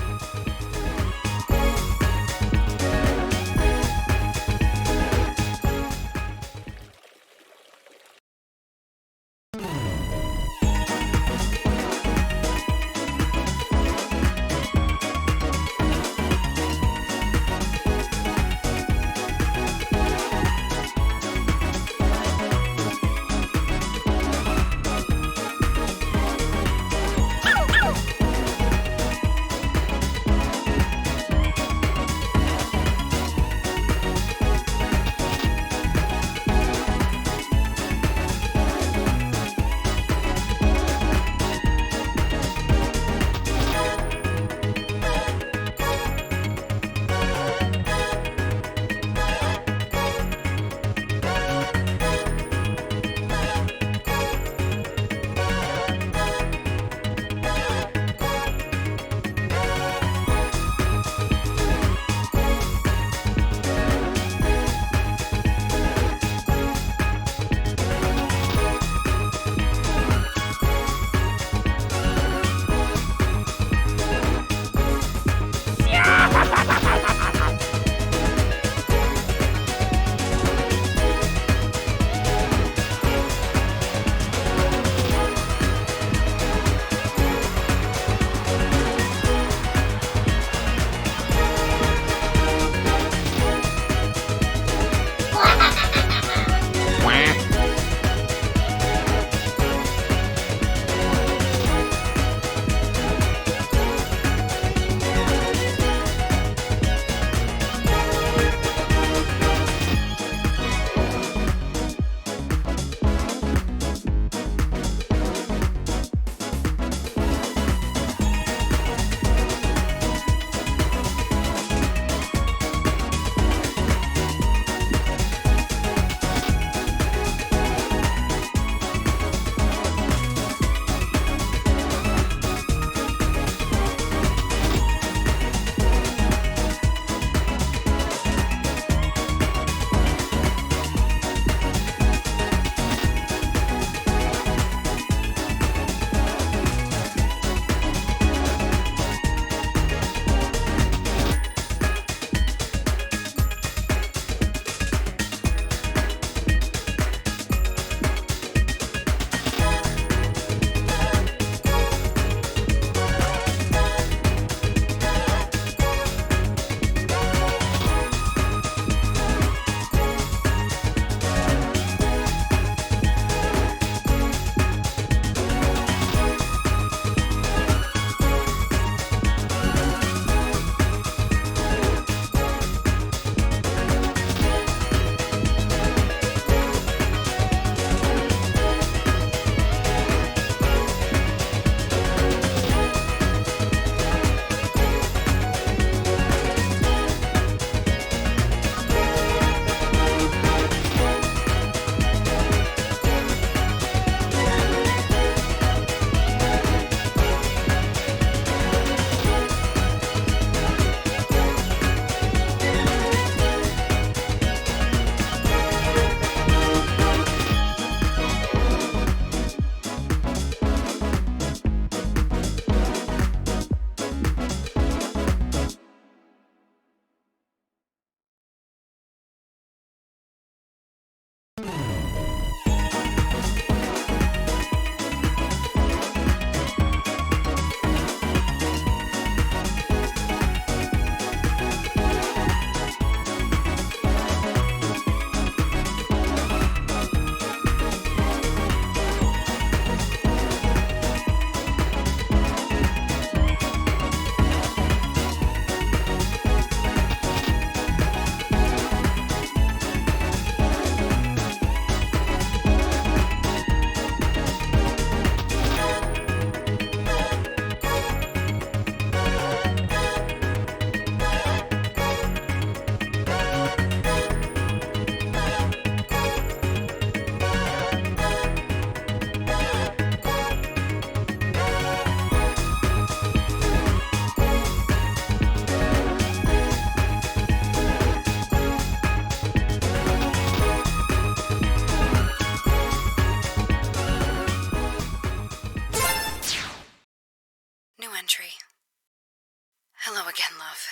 love.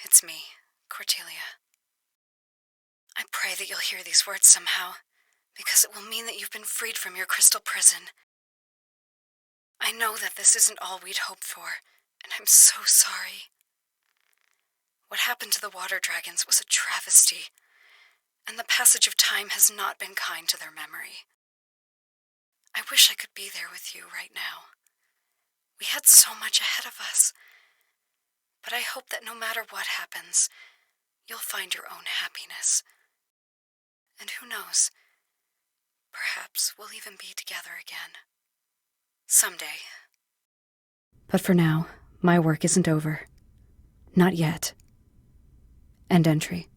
It's me, Cordelia. I pray that you'll hear these words somehow, because it will mean that you've been freed from your crystal prison. I know that this isn't all we'd hoped for, and I'm so sorry. What happened to the water dragons was a travesty, and the passage of time has not been kind to their memory. I wish I could be there with you right now. We had so much ahead of us. But I hope that no matter what happens, you'll find your own happiness. And who knows, perhaps we'll even be together again. Someday. But for now, my work isn't over. Not yet. End entry.